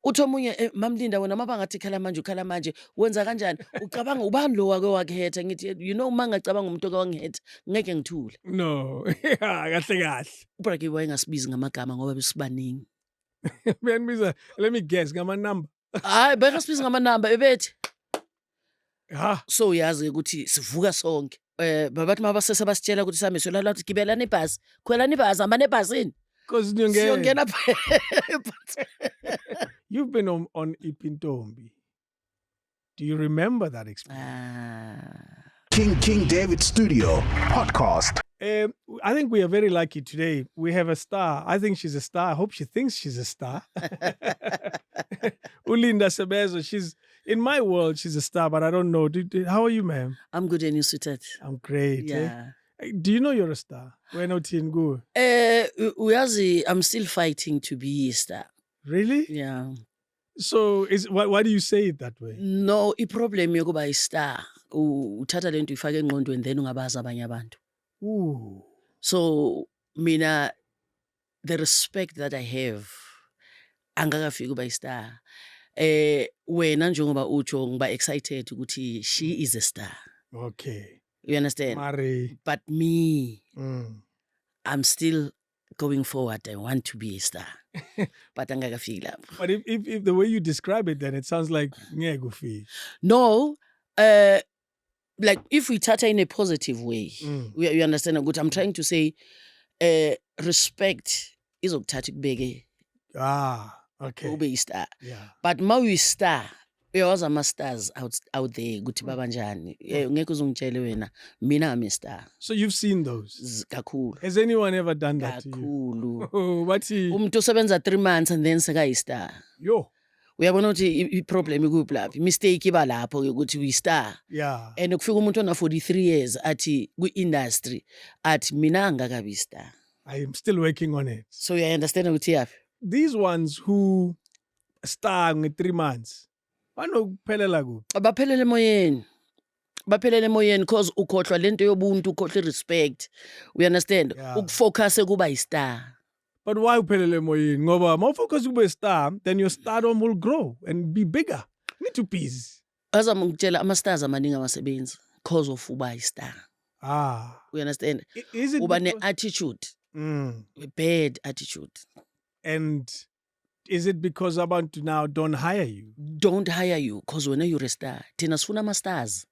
uthi omunye mamlinda wena mabangathi khala manje wenza kanjani ucabanga ubani lo wake wakhetha ngithi you know mangacabanga umuntu okwanghetha ngeke ngithule No. Kahle kahle. ubraki wayengasibizi ngamagama ngoba besibaningi Benbiza, let me guess ngama number. hayi bekasibizi ngamanamba ebethi Ha. so uyazi ukuthi sivuka sonke babathi mabasese basitshela ukuthi samiswe la lathi gibelani ibhasi khwelani ibhasi hamba nebhasini Cause siyongena you've been on Ipintombi. Do you remember that experience? King David Studio podcast. I think we are very lucky today. We have a star. I think she's a star. I hope she thinks she's a star. Ulinda Sebezo, she's in my world, she's a star, but I don't know. How are you, ma'am? I'm good and you suited. I'm great. Yeah. Do you know you're a star? We're not in good. Uyazi, I'm still fighting to be a star. Really? Yeah. So why do you say it that way? No, i-problem yokuba i-star uthatha lento uyifake engqondweni then ungabazi abanye abantu. Ooh. So mina the respect that I have angakafiki kuba i-star. Wena njengoba utsho ngiba excited ukuthi she is a star. Okay. You understand? Mari. But me, I'm still going forward. I want to be a star. But angakafiki lapho. But if the way you describe it, then it sounds like ngeke. No, like if we touch in a positive way, you understand ukuthi I'm trying to say respect is ukuthatha kubeke. Ah, okay. Ube i-star. Yeah. But ma uyi-star, uyawazi ama-stars out there ukuthi babanjani. Ngeke uzungitshele wena, mina I'm a star. So you've seen those? Kakhulu. Has anyone ever done that to you? Kakhulu. Oh, wathi Umuntu usebenza 3 months and then seka-i-star. Yo. Uyabona ukuthi i-problem ikuphi lapha, mistake iba lapho ukuthi uyi-star. Yeah. And kufika umuntu ona 43 years athi ku-industry athi mina angakabi star. I am still working on it. So you understand ukuthi yapi? These ones who star in 3 months, banokuphelela kuphi? Baphelele emoyeni. Baphelele emoyeni because ukhohlwa lento yobuntu, ukhohlwa respect. We understand? Yeah. Ukufocus kuba i-star. But why uphelele emoyeni? Ngoba ma focus kube a star, then your stardom will grow and be bigger. Need to peace. Azama ukutshela ama-stars amaningi amasebenzi because of uba i-star. Ah. We understand? Is it Uba because- ne-attitude. Mm. A bad attitude. And is it because abantu now don't hire you? Don't hire you because when you're a star. Thina sifuna ama-stars.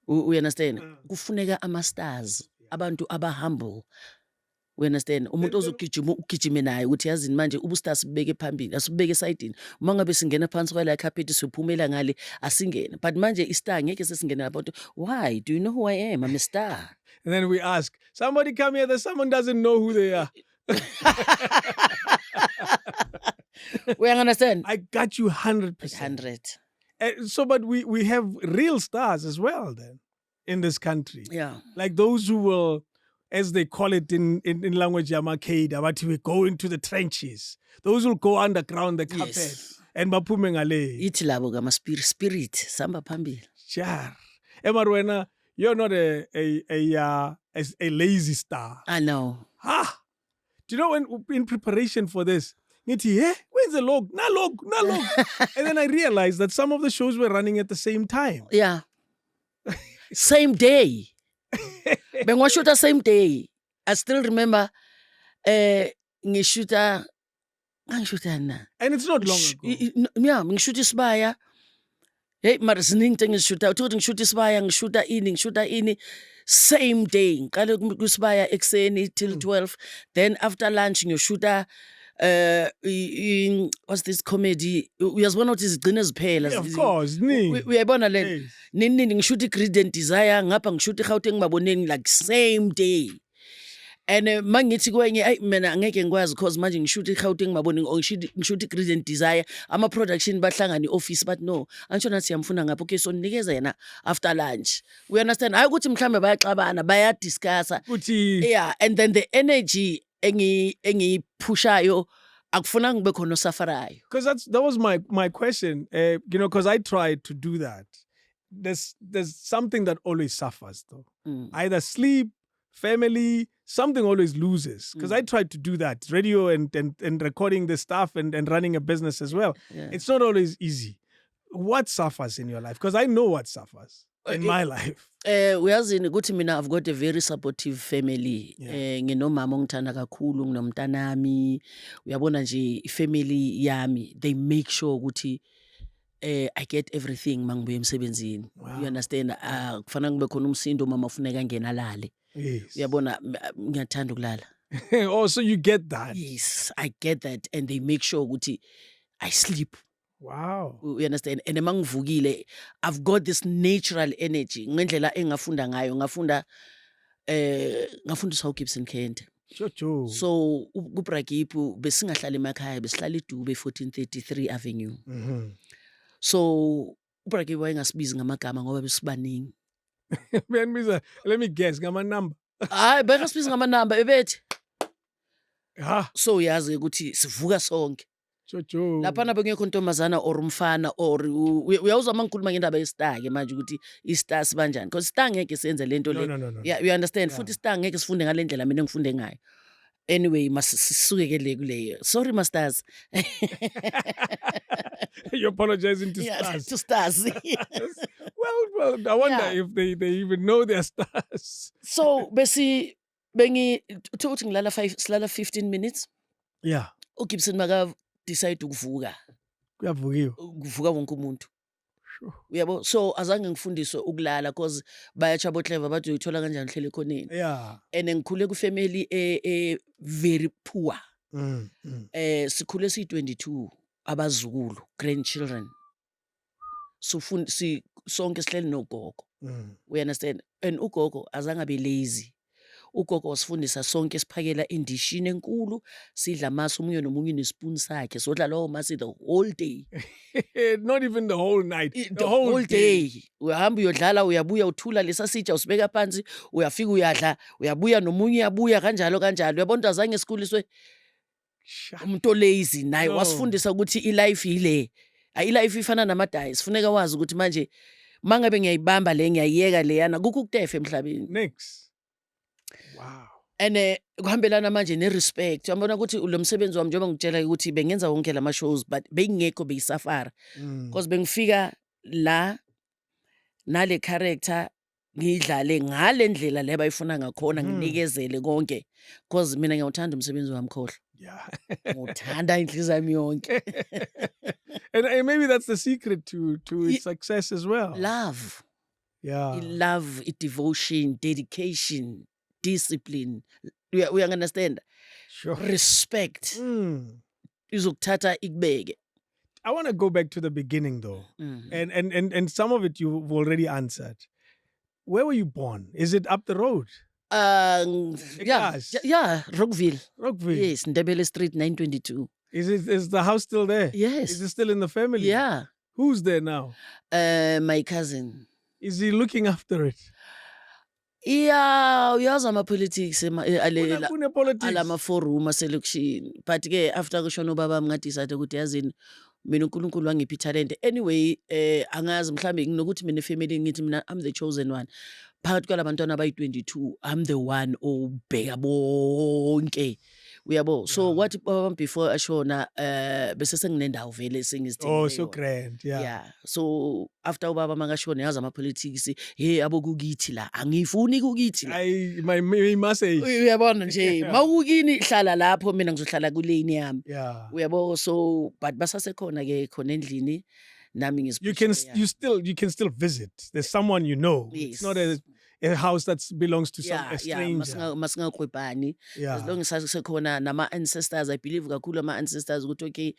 We understand? Kufuneka ama-stars. Abantu aba-humble. We understand? Umuntu ozogijima ugijime naye ukuthi yazini manje ubusta sibeke phambili asibeke esayidini uma ngabe singena phansi kwala carpet siphumela ngale asingene but manje i-star ngeke sesingena lapho why do you know who I am? I'm a star. And then we ask, somebody come here, that someone doesn't know who they are. We understand? I got you 100%. 100. So, but we have real stars as well then in this country. Yeah. Like those who will, as they call it in language Yamakeda, but we go into the trenches. Those will go underground the carpet. Yes. And baphume ngale. Ithi labo kama spirit samba phambili. Sure. Emarwena, you're not a lazy star. I know. Ah. Do you know when in preparation for this, where's the log? Na log. And then I realized that some of the shows were running at the same time. Yeah. Same day. Bengwashuta same day. I still remember ngishuta na. And it's not long ago. Yeah, ngishuta isibaya. Hey, mara ziningi into engishuta. Uthi ngishuta isibaya, ngishuta ini. Same day. Ngikale kusibaya ekseni till 12. Then after lunch ngiyoshuta what's this comedy? Uyazibona ukuthi izigcine ziphela. Yeah, of course. Uyayibona le. Nini ngishuta i-Grid Desire ngapha ngishuta iGauteng ngibaboneni like same day. And mangithi kwenye ay mina angeke ngikwazi because manje ngishuta iGauteng ngibaboneni or ngishuta i-Grid Desire ama production bahlangana i-office but no angisho nathi yamfuna ngapha okay so ninikeza yena after lunch. We understand hayi ukuthi mhlambe bayaxabana bayadiscussa. Yeah, and then the energy engiphushayo akufuna ngibe khona osafarayo. Because that was my question. Because I tried to do that. There's something that always suffers though. Either sleep, family, something always loses. Because I tried to do that, radio and recording the stuff and running a business as well. Yeah. It's not always easy. What suffers in your life? Because I know what suffers in my life. Uyazini ukuthi mina I've got a very supportive family. Yeah. Nginomama ongithanda kakhulu, nginomntanami. Uyabona nje ifamily yami, they make sure ukuthi I get everything mangibuya emsebenzini. Wow. You understand? Kufanele kube khona umsindo mama ufuneka angena alale. Yes. Uyabona ngiyathanda ukulala. Oh, so you get that. Yes, I get that, and they make sure ukuthi I sleep. Wow. You understand? And mangivukile, I've got this natural energy. Ngendlela engafunda ngayo, ngafundiswa uGibson Kente. Sure. So kuBrakipu besingahlala emakhaya, besihlala eDube 1433 Avenue. So uBrakipu wayengasibizi ngamagama ngoba besibaningi. Let me guess, ngama number. Hayi bekasibizi ngamanamba ebethi. So Yazi ukuthi sivuka sonke. Sure. Lapha bengekho intombazana or umfana or uyawuzwa mangikhuluma ngendaba yestar ke manje ukuthi istar sibanjani, because star ngeke senze lento le. No. Yeah, you understand? Futhi star ngeke sifunde ngalendlela mina ngifunde ngayo. Anyway, masisuke ke le kuleyo. Sorry masters. You're apologizing to Yeah, stars. to stars. Well, I wonder if they even know their stars. So besi uthi silala 15 minutes. Yeah. uGibson maka decide ukuvuka. Kuyavukiwe. Kuvuka wonke umuntu. Sure. Uyabo, so azange ngifundiswe ukulala because bayatsha bo clever bathi uyithola kanjani hlele khoneni. Yeah. And ngikhule ku family very poor. Sikhule si22 abazukulu, grandchildren. So sonke sihleli nogogo. We understand? And ugogo azange be lazy. Ugogo wasifundisa sonke siphakela indishini enkulu, sidla amasi umunye nomunye nespoon sakhe. Sodla lawo masi the whole day. Not even the whole night. The whole day. Uyahamba uyodlala, uyabuya uthula lesa sitsha usibeka phansi, uyafika uyadla, uyabuya nomunye uyabuya kanjalo. Uyabona azange esikuliswe umuntu lazy naye. No. Wasifundisa ukuthi ilife ile. Ilife ifana namadayi. Sifuneka wazi ukuthi manje mangabe ngiyayibamba le ngiyayiyeka le yana kukho ukutefa emhlabeni. Next. Wow. And kuhambelana manje ne-respect. Uyabona ukuthi lo msebenzi wami njengoba ngitshela ukuthi bengenza wonke lama shows but bengingekho beyisafara. Because bengifika la nale character ngidlale ngale ndlela le bayifuna ngakhona, nginikezele konke. Because mina ngiyawuthanda umsebenzi wami khohle. Yeah. Ngithanda inhliziyo yami yonke. And maybe that's the secret to its success as well. Love. Yeah. Love, devotion, dedication, discipline. We understand? Sure. Respect. Izokuthatha ikubeke. I want to go back to the beginning though. And some of it you've already answered. Where were you born? Is it up the road? Yeah, Rockville. Rockville. Yes, Ndebele Street 922. Is the house still there? Yes. Is it still in the family? Yeah. Who's there now? My cousin. Is he looking after it? Yeah, uyazi ama-politics Politics. alama forum aselokishini. But ke after kushona ubaba wami ngadecide ukuthi yazini mina uNkulunkulu wangipha italent. Anyway, angazi mhlambe nginokuthi mina family ngithi mina I'm the chosen one. Phakathi kwalabantwana abayi-22, I'm the one obheka bonke. Uyabo. So what before ashona bese senginendawo vele sengizithengile. Oh, so grand. Yeah. Yeah. So after ubaba makashona yazi ama-politics, hey abokukithi la angifuni kukithi la. My message. Uyabona nje mawukini hlala lapho mina ngizohlala kulane yami. Yeah. Uyabo, so but basasekhona ke khona endlini nami You can still visit. There's someone you know. Yes. It's not a house that belongs to a stranger. masingakwebhani. Yeah. As long as sasekhona nama ancestors, I believe kakhulu ama ancestors ukuthi okay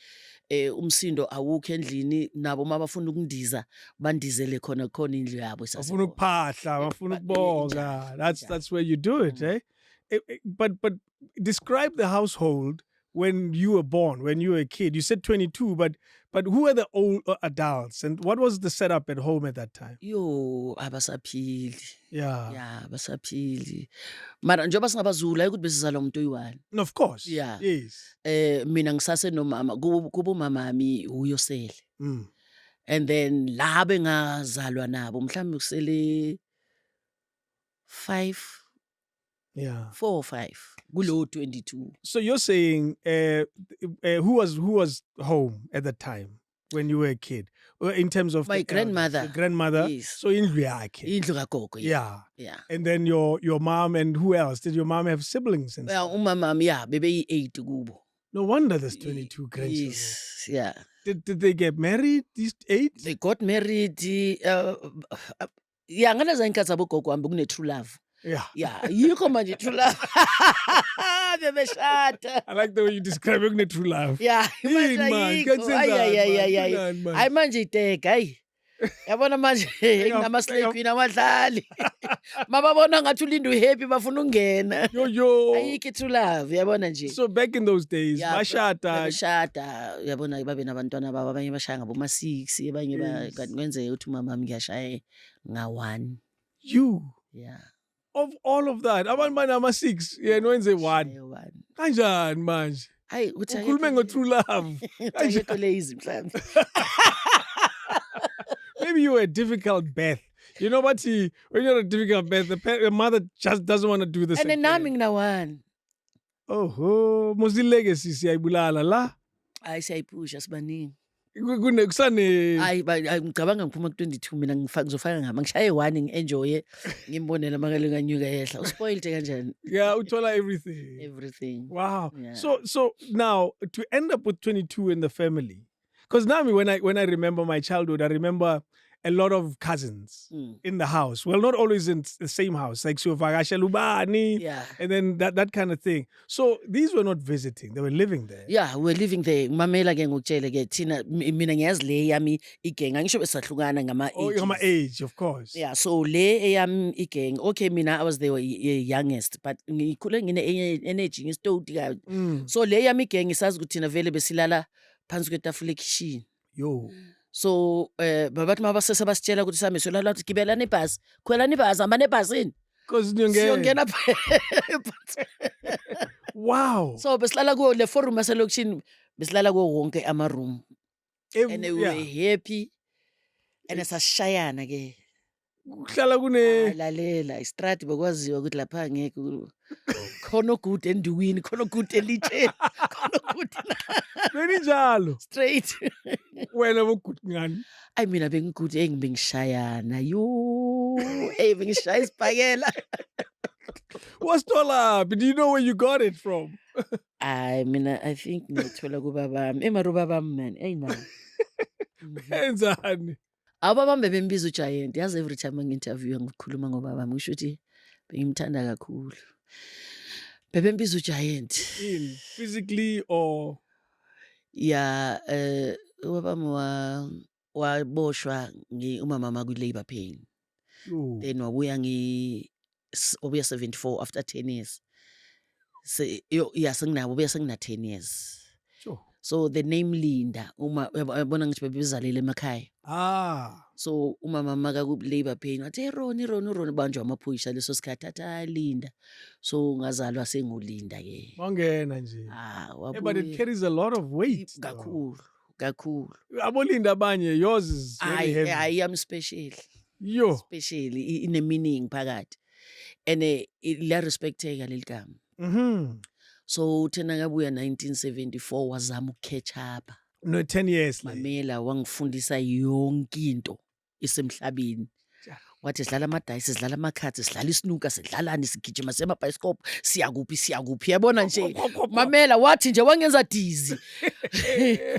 umsindo awukho endlini, nabo mabafuna ukundiza bandizele khona indlu yabo Bafuna ukuphahla, bafuna ukubonga. That's where you do it, eh? But describe the household when you were born, when you were a kid. You said 22, but who were the old adults and what was the setup at home at that time? Yo, abasaphili. Yeah. Yeah, abasaphili. Mara njengoba singabazulu ukuthi besizalwa umuntu oyi-1. No, of course. Yeah. Yes. Mina ngisase nomama, kubo mamami uyosele. And then la bengazalwa nabo mhlawumbe kusele 5 Yeah. 4 or 5. Below 22. So you're saying who was home at the time when you were a kid? In terms of My the elders? grandmother. Your grandmother. Yes. So indlu yakhe. Indlu kagogo, Yeah. Yeah. And then your mom and who else? Did your mom have siblings and stuff? Umamam, yeah, bebe 8 kubo. No wonder there's 22 grandchildren. Yes, yeah. Did they get married, these 8? They got married. Yeah, ngala zanka zabo gogo wami kune true love. Yeah. Yeah, yikho manje true love. Bebeshada. I like the way you describe it, true love. Yeah, Yini manje man, yikho. Ay. Kunani man? Hayi manje iteka, hayi. Yabona manje nginama-slay queen abadlali. Mababona ngathi ulinda uhappy bafuna ukungena. Yo. Ayikho true love, yabona nje. So back in those days, Yeah, bashada. bashada, yabona babe nabantwana babo abanye bashaya ngaboma 6, abanye kanti kwenzeke ukuthi umama wami ngiyashaya nga1. You. Yeah. Of all of that, abantu banama 6, yena wenze 1. Shaya 1. Kanjani manje? Hayi uthi Ukhulume ngo-true love. akekho lazy mhlambi. Maybe you were a difficult birth. You know what? When you're a difficult birth, the mother just doesn't want to do the same. And nami ngina1. Oh, muzi legacy siyayibulala la. Hayi siyayipusha sibaningi. Kusane. Hayi ngicabanga ngiphuma ku22 mina ngizofaka ngama ngishaye 1 ngienjoye ngimbonela makaleka nyuka yehla. Uspoiled kanjani? Yeah, uthola everything. Everything. Wow. Yeah. So now to end up with 22 in the family. Because now when I remember my childhood, I remember a lot of cousins in the house. Well, not always in the same house, like Suvakasha Lubani, Yeah. and then that kind of thing. So these were not visiting; they were living there. Yeah, we're living there. Mamela ke ngokutshela ke thina mina ngiyazi le yami igang angisho besahlukana ngama Oh, my age, of course. Yeah, so le eyami igang. Okay, mina I was the youngest, but ngikhule ngine energy ngistoti ka. So le yami igang isazi ukuthi thina vele besilala phansi kwetafula ekitchen. Yo. So babathi mabasese basitshela ukuthi sami solala ukuthi gibelani ibhasi, khwelani ibhasi, hamba nebhasini. Because Siyongena wow. So besilala ko le forum yaselokishini besilala ko wonke ama room. And we were happy. And sasishayana ke. Kuhlala kune Lalela istrati bekwaziwa ukuthi lapha ngeke khona good endukwini, khona good elitsheni, khona good benijalo. straight. Wena bogood ngani? Ay mina bengigood ngibengishayana. Yo, bengishaya isibhakela. Wasithola, but do you know where you got it from? I mean, I think ngithola kubabami. Emarubabami man. Hey man. Enzani? Ababami bembiza ugiant. Yazi every time ngi-interview ngikhuluma ngobabami ngisho ukuthi bengimthanda kakhulu. Bebembiza ugiant. In physically or Yeah, ubabami waboshwa umama ku-labor pain. Then wabuya wabuya 74 after 10 years. Senginawo ubuya sengina 10 years. Sure. So the name Linda yabona ngithi bebizalele emakhaya. So umama maka ku labor pain wathi Ron banjwa amaphoyisa leso sikhathi athi Linda. So ngazalwa sengulinda ke. Wangena nje. But it carries a lot of weight. Kakhulu. Abolinda abanye, yours is very heavy. I am special. Yo. Special in a meaning phakathi. And la respecteka leligama. So thina ngabuya 1974 wazama ukuketch up. No, 10 years. Mamela wangifundisa yonke into isemhlabeni. Wathi sidlala amadayisi, sidlala amakhathi, sidlala isnooker, sidlalani, sigijima semabhayisikophu, siyakuphi yabona nje. Mamela wathi nje wangenza dizzy.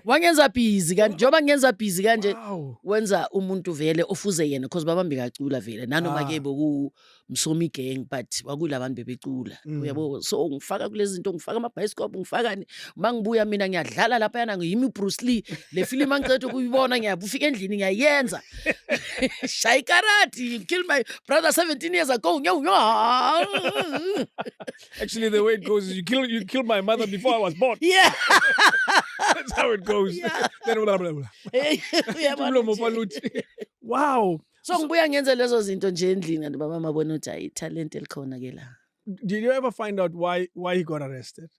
Wangenza busy kanti njoba ngenza busy kanje wenza umuntu vele ofuze yena because babambi kacula vele nanoma ke boku msomi gang but wakulabantu bebecula. Uyabo so ngifaka kulezi zinto ngifaka amabhayisikophu ngifakani mangibuya mina ngiyadlala lapha yana ngiyimi Bruce Lee le film angicethe ukuyibona ngiyabufika endlini ngiyayenza. Shay karate kill my brother 17 years ago. Actually, the way it goes is you kill my mother before I was born. Yeah. That's how it goes. Yeah. Then blah, blah, blah. Wow. So ngibuya ngenze lezo zinto nje endlini kanti baba mabona ukuthi ayi talent elikhona ke la. Did you ever find out why he got arrested?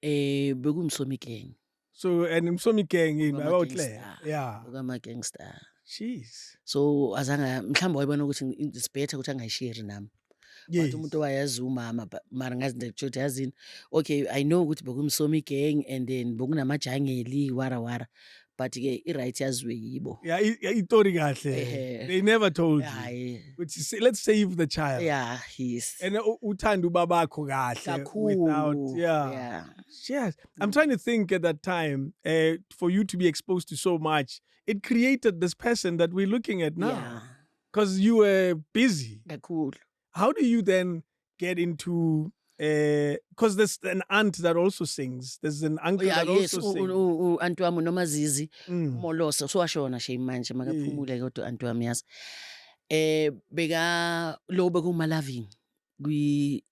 Bekumsomi gang. So and Msomi gang about yeah. Ukama gangster. Jeez. So azanga mhlamba wayibona ukuthi it's better ukuthi angayishare nami. Yes. But umuntu owayazi umama mara ngazi nje yazini okay I know ukuthi bokumsomi gang and then bokunamajangeli wara but ke right yaziwe yibo. Yeah, itori kahle. Ehhe. They never told you. Hayi. Which is, let's save the child. Yeah, yes. And uthanda ubabakho kahle without, Kakhulu. yeah. Yes. I'm trying to think at that time, for you to be exposed to so much, it created this person that we're looking at now. Yeah. Because you were busy. Kakhulu. How do you then get into, because there's an aunt that also sings. There's an uncle Yeah, that yes, also sings. anti wami nomazizi Mm. Molosa so washona she manje makaphumule kodwa anti wami yazi. Beka lo bekumalaving kwi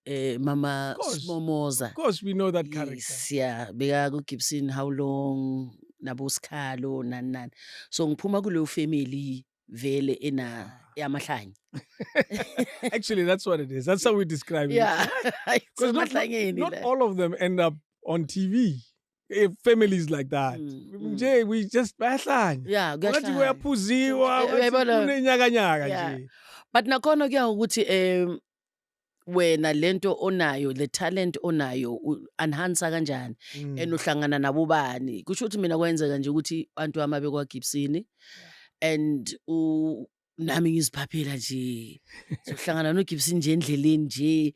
mama course. Smomoza. Of course, we know that character. Yes, yeah, beka ku Gibson how long nabo Sikhalo nani. So ngiphuma kuleyo family vele ena yamahlanye. Actually, that's what it is. That's how we describe Yeah. it. Because not all of them end up on TV. Families like that. Nje, we just bahlanye. Yeah, Ngathi kuyahlanya. kuyaphuziwa, Uyabona? kunenyakanyaka Yeah. nje. But nakhona kuya ukuthi wena lento onayo the talent onayo enhance kanjani and uhlangana nabo bani kusho ukuthi mina kwenzeka nje ukuthi abantu wami bekwa Gibson and nami ngiziphaphela nje sohlangana no Gibson nje endleleni nje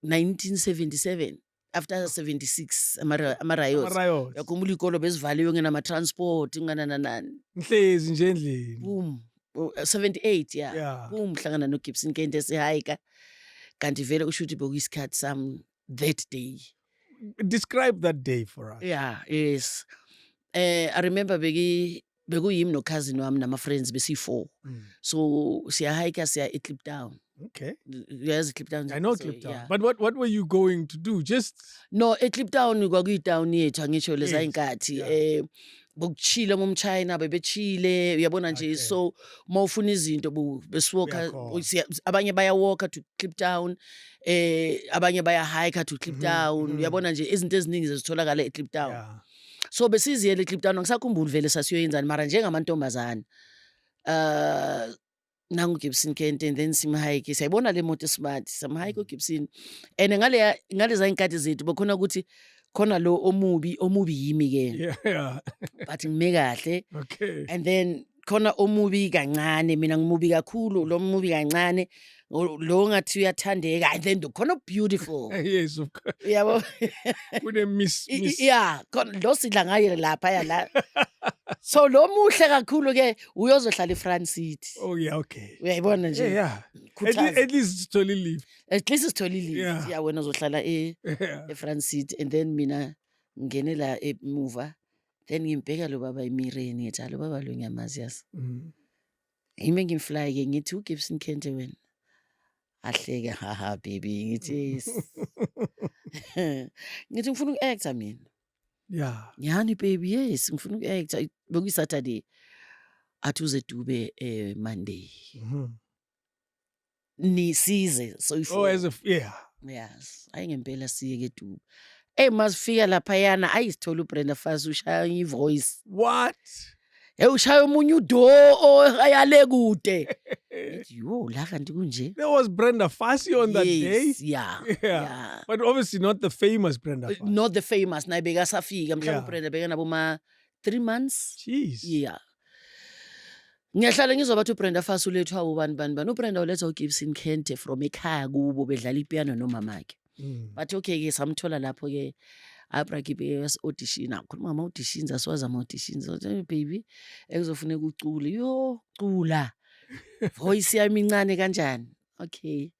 1977 after 76 amarayos Amarayos. yakhumbula ikolo bezivaliwe ngenama transport ngana nani Nhlezi nje endlini. boom 78 yeah. Yeah. Boom hlangana no Gibson Kente sihayika kanti vele kusho ukuthi bokuyisikhathi sami that day. Describe that day for us. Yeah, yes. I remember bekuyimi no cousin wami nama friends besi4. So siyahayika siya eClip Town. Okay. Yes, Clip Town. I know So, Clip Town. yeah. But what were you going to do? Just No, eClip Town kwakuyi-town yethu angisho leza Yes, inkathi yeah. bokuchila momchina bebechile uyabona nje Okay. so mawufuna izinto besiwalka Uyakhona. abanye bayawalka to Clip Town abanye baya-hike to Clip Town uyabona nje izinto eziningi zezitholakala eClip Town. yeah. So besiziyele eClip Town ngisakhumbula vele sasiyoyenzani mara njengamantombazana nangu Gibson Kente and then simhayike siyayibona le moto smart samhayike uGibson and ngaleza inkathi zethu bokhona ukuthi khona lo omubi yimi ke Yeah. but ngime kahle Okay. and then khona omubi kancane mina ngimubi kakhulu lo mubi kancane lo ngathi uyathandeka and then khona beautiful Yes, of course. yabo With a miss. yeah khona lo sidla ngaye lapha ya la so lo muhle kakhulu ke uyozohlala eFront City. Oh, yeah, okay. Uyayibona nje Yeah. Khuthaza. At least totally leave. At least sitholile Yeah. yeah wena uzohlala Yeah. eFront City and then mina ngene la emuva then ngimbheka lo baba emireni ethi lo baba lo ngiyamazi yasi yimi ngimfly ke ngithi uGibson Kente wena ahleke haha baby ngithi yes. Ngithi ngifuna uku-acta mina Yeah. yani baby yes ngifuna uku-acta bekuyi-Saturday athi uze Dube Monday nisize so Oh, as a, yeah. yes ayi ngempela siye ke Dube masifika laphayana ayisithola uBrenda Fassie ushaya ivoice What? ushaya omunye udo ayale kude ngithi yo la kanti kunje. There was Brenda Fassie on that day? Yes, yeah. Yeah. But obviously not the famous Brenda Fassie. Not the famous naye bekasafika mhlawumbe Yeah. uBrenda beka nabo ma 3 months. Jeez. Yeah. Ngiyahlala ngizwa bathi uBrenda Fassie ulethwa ubani. uBrenda uletha uGibson Kente from ekhaya kubo bedlala ipiano nomamakhe. But okay ke samthola lapho ke abrakibe was audition akhuluma ngama auditions asiwazi ama auditions baby ekuzofuneka ucule yo cula voice yami incane kanjani okay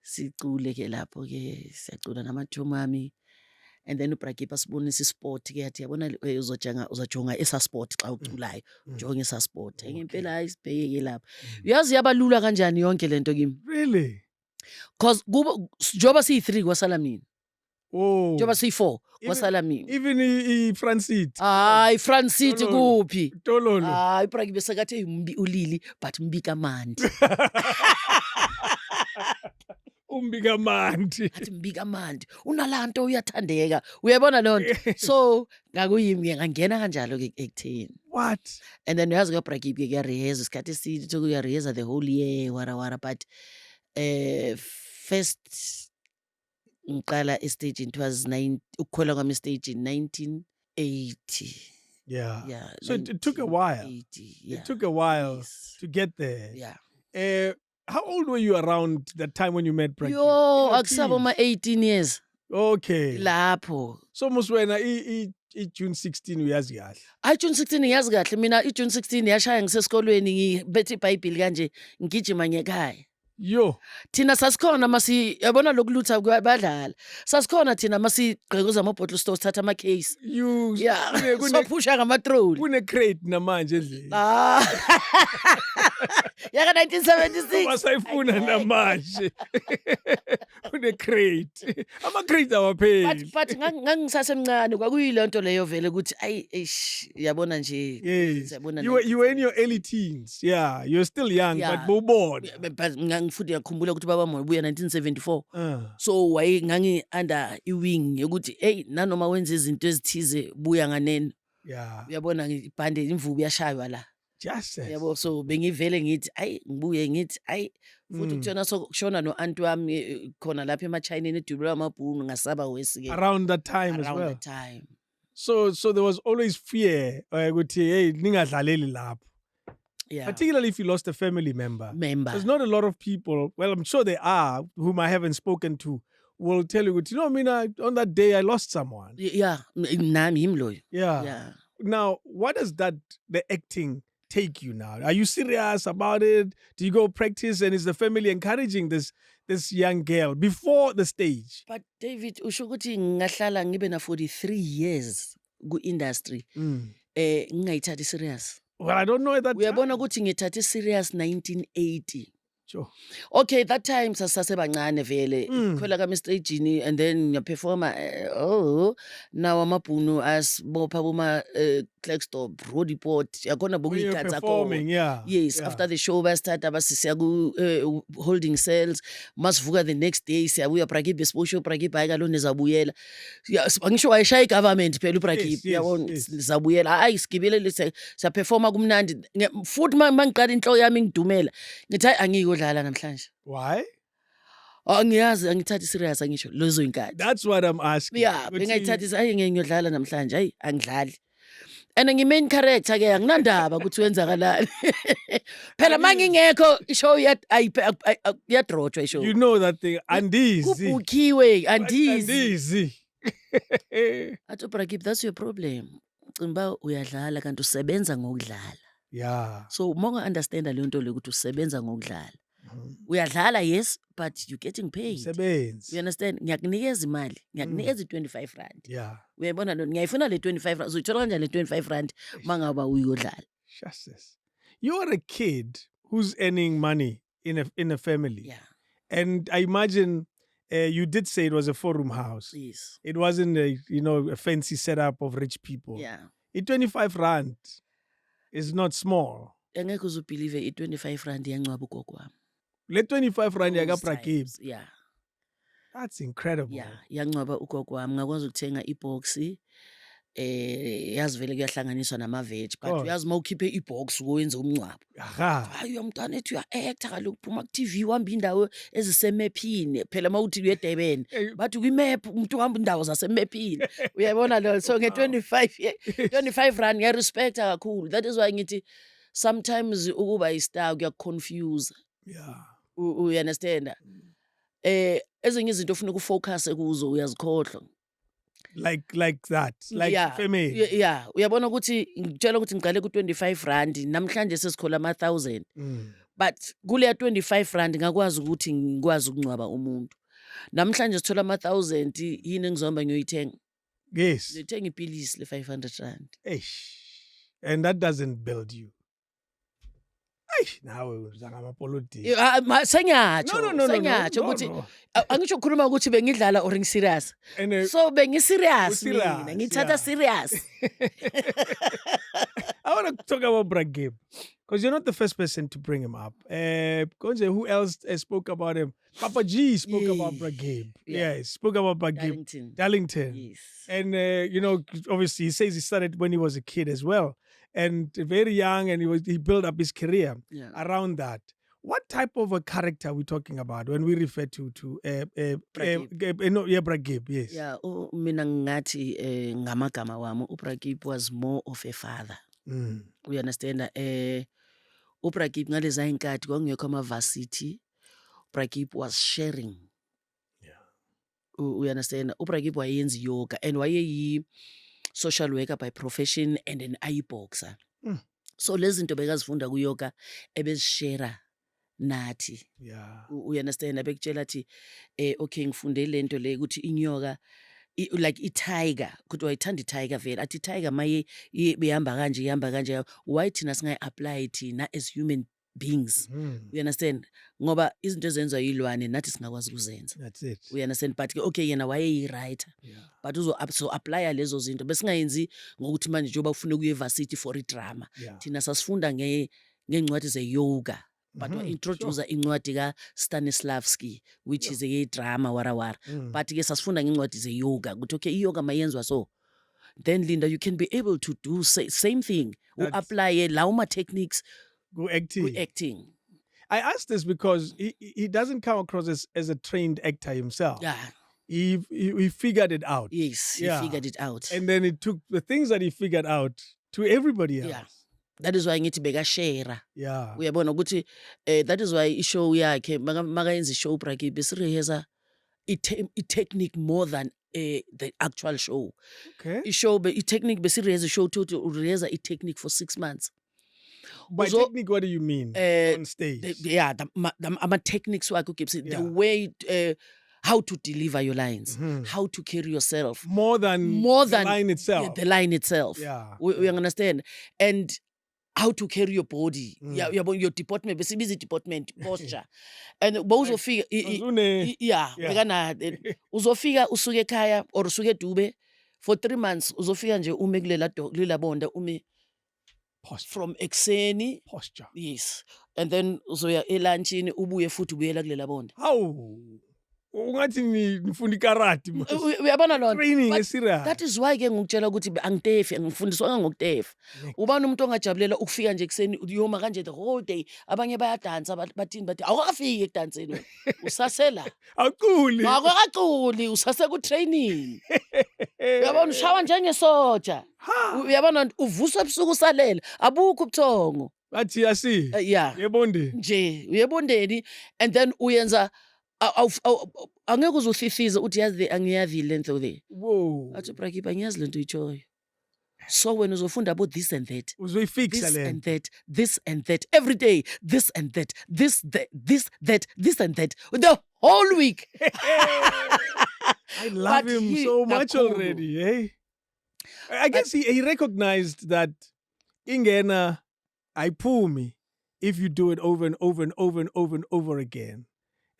sicule ke lapho ke siyacula namathumo ami and then ubrakibe asibonisa isport ke yathi yabona uzojonga esa sport xa uculayo ujonge esa sport ngempela hayi sibheke ke lapho uyazi yabalula kanjani yonke lento kimi Really? cause njoba siyi3 kwasala mina Oh. njoba siyi4 Even- kwasala mina Even Francis. hayi Front City Tololo. kuphi Tololo. hayi ibraki besekathi umbi ulili but mbika mandi Umbika mandi. athi mbika mandi unalanto uyathandeka uyabona lonto so ngakuyimi ngangena kanjalo ke ekutheni What? and then uyazi kwabraki ke kuyareheza isikhathi eside kuya reheza the whole year wara but First ngiqala stage it was ukukhwela kwami stage in 1980. Yeah. Yeah. So it took a while. 1980, yeah. It took a while Yes. to get there. Yeah. How old were you around that time when you met Bragib? Yo, akusaba ma 18 years. Okay. Lapho. So must wena June 16 uyazi kahle. Hayi June 16 ngiyazi kahle mina June 16 yashaya ngisesikolweni ngibethe iBhayibheli kanje ngigijima ngekhaya. Yo. Thina sasikhona yabona lokulutha badlala. Sasikhona thina masigqekuza ama-bottle stores thatha ama case. You Yeah. So phusha ngama-trolley. Kune crate namanje endlini. Yaka 1976. Wasayifuna namanje. Kune crate. Ama crate awapheli. But ngangisasemncane kwakuyile nto leyo vele ukuthi yabona nje. Yes. You were in your early teens. Yeah, you're still young, Yeah. but bobona. But futhi ngiyakhumbula ukuthi baba wami ubuya 1974. So ngangi under iwing yokuthi nanoma wenza izinto ezithize buya nganeni. Yeah. Uyabona ibhande imvubu yashaywa la. Just Yabo so bengivele ngithi ngibuye ngithi futhi kuthiona sokushona no-anti wami khona lapha ema-China edubula amabhunu ngasaba wesi-ke. Around that time as well. Around that time. So there was always fear ukuthi ningadlaleli lapho. Yeah. Particularly if you lost a family member. There's not a lot of people, well, I'm sure there are, whom I haven't spoken to, will tell you, on that day I lost someone. Yeah. Nami him loyo. Yeah. Now, what does the acting take you now? Are you serious about it? Do you go practice, and is the family encouraging this young girl before the stage? But David, usho ukuthi ngahlala ngibe na 43 years ku-industry. Ngingayithathi serious. Well, I don't know at that time. Uyabona ukuthi ngithathe serious 1980. Sure. Okay, that time sasebancane vele. Khwela kami stage and then ngiyaperforma now amabhunu asibopha boma Clarkstop Road Report yakona bokuyithatha performing, yeah. Yes, yeah. After the show basithatha basisiya ku holding cells masivuka the next day siyabuya Bragib besibosho Bragib hayi kalona ezabuyela. Ngisho wayeshaya igovernment phela uBragib yabona sizabuyela sigibele siya performa kumnandi futhi mangiqala inhloko yami ngidumela ngithi angiyiko dlala namhlanje. Why? Angiyazi angithathi serious angisho lezo inkathi. That's what I'm asking. Yeah, bengayithathi ngiyodlala namhlanje angidlali. And ngi-main character ke anginandaba ukuthi wenzakalani. Phela mangingekho ishow yadrotshwa ishow. You know that thing andizi. Kubukhiwe andizi. Andizi. Athi Bragib, that's your problem. Cimba uyadlala kanti usebenza ngokudlala. Yeah. So monga understand leyo nto le ukuthi usebenza ngokudlala. Uyadlala yes, but you getting paid. Sebenza. You understand? Ngiyakunikeza imali, ngiyakunikeza 25 rand. Yeah. Uyayibona lo ngiyayifuna le 25 rand. Uzothola kanjani le 25 rand mangaba uyodlala? Justice. You're a kid who's earning money in a family. Yeah. And I imagine you did say it was a 4-room house. Yes. It wasn't a fancy setup of rich people. Yeah. 25 rand is not small. Engeke uzubelieve 25 rand yancwaba ugogo wami. Le 25 rand Those yaka Bragib. times, yeah. That's incredible. Yeah, yancwaba ugogo wami ngakwazi ukuthenga ibox yazi vele kuyahlanganiswa nama-veg but uyazi uma ukhiphe ibox wenze umncwabo. Hayi uyamntwana ethi uya-acta kaloku phuma ku-TV uhamba indawo ezisemephini phela uma uthi uye-Durban bathi kwi-map umuntu uhamba indawo zasemephini. Uyayibona lo so nge-25 rand ngiyarespekta kakhulu. That is why ngithi sometimes ukuba yi-star kuyakuconfuse. Yeah. You understand? Ezinye izinto ofuna ukufocus kuzo uyazikhohlwa. Like that. Like family. Yeah. Uyabona ukuthi ngitshela ukuthi ngiqale ku-25 rand namhlanje sesikhola ama-1000. But kule 25 rand ngakwazi ukuthi ngikwazi ukungcwaba umuntu. Namhlanje sithola ama-1000 yini engizomba ngiyoyithenga. Yes. Ngithenga ipilisi le 500 rand. And that doesn't build you. Nawe uzanga amapolitiki. Sengiyatsho ukuthi angisho ukukhuluma ukuthi bengidlala or ngiserious. So bengiserious mina ngithatha serious. I want to talk about Bragib because you're not the first person to bring him up. Konje, who else spoke about him? Papa G spoke about Bragib. Yes, spoke about Bragib. Darlington. Yes. And obviously he says he started when he was a kid as well. And very young, and he built up his career around that. What type of a character are we talking about when we refer to Bragib? Yes. Yeah, mina ngathi ngamagama wami uBragib was more of a father. Mm. We understand uBragib ngaleza inkathi kwakungekho ama-varsity. Bragib was sharing. Yeah. We understand uBragib wayenza yoga and wayeyi social worker by profession and an eye-boxer. Mm. So lezi zinto bekazifunda kuyoga ebezishare nathi. Yeah. We understand abekutshela athi okay ngifunde lento le ukuthi inyoka like i-tiger kuthi wayithanda i-tiger vele athi i-tiger maye behamba kanje why thina singayi-apply thina as human beings. Mm. We understand ngoba izinto ezenziwa yilwane nathi singakwazi ukuzenza. That's it. We understand but okay yena wayeyi-writer. Yeah. But so-aplya lezo zinto besingayenzi ngokuthi manje njengoba ufuna ukuya evarsity for idrama. Yeah. Thina sasifunda ngey'ncwadi ze-yoga but wa-introducer incwadi ka-Stanislavski which is eyedrama warawara. But-ke sasifunda ngey'ncwadi ze-yoga ukuthi okay i-yoga mayenziwa so then Linda you can be able to do same thing u-aplaye lawo ma-techniques Acting. I asked this because he doesn't come across as a trained actor himself. Yeah. He figured it out. Yes, he figured it out. And then it took the things that he figured out to everybody else. Yeah. That is why ngithi bekashare. Yeah. Uyabona ukuthi that is why i-show yakhe makayenza i-show uBragib besireheza i-technique more than the actual show. Okay. I-show i-technique besireheza i-show total ureheza i-technique for 6 months. By technique, what do you mean on stage? Ama-techniques wakhe uGibson, the way how to deliver your lines, how to carry yourself. More than the line itself. Yeah, the line itself. Yeah. We understand. And how to carry your body. Your department, besibiza department posture. And uzofika uzofika usuke ekhaya or usuke eDube for 3 months uzofika nje ume kulela bonda ume posture. From ekseni posture. Yes. And then uzoya elunchini ubuye futhi ubuyela kulela bonda. Hawu. Ungathi nifunda ikarate manje. Uyabona lo Training esirious. That is why ke ngikutshela ukuthi angitefi ngifundiswa ngokutefa. Ubani umuntu ongajabulela ukufika nje ekseni uyoma kanje the whole day abanye bayadansa bathini bathi awukafiki ekudanseni wena usasela. Aquli. Akaquli usase ku training. Uyabona ushawa njengesoja. Uyabona uvusa ebusuku usalela abukho ubuthongo. Bathi yasi. Yeah. Yebonde. Nje uyebondeni and then uyenza angeke uzufifize uthi yazi angiyazi lento le. Whoa. Athi Bragib angiyazi lento uyichoyo. So when uzofunda about this and that. Uzoyifixa This le. and that, this and that every day, this and that, this and that the whole week. I love him so much already, eh? I guess he recognized that ingena ayphumi if you do it over and over and over and over and over again.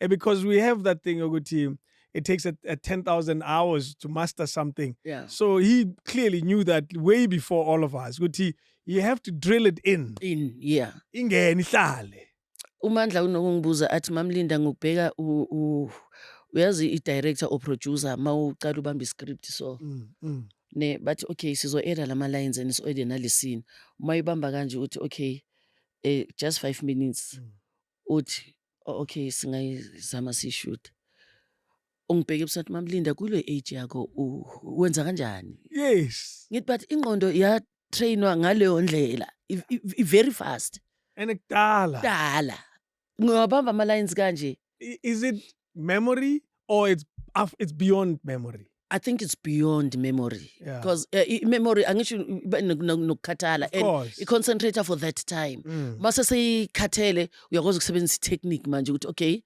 And because we have that thing ukuthi it takes 10,000 hours to master something. Yeah. So he clearly knew that way before all of us. Ukuthi you have to drill it in. Yeah. Ingena ihlale. uMandla unokungibuza athi mamlinda ngokubheka uyazi i-director or producer mawuqala ubamba iscript so ne bathi okay sizo-edit lama lines and so-edit nale scene mayibamba kanje uthi okay just 5 minutes uthi okay singayizama sishoot ungibheke ebusathi mamlinda kule age yakho wenza kanjani. Yes. Ngithi but ingqondo ya trainwa ngaleyo ndlela very fast And ekudala. dala ngiyabamba ama lines kanje. Is it memory or it's beyond memory? I think it's beyond memory. Yeah. Because memory angisho nokukhathala and i-concentrator for that time. Mase seyikhathele uyakwazi ukusebenzisa i-technique manje ukuthi okay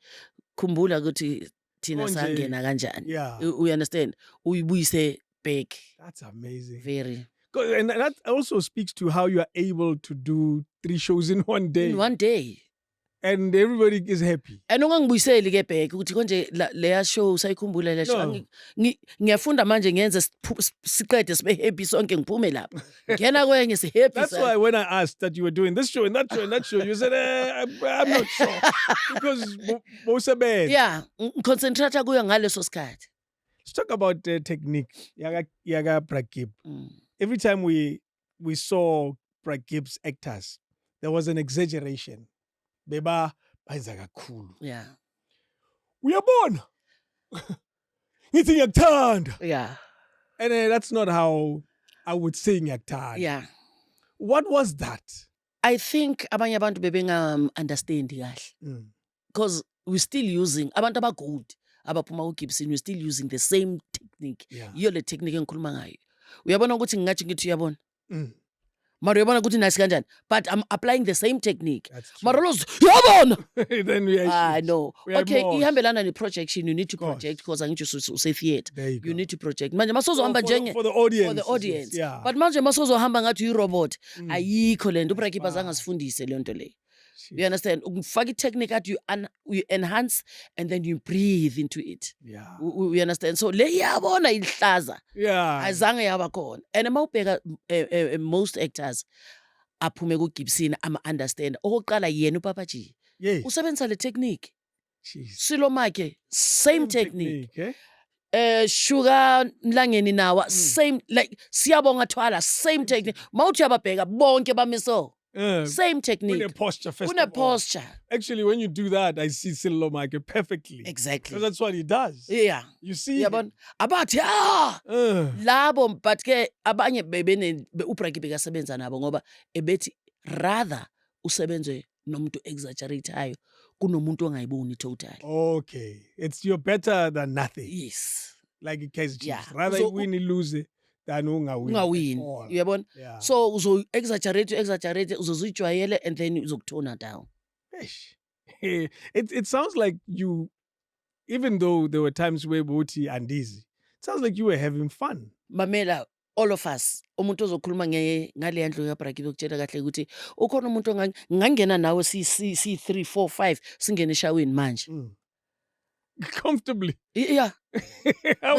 khumbula ukuthi thina sangena kanjani. Yeah. We understand. Uyibuyise back. That's amazing. Very. And that also speaks to how you are able to do 3 shows in one day. In one day. And everybody is happy. And ungangibuyiseli ke back ukuthi konje leya show usayikhumbula le show. Ngiyafunda manje ngiyenze siqede sibe happy sonke ngiphume lapha. Ngena kwenye si happy. That's why when I asked that you were doing this show and that show and that show, you said, I'm not sure. Because Mosebezo. Yeah, concentrate kuyo ngaleso sikhathi. Let's talk about technique. Yaga Bragib. Every time we saw Bragib's actors, there was an exaggeration. Beba Benza kakhulu. Yeah. Uyabona? Ngithi ngiyakuthanda. Yeah. And that's not how I would say ngiyakuthanda. Yeah. What was that? I think abanye abantu bebenga-understand kahle. Because we're still using, abantu abagood, abaphuma ku-Gibson, we're still using the same technique. Yeah. Iyo le technique engikhuluma ngayo. Uyabona ukuthi ngingathi ngithi uyabona? Mm. Mara uyabona ukuthi nice kanjani? But I'm applying the same technique. That's true. Mara los, uyabona? Then we are No. we are Okay, more- ihambelana ne-projection, you need to Of course. project because angithi use-theatre. There you go. You need to project. Manje masozohamba njenge for the audience. for the audience. Yes, yeah. But manje masozohamba ngathi uyi-robot, ayikho le nto. uBrakipa fine. zange asifundise le nto le. Shit. You understand? Ufaka i-technique athi you enhance and then you breathe into it. Yeah. We understand? So le iyabona ihlaza. Yeah. Azange yaba khona. And mawubheka most actors aphume ku-Gibson ama-understand. Okokuqala yena uPapaji. Yes. Usebenzisa le technique. Jeez. Silo makhe same technique. Eh? Sugar Nlangeni nawa same, like Siyabonga Thwala same technique. Mawuthi yababheka bonke bamiso. Same technique. Kune posture first Kune of all. posture. Actually, when you do that, I see Silo Mike perfectly. Exactly. Because that's what he does. Yeah. You see? Yabona abathi labo, but ke abanye uBrakipa kasebenza nabo ngoba ebethi rather usebenze nomuntu exaggerateayo kunomuntu ongayiboni total. Okay. You're better than nothing. Yes. Like in case Yeah. rather So, win lose than ungawin. Ungawini. Uyabona? Yeah. So uzo-exaggerate uzozijwayele and then uzokutona down. Eish. It sounds like you, even though there were times where Boti and Dizzy, it sounds like you were having fun. Mamela, all of us, umuntu ozokhuluma ngale ndlu kaBrakipa ukutshela kahle ukuthi ukhona umuntu ngangena nawe si 3 4 5 singene eshaweni manje. Comfortably. Yeah.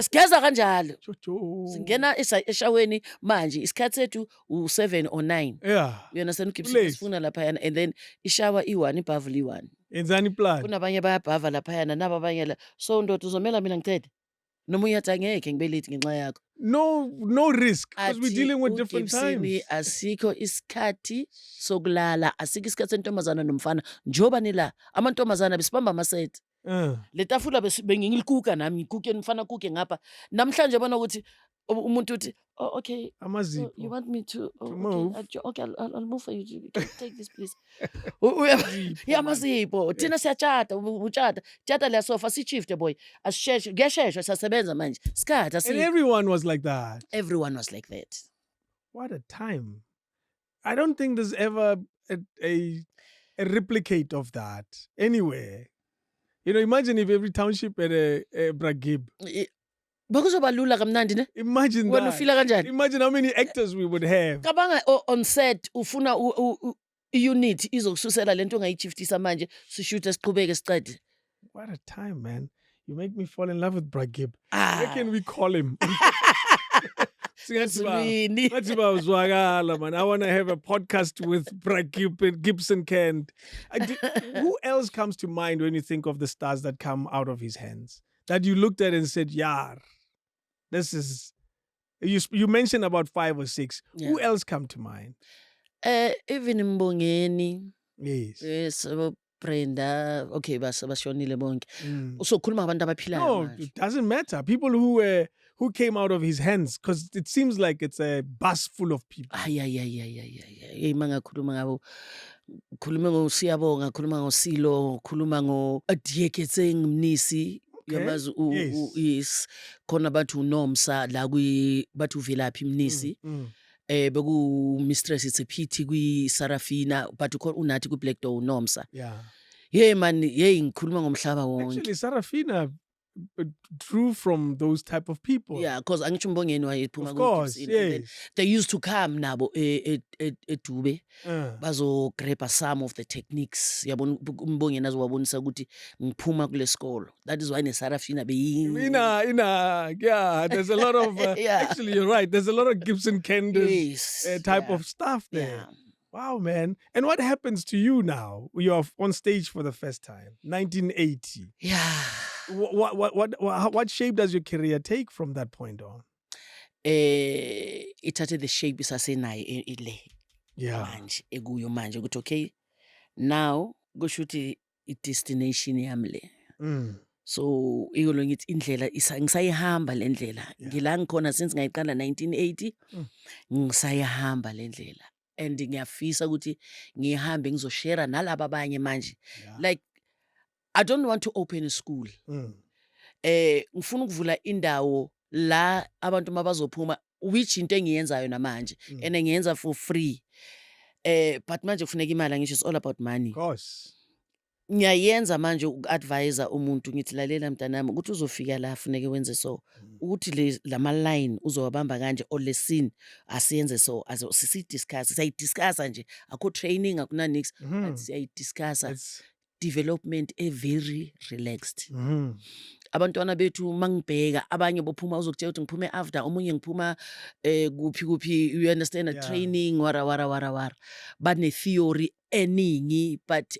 Sigeza kanjalo. Jojo. Singena eshaweni manje isikhathi sethu u7 or 9. Yeah. You understand? Gibson Late. sifuna laphayana and then ishower i1 ibhavu i1. Enzani plan? Kunabanye bayabhava laphayana naba abanye la. So ndoda uzomela mina ngicede. Noma uyathi angeke ngibe late ngenxa yakho. No risk because we're dealing with different times. Asikho isikhathi sokulala, asikho isikhathi sentombazana nomfana. Njoba nila amantombazana besibamba amaset. Le tafula bengilikuka nami ngikuke mfana kuke ngapha. Namhlanje bona ukuthi umuntu uthi okay, Amazipho. you want me to move? Okay, I'll move for you. Take this please. Yeah, amazipho. Thina siyachata, uchata. Chata la sofa si-shift boy. Asisheshe, kuyasheshwa siyasebenza manje. Sikhathi And everyone was like that. Everyone was like that. What a time. I don't think there's ever a replicate of that anywhere. You know, imagine if every township had a Bragib. Bakuzoba lula kamnandi ne? Imagine Wena that. ufila kanjani? Imagine how many actors we would have. Kabanga on set ufuna unit izokususela lento ongayichiftisa manje sishoot siqhubeke sicede. What a time, man. You make me fall in love with Bragib. Ah. Where can we call him? Zwini. Man. I want to have a podcast with Gibson Kent. Who else comes to mind when you think of the stars that come out of his hands? That you looked at and said, "Yar, this is." You mentioned about 5 or 6. Yeah. Who else come to mind? Even Mbongeni. Yes. Yes, Brenda. Okay, bashonile bonke. So khuluma abantu abaphilayo No, manje. it doesn't matter. People who came out of his hands, because it seems like it's a bus full of people. Hey, mangakhuluma ngabo. Khuluma ngoSiyabonga, khuluma ngoSilo, khuluma ngoAdieketseng Mnisi. Okay. Yamazi Yes. yes. Khona bathu uNomsa la bathu Velaphi Mnisi. Beku mistress Itsephithi kwi Sarafina but unathi ku Black Door uNomsa. Yeah. Hey man, hey ngikhuluma ngomhlaba wonke. Actually, Sarafina drew from those type of people. Yeah, because angisho Mbongeni wayephuma Of course, Gibson, and then yes. they used to come nabo eDube bazo grab some of the techniques. Yabona Mbongeni azobabonisa ukuthi ngiphuma kule skolo. That is why neSarafina yeah, there's a lot of Yeah. actually you're right. There's a lot of Gibson Kenders Yes, type yeah. of stuff there. Yeah. Wow, man. And what happens to you now? You're on stage for the first time, 1980. Yeah. What shape does your career take from that point on? Ithathe the shape isasenayo ile Yeah. manje ekuyo manje ukuthi okay now kusho ukuthi i-destination yami le. Mm. So ikolo ngithi indlela ngisayihamba le ndlela. Yeah. Ngila ngikhona since ngayiqala 1980. Mm. Ngisayihamba le ndlela. And ngiyafisa ukuthi ngihambe ngizoshare nalabo abanye manje. Yeah. Like I don't want to open a school. Mm. Ngifuna ukuvula indawo la abantu mabazophuma which into engiyenzayo namanje and ngiyenza for free. But manje kufuneka imali ngisho, it's all about money. Of course. Ngiyayenza manje uku-advise umuntu ngithi lalela mntanami ukuthi uzofika la funeke wenze so ukuthi lama line uzowabamba kanje or lesson asiyenze so sisi-discuss sayidiscussa nje akho training akuna nix but siyayidiscussa It's development very relaxed. mm. Abantwana bethu mangibheka abanye bophuma uzokutshela ukuthi ngiphume after omunye ngiphuma kuphi you understand a Yeah. training wara bane theory eningi but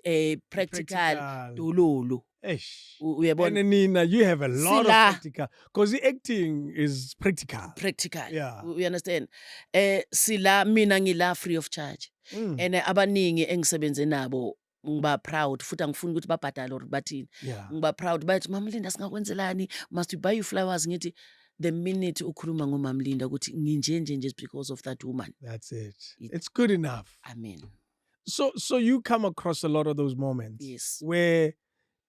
practical dololo. Eish. Uyabona And Nina, you have a lot Sila. of practical because the acting is practical. practical. Yeah. You understand sila mina ngila free of charge. Mm. And abaningi engisebenze nabo ngiba proud futhi angifuni ukuthi babhadale or bathini. Yeah. Ngiba proud bathi Mama Linda singakwenzelani, must we buy you flowers? Ngithi the minute ukhuluma ngoMama Linda ukuthi nginjenje just because of that woman. That's it. It's good enough. Amen. So you come across a lot of those moments. Yes. Where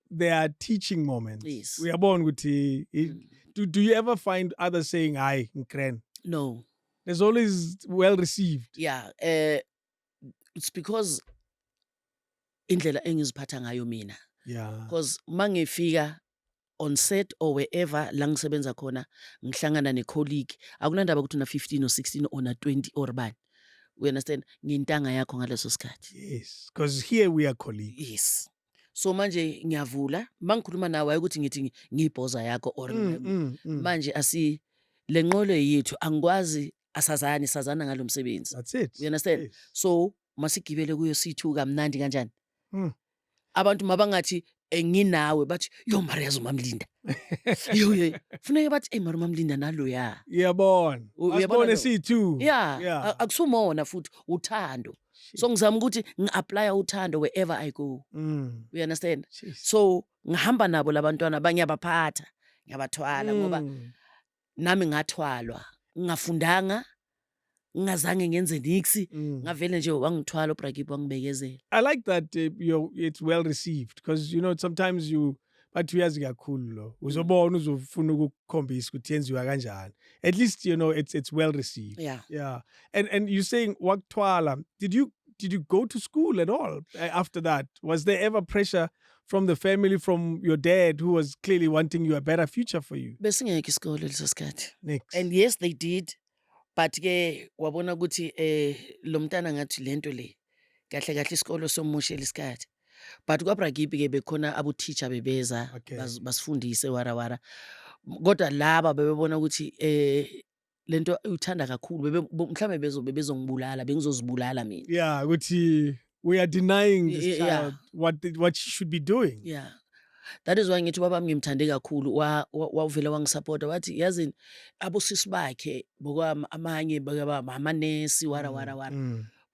there are teaching moments. Yes. We are born with do you ever find others saying hi nkren? No. There's always well received. Yeah. It's because indlela engiziphatha ngayo mina. Yeah. Because mangifika on set or wherever la ngisebenza khona ngihlangana ne-colleague akunandaba ukuthi una 15 or 16 or na 20 or bani. We understand ngintanga yakho ngaleso sikhathi. Yes. Because here we are colleagues. Yes. So manje ngiyavula mangikhuluma nawe ukuthi ngithi ngiyibhoza yakho or manje asi lenqolo yethu angikwazi asazani sazana ngalomsebenzi. That's it. You understand? Yes. So masigibele kuyo sithuka mnandi kanjani. Mm. Abantu mabangathi nginawe bathi yo Mariazo Mamlinda. Yo funeka bathi hey Mamlinda naloya. Uyabona. Uyabona C2. Yeah. Akusumona futhi uthando. So ngizama ukuthi ngi-apply uthando wherever I go. You understand? Jeez. So ngihamba nabo labantwana banyabaphatha, ngiyabathwala ngoba nami ngathwalwa. Ngafundanga, ngazange ngenze niksi, ngavele nje wangithwala uBrakip wangibekezela. I like that it's well received because sometimes but uyazi kakhulu lo. Uzobona uzofuna ukukhombisa ukuthi yenziwa kanjani. At least it's well received. Yeah. Yeah. And you saying wakuthwala, did you go to school at all after that? Was there ever pressure from the family, from your dad, who was clearly wanting you a better future for you? Besingeke isikole leso sikhathi. Next. And yes, they did. But ke wabona ukuthi lo mntana ngathi lento le kahle kahle isikolo somushela isikhathi. But kwaBrakip ke bekhona abo teacher bebeza basifundise wara. Kodwa laba bebona ukuthi lento uthanda kakhulu mhlambe bezongibulala bengizozibulala mina. Yeah, ukuthi we are denying this child what she should be doing. Yeah. That is why ngithi baba ngimthande kakhulu wavela wangisupporta wathi yazini abosisi bakhe amanye amanesi wara.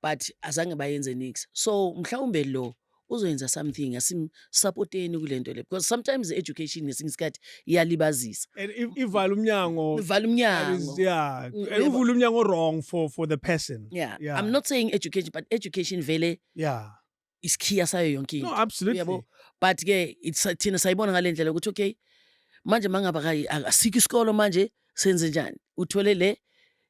But azange bayenze nix. So mhlawumbe lo uzoyenza something asimsupporteni kulento le because sometimes education ngesingisikhathi iyalibazisa. And ivala umnyango. Yeah. And uvula umnyango wrong for the person. Yeah. I'm not saying education but education vele isikhiya sayo yonke into. No, absolutely. But ke it's thina sayibona ngalendlela ukuthi okay manje mangaba asikho isikolo manje senze njani uthole le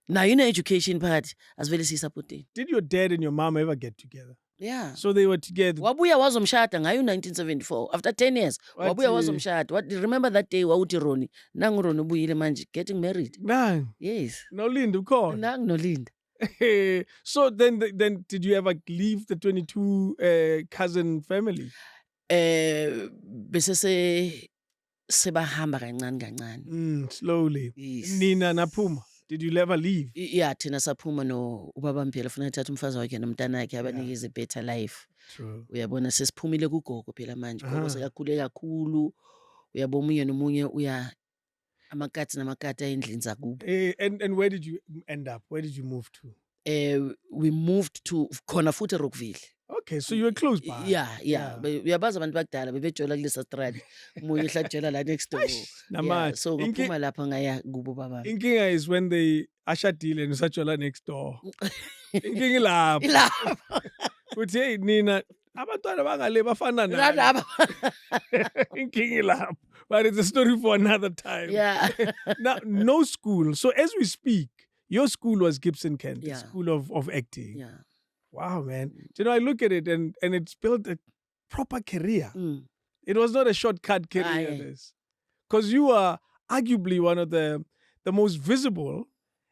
na education part asivele siyisupporteni. Did your dad and your mom ever get together? Yeah. So they were together. Wabuya wazomshada ngayo 1974 after 10 years. Wabuya wazomshada. What remember that day wawuthi Roni nangu Roni ubuyile manje getting married. Nang. Yes. No Linda ukhona. Nang no Linda. So then did you ever leave the 22 cousin family? Bese sebahamba kancane. Slowly. Yes. Nina naphuma. Did you ever leave? Yeah, thina saphuma no ubaba Mphela ufuna uthatha umfazi wakhe nomntanakhe abanikeze better life. True. Uyabona sesiphumile kugogo phela manje gogo sekakhule kakhulu. Uyabona umunye nomunye uya amakati namakati endlini zakubo. And where did you end up? Where did you move to? We moved to khona futhi Rockville. Okay, so you were close by. Yeah. Uyabazi abantu bakudala bebejola kulesa strand. Munye ehlatshela la next door. Yeah. Namanje. So ngaphuma lapha ngaya kubo baba. Inkinga is when they ashadile and usajola next door. Inkinga ilapho. Ilapha. Uthi hey nina abantwana bangale bafana nani. Nalapha. Inkinga ilapho. But it's a story for another time. Yeah. Now, no school. So as we speak, your school was Gibson Kente, Yeah. School of Acting. Yeah. Wow, man. Do you know, I look at it and it's built a proper career. Mm. It was not a shortcut career. Aye. Because you are arguably one of the most visible,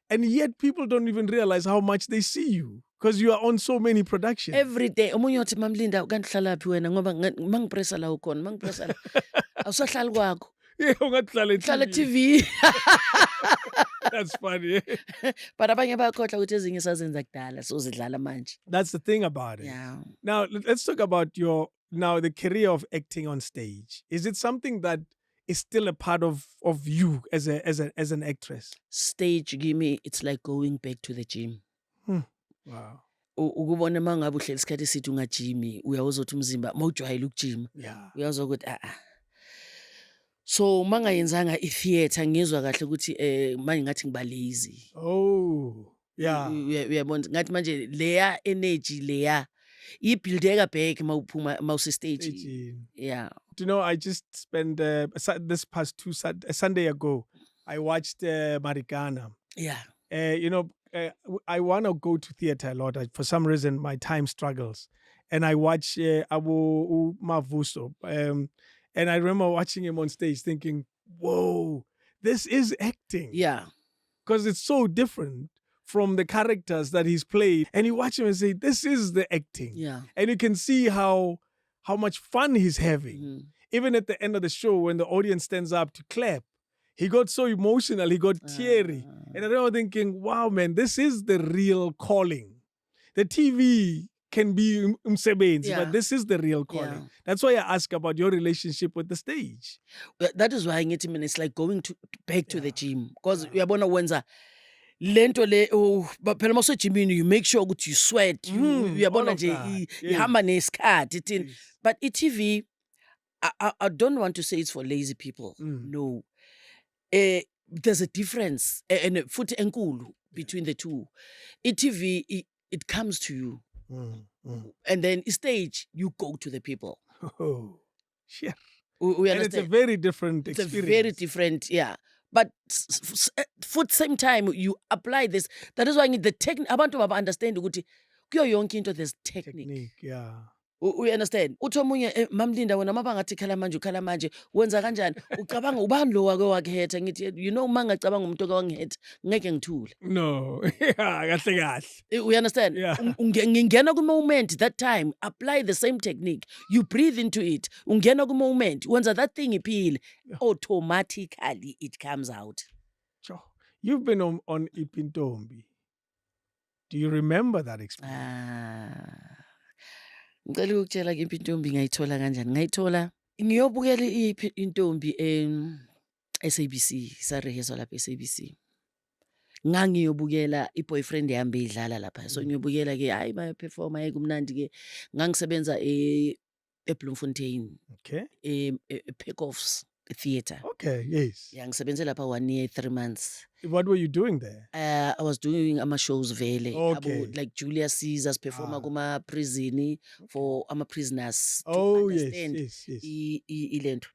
and yet people don't even realize how much they see you. Because you are on so many productions. Every day omunye uthi mamlinda ukandihlala phi wena ngoba mangipressa la ukhona mangipressa la awusahlali kwakho Yeah, ungahlala hlala TV. TV. That's funny. But abanye bayakhohlwa ukuthi ezinye sazenza kudala so zidlala manje. That's the thing about it. Yeah. Now, let's talk about the career of acting on stage. Is it something that is still a part of you as an actress? Stage Gimme, it's like going back to the gym. Wow. Ukubona mangabe uhleli isikhathi esithi ungajimi uyawuzwa ukuthi umzimba mawujwayela ukujima Yeah. uyawuzwa ukuthi so mangayenzanga i-theater ngizwa kahle ukuthi manje ngathi ngiba lazy. Oh, yeah. Uyabona ngathi manje leya energy leya ibuildeka back mawuse stage. Staging. Yeah. Do you know, I just spent this past Sunday ago, I watched Marikana. Yeah. I want to go to theater a lot. For some reason, my time struggles. And I watch Abu Mavuso. And I remember watching him on stage thinking, whoa, this is acting. Yeah. Because it's so different from the characters that he's played. And you watch him and say, this is the acting. Yeah. And you can see how much fun he's having. Mm-hmm. Even at the end of the show, when the audience stands up to clap, he got so emotional, he got teary. And I remember thinking, wow, man, this is the real calling. The TV can be umsebenzi, but this is the real calling. Yeah. That's why I ask about your relationship with the stage. That is why ngithi mina it's like going back to the gym. Because uyabona wenza lento le phela mawusejimini you make sure ukuthi you sweat. Uyabona nje ihamba nesikhathi thina. But i-TV, I don't want to say it's for lazy people. No. There's a difference and futhi enkulu between the two. I-TV, it comes to you. And then stage, you go to the people. Oh, yeah. We And it's a very different experience. It's a very different, yeah. But for the same time, you apply this. That is why the technique, abantu baba understand ukuthi kuyo yonke into there's technique. Yeah. We understand. Uthi omunye mamlinda wena mabangathi khala manje wenza kanjani ucabanga ubani lo wake wakhetha ngithi mangacabanga umuntu owangihetha ngeke ngithule. No. Yeah, kahle. We understand. Yeah. Ngingena ku moment that time apply the same technique. You breathe into it. Ungena ku moment wenza that thing iphile automatically it comes out. Sure. You've been on Ipintombi. Do you remember that experience? Ngicela ukutshela ke Intombi ngayithola kanjani. Ngayithola ngiyobukela Intombi SABC, sarehezwa lapha SABC. Ngangiyobukela i-boyfriend yami idlala lapha. So ngiyobukela ke hayi baya perform hayi kumnandi ke. Ngangisebenza eBloemfontein. Okay. Pickoffs theater. Okay, yes. Yeah, ngisebenze lapha 1 year 3 months. What were you doing there? I was doing shows vele. Okay. Like Julius Caesar's performer kuma prison for prisoners. Oh, to understand yes. ilento.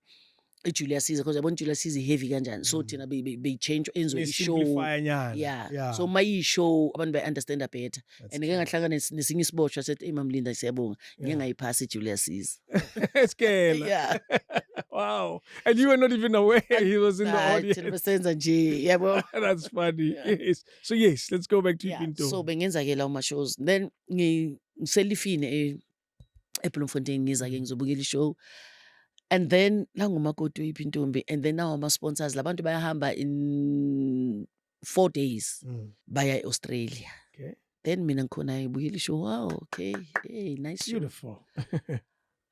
Julius Caesar, because I want Julius Caesar heavy kanjani. So thina be change enzo i-show. Yeah. So my show abantu ba understand better. And ngeke ngahlangana nesinye isiboshwa sethi Mamlinda siyabonga. Ngeke ngayiphasa Julius Caesar. Scale. Yeah. Wow. And you were not even aware he was in the audience. That's funny. Yeah. Yes. So yes, let's go back to Ipintombi. So bengenza ke lawo shows. Then ngiselifine eBloemfontein ngiza ke ngizobukela i-show. And then la ngumakoti Ipintombi, and then now ama-sponsors labantu bayahamba in 4 days baya eAustralia. Okay. Then mina ngikhona ngibukela i-show. Wow, okay. Hey, nice show. Beautiful.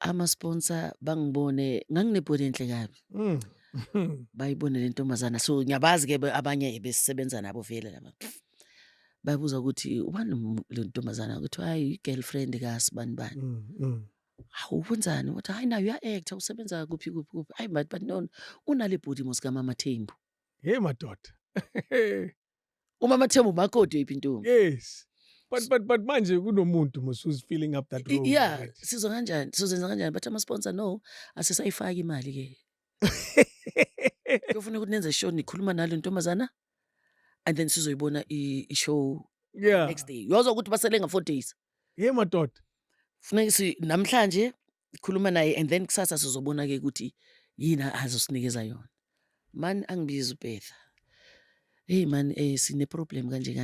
Ama-sponsor bangibone nganginebhodi enhle kabi. Bayibone le ntombazana. So ngiyabazi ke abanye besisebenza nabo vele laba. babuza ukuthi ubani le ntombazana ukuthi hayi girlfriend kaSibani bani. Hawu wenzani wathi hayi nayo uya-actor usebenza kuphi hayi but no unale body mosika Mama Thembu. Hey madoda. Umama Thembu makoti yiphi intombi. Yes. But manje kunomuntu mos who's filling up that role. Yeah, already. sizozenza kanjani but ama-sponsor no asisayifaki imali ke. Kuyofuneka ukuthi nenze show nikhuluma nalo ntombazana and then sizoyibona i-show Yeah. next day. Uyozwa ukuthi basele nga 4 days. Hey madoda. Funeka namhlanje khuluma naye and then kusasa sizobona ke ukuthi yini azosinikeza yona. Man angibiza uBetha. Hey man sine problem kanje.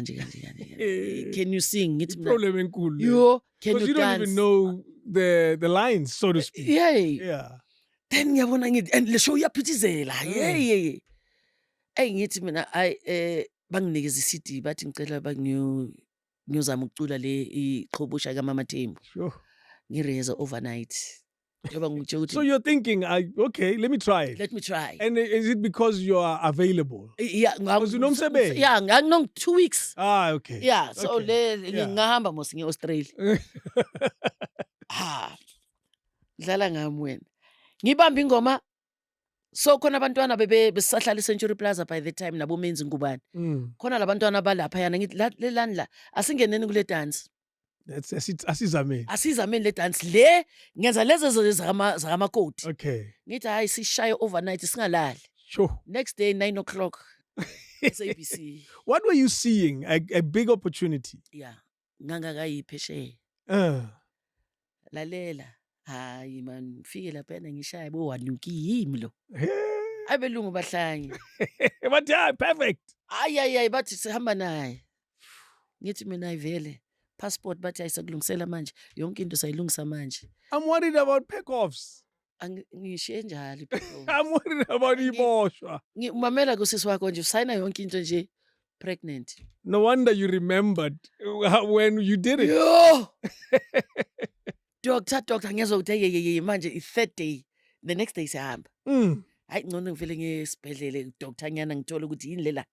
Can you sing? Ngithi mina Problem enkulu. yo can Because you you don't dance? even know the lines, so to speak. Yeah. Then ngiyabona ngithi and le show iyaphithizela. Hey. Ngithi mina banginikeza i-CD bathi ngicela ngiyozama ukucula le iqhobosha kaMama Thembu. Sure. Ngireza overnight. Njengoba ngitsho ukuthi So you're thinking, okay, let me try it. let me try. And is it because you are available? Yeah, Because unomsebenzi? yeah, ngangino 2 weeks. Ah, okay. Yeah, so Okay. Yeah. ngahamba mos nge-Australia. Dlala ngami wena. Ngibamba ingoma. So khona abantwana besahlala eCentury Plaza by the time nabo menzi ngubani. Khona labantwana balapha yana ngithi le landla asingeneni kule dance. That's asizameni. Asizameni le dance le ngenza lezi zamakoti. Okay. Ngithi hayi sishaye overnight singalali. Sure. Next day 9:00 SABC. What were you seeing? A big opportunity. Yeah. Ngangakayiphesheya. Lalela. Hayi man fike lapha yena ngishaya bo wanuki lo. Abelungu bahlanye. But yeah, perfect. Ayi bathi sihamba naye. Ngithi mina ivele passport bathi ayisakulungisela manje yonke into sayilungisa manje. I'm worried about packoffs. Ngishiye njalo I'm worried about iboshwa. ngimamela kusisi wakho nje usayina yonke into nje pregnant. No wonder you remembered when you did it. Yo. Doctor ngiyezwa ukuthi manje i-3rd day the next day sihamba. Hayi ngcono ngivele ngesibhedlele doctor nyana ngithola ukuthi yini lela.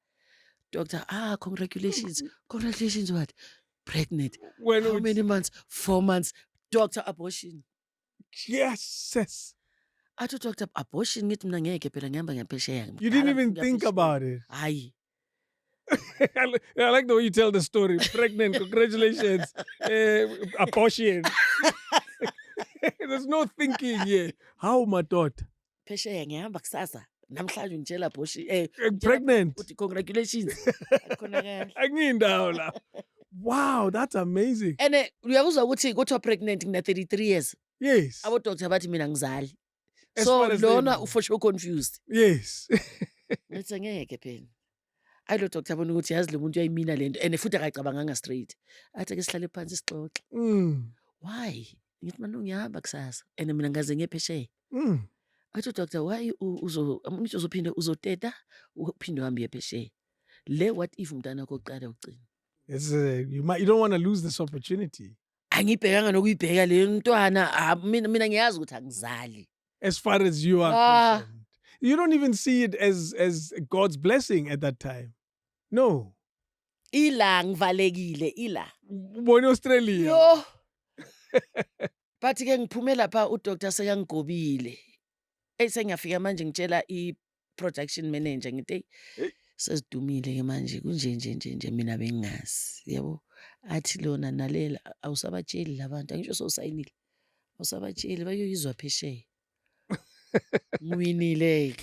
Doctor congratulations what? Pregnant. How many months? 4 months. Doctor abortion. Yes. Athi doctor abortion ngithi mina ngeke phela ngihamba ngiyaphesheya. You didn't even think about it. Hayi. I like the way you tell the story. Pregnant, congratulations. Abortion. There's no thinking here. How, my daughter? Phesheya ngihamba kusasa. Namhlanje ngitshela abortion. Pregnant. Uthi congratulations. Khona kahle. Angindawo la. Wow, that's amazing. And uyakuzwa ukuthi kuthiwa pregnant ngina 33 years. Yes. Abo doctor bathi mina ngizali. As So far as they lona know. for sure confused. Yes. Ngithi ngeke phela. Ayi lo doctor abona ukuthi yazi lo muntu uyayimina lento and futhi akacabanganga straight. Athi ke sihlale phansi sixoxe. Why? Ngithi manje ngiyahamba kusasa and mina ngaze ngephesheya. Athi doctor why uzophinde uzoteta uphinde uhambe ephesheya. Le what if umntana wakho uqala ucina. You don't want to lose this opportunity. Angibhekanga nokuyibheka le ntwana mina ngiyazi ukuthi angizali. As far as you are concerned. You don't even see it as God's blessing at that time. No. Ila ngivalekile ila. Ubone Australia. Yo. Bathi ke ngiphume lapha uDoctor sekangigobile. Sengiyafika manje ngitshela i-production manager ngithi sesidumile ke manje kunje mina bengazi yabo athi lona nalela awusabatsheli labantu angisho sowusayinile awusabatsheli bayoyizwa phesheya ngwinile.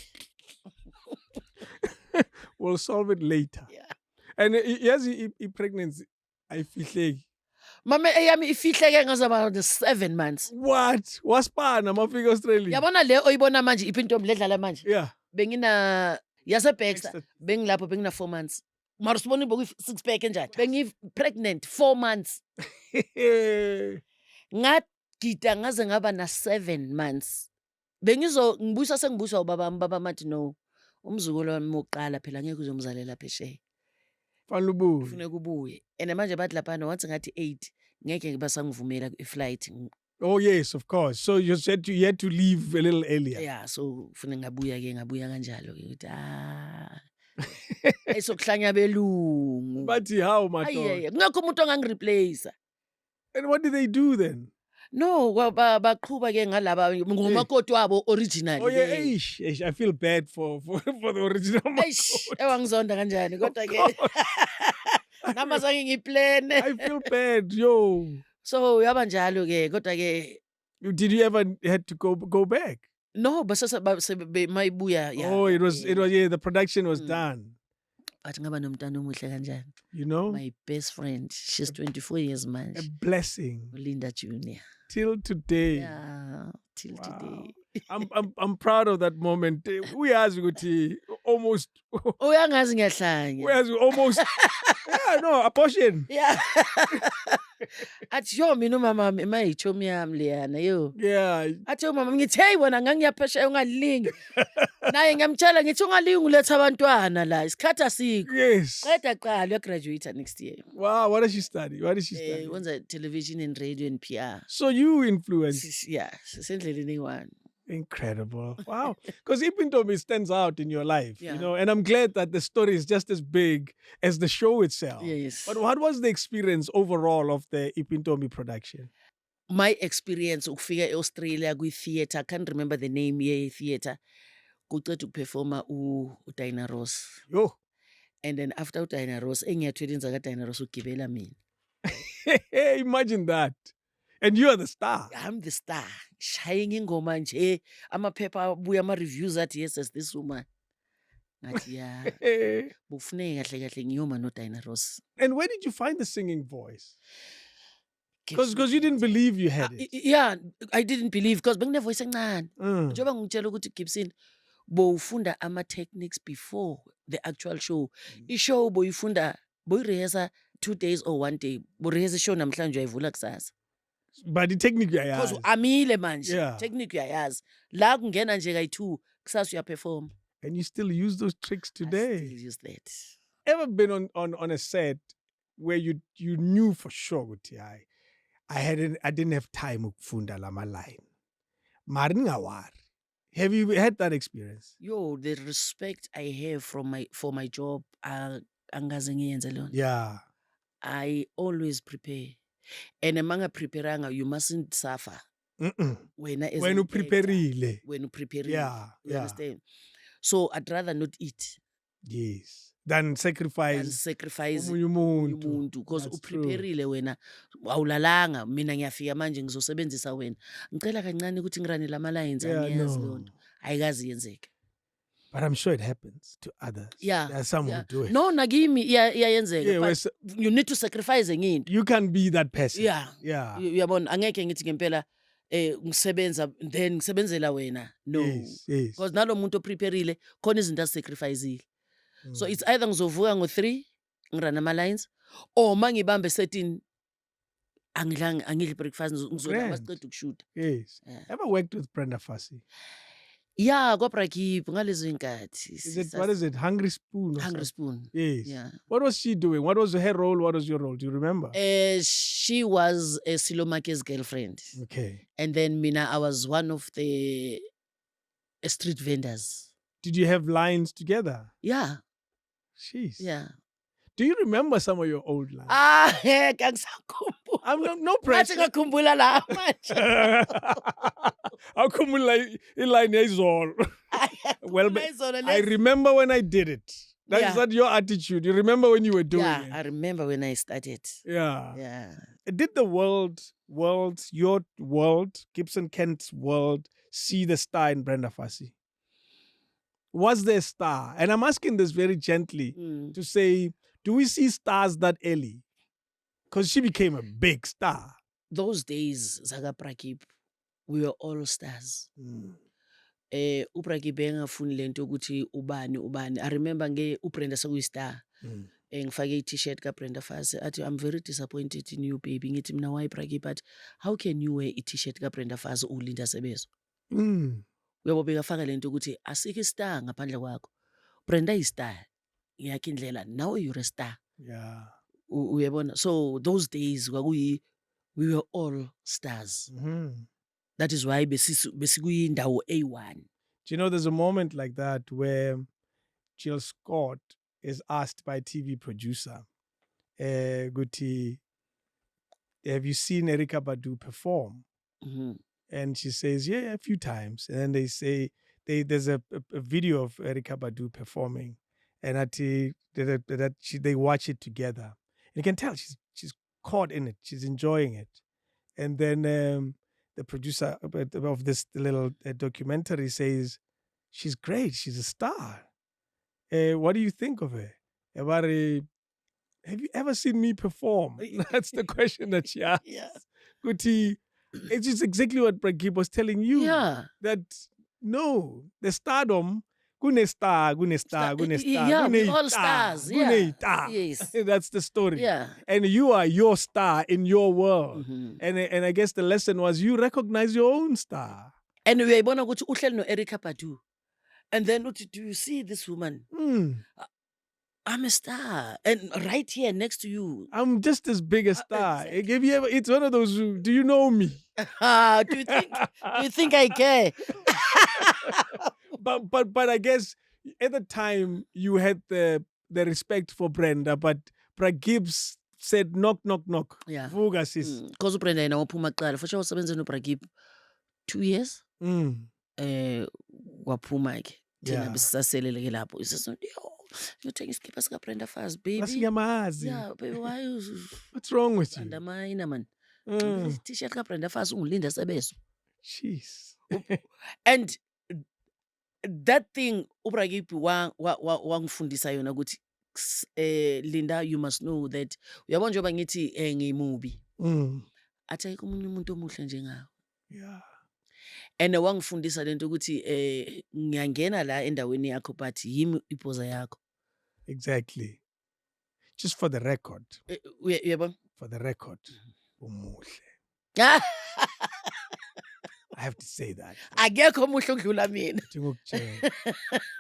We'll solve it later. Yeah. And yes, pregnancy ayifihleki. Mama eyami ifihleke ngazaba the 7 months. What? Waspana mafika Australia. Yabona le oyibona manje iphintombi ledlala manje. Yeah. Bengina yase Baxter bengilapho bengina 4 months. Mara sibona iboku 6 pack enjani. Bengi pregnant 4 months. Ngagida ngaze ngaba na 7 months. Ngibusa sengibusa ubaba mathi no. Umzukulu wami oqala phela ngeke uzomzalela phesheya. Kufuneka ubuye. And manje bathi lapha no once ngathi 8 ngeke basangivumela iflight. Oh yes, of course. So you said you had to leave a little earlier. Yeah, so kufuneka ngabuya kanjalo ke ukuthi Ayisokuhlanya belungu. Bathi how madoda? Ayeye, kungekho umuntu ongangireplace. And what did they do then? No, baqhuba ke ngalaba ngomakoti wabo original. Oh yeah, eish, I feel bad for the original Eish, makoti. ewangizonda kanjani kodwa ke. Nama zange ngiplane. I feel bad, yo. So yaba njalo ke kodwa ke Did you ever had to go back? no basasa mayibuya yeah. Oh, it was yeah, the production was done. But ngaba nomntana omuhle kanjani. You know? My best friend, she's 24 years A manje. blessing. Linda Junior. Till today. Yeah, till today. I'm proud of that moment. Uyazi ukuthi almost Uyangazi ngiyahlanya. uyazi almost yeah, no, abortion. Yeah. Athi yo mina umama emayichomi yami leyana yo. Yeah. Athi umama ngithi hey wena ngangiyaphesha ungalingi. Naye ngiyamtshela ngithi ungalingi uletha abantwana la isikhathi asikho. Yes. Qeda qala uyagraduate next year. Wow, what does she study? What did she study? Wenza television and radio and PR. So you influenced. Yeah, sisendleleni one. Incredible. Wow. Because Ipintomi stands out in your life, Yeah. you know, and I'm glad that the story is just as big as the show itself. Yes. But what was the experience overall of the Ipintomi production? My experience ukufika eAustralia kwi-theatre, I can't remember the name ye-theatre. Kuqeda ukuperforma uDiana Ross. Yo. And then after uDiana Ross, engiyathwela inzaka kaDiana Ross ugibela mina. Imagine that. And you are the star. I'm the star. Shaying ingoma nje, amaphepha abuya ama-reviews athi yes as this woman. Ngathi ya, bufuneka kahle kahle ngiyoma noDiana Ross. And where did you find the singing voice? Because you didn't believe you had it. Yeah, I didn't believe because bengine-voice encane. Mm. Njengoba ngitshela ukuthi Gibson bowufunda ama-techniques before the actual show. I-show boyirehesa 2 days or 1 day. Borehesa i-show namhlanje uyayivula kusasa. But the technique, Because yeah. amile manje. Yeah. Technique uyayazi. La kungena nje kayi-2 kusasa uyaperform. And you still use those tricks I today. still use that. Ever been on a set where you knew for sure ukuthi I didn't have time ukufunda lama line. Mara ningawari. Have you had that experience? Yo, the respect I have for my job, angaze ngiyenze leyo nto. Yeah. I always prepare. And manga preparanga, you mustn't suffer. Wena as When an you actor, preparile. when you prepare. Yeah, You yeah. understand? So I'd rather not eat Yes. Than sacrifice. than sacrifice omunye umuntu. umuntu because That's true. upreparile wena awulalanga mina ngiyafika manje ngizosebenzisa wena ngicela kancane ukuthi ngirane lama lines Yeah, angiyazi no. leyo nto ayikazi yenzeka. But I'm sure it happens to others. Yeah, There are some yeah. who do it. No nakimi iyayenzeka Yeah, but you need to sacrifice enye into. You can be that person. Yeah. Yeah. Uyabona angeke ngithi ngempela ngisebenza then ngisebenzela wena. No. Yes, yes. Because nalo muntu oprepareile khona izinto azisacrificeile. So it's either ngizovuka ngo-3 ngirana ama-lines or mangibambe setting angidli breakfast ngizolala Grand. masiqeda ukushuta. Yes. Yeah. Ever worked with Brenda Fassie? Yeah, kwa-Brakip ngalezo y'nkathi. What is it? Hungry Spoon? Or Hungry something? Spoon. Yes. Yeah. What was she doing? What was her role? What was your role? Do you remember? She was Silomake's girlfriend. Okay. And then mina, I was one of the street vendors. Did you have lines together? Yeah, Jeez. yeah. Do you remember some of your old lines? Heka ngisakhumbula. I'm no Ngathi pressure. ngakhumbula la manje. How come like line yazol? Well, I remember when I did it. That's Yeah. not your attitude. You remember when you were doing Yeah, it. I remember when I started. Yeah. Yeah. Did the your world, Gibson Kent's world, see the star in Brenda Fassie? Was there a star? And I'm asking this very gently to say, do we see stars that early? Because she became a big star. Those days, Zaga Brakip, we were all stars. uBrakip engafuni lento ukuthi ubani. I remember uBrenda sekuyistar. Ngifake i-t-shirt kaBrenda Fassie athi I'm very disappointed in you baby. Ngithi mina why Brakip but how can you wear i-t-shirt kaBrenda Fassie uLinda Sebezo? Uyabo bekafaka lento ukuthi asikho istar ngaphandle kwakho. Brenda is star. Yakhe indlela. Now you're a star. Yeah. Uyabona. So those days we were all stars. That is why besikuyindawo A1. Do you know there's a moment like that where Jill Scott is asked by a TV producer, Guti, have you seen Erykah Badu perform? Mhm. And she says, yeah, a few times. And then they say, there's a video of Erykah Badu performing, and they watch it together. And you can tell she's caught in it. She's enjoying it. And then the producer of this little documentary says, she's great. She's a star. What do you think of her? Have you ever seen me perform? That's the question that she asks. Yeah. Guti, it's just exactly what Bragib was telling you. Yeah. That no, the stardom, gune star. Yeah, we all stars. Yeah. Yes. That's the story. Yeah. And you are your star in your world. Mhm. And I guess the lesson was you recognize your own star. And uyayibona ukuthi uhleli no-Erykah Badu. And then uthi, do you see this woman? I'm a star. And right here next to you. I'm just as big a star. Have you ever, it's one of those, do you know me? Do you think I care? But I guess at the time you had the respect for Brenda, but Gibbs said knock. Yeah. Vuga sis. Because uBrenda yena waphuma kuqala. For sure wasebenze noBragib 2 years. Waphuma ke. Thina besisaselele ke lapho. Isiso, you're taking skipper sika Brenda fast, baby. Yeah, baby, why? What's wrong with you? Brenda mina man. T-shirt ka Brenda fast ungilinda Sebezo. Jeez. And that thing uBragib wangifundisa yona ukuthi Linda, you must know that uyabona njengoba ngithi ngimubi. Athi umunye umuntu omuhle njengawe. Yeah. And wangifundisa lento ukuthi ngiyangena la endaweni yakho but yimi ipoza yakho. Exactly. Just for the record. Uyabona? For the record. Umuhle. I have to say that. Akekho omuhle udlula mina.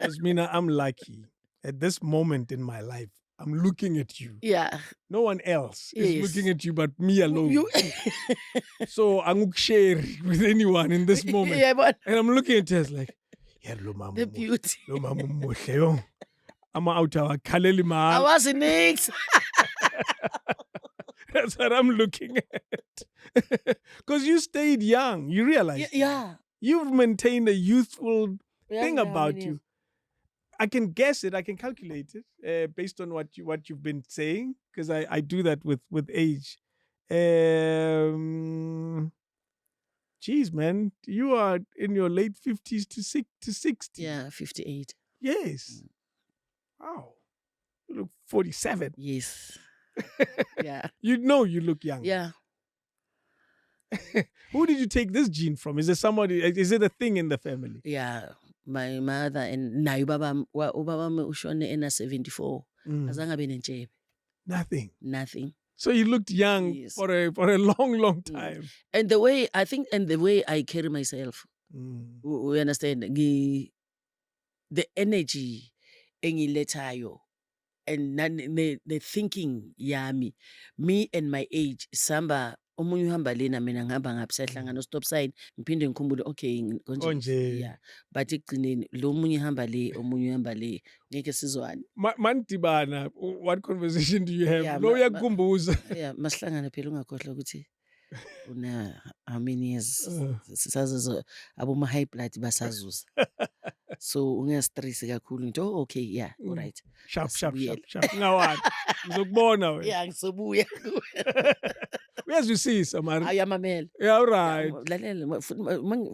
Because mina, I'm lucky. At this moment in my life, I'm looking at you. Yeah. No one else is looking at you but me alone. So I'm not share with anyone in this moment. Yeah, but and I'm looking at her like, yeah, the beauty. I'm out of Kaleli I was in Nix. That's what I'm looking at. Because you stayed young. You realize Yeah. You've maintained a youthful thing about you. I can guess it. I can calculate it based on what you've been saying, because I do that with age. Geez, man, you are in your late 50s to 60. Yeah, 58. Yes. Wow. You look 47. Yes. Yeah. You know you look young. Yeah. Who did you take this gene from? Is it a thing in the family? Yeah. My mother and nayo ubaba ushone ena 74. Azange abe nentshebe. Nothing. So you looked young for a long time. And the way I carry myself. We understand the energy engilethayo and the thinking yami, me and my age, samba omunye uhamba lena mina ngihamba ngaphi sahlangana no stop sign ngiphinde ngikhumbule okay konje. Yeah, but ekugcineni lo omunye uhamba le omunye uhamba le ngeke sizwane. Mantibana, what conversation do you have? Lo uyakukhumbuza. Yeah, masihlangana phela ungakhohlwa ukuthi una how many years sisazo aboma high blood basazuza. So ungastress kakhulu ngithi okay, yeah, all right. Sharp. Ngawani? Ngizokubona wena. Yeah, ngizobuya. As you see, Samari. Ayamamela. Yeah, all right. Lalela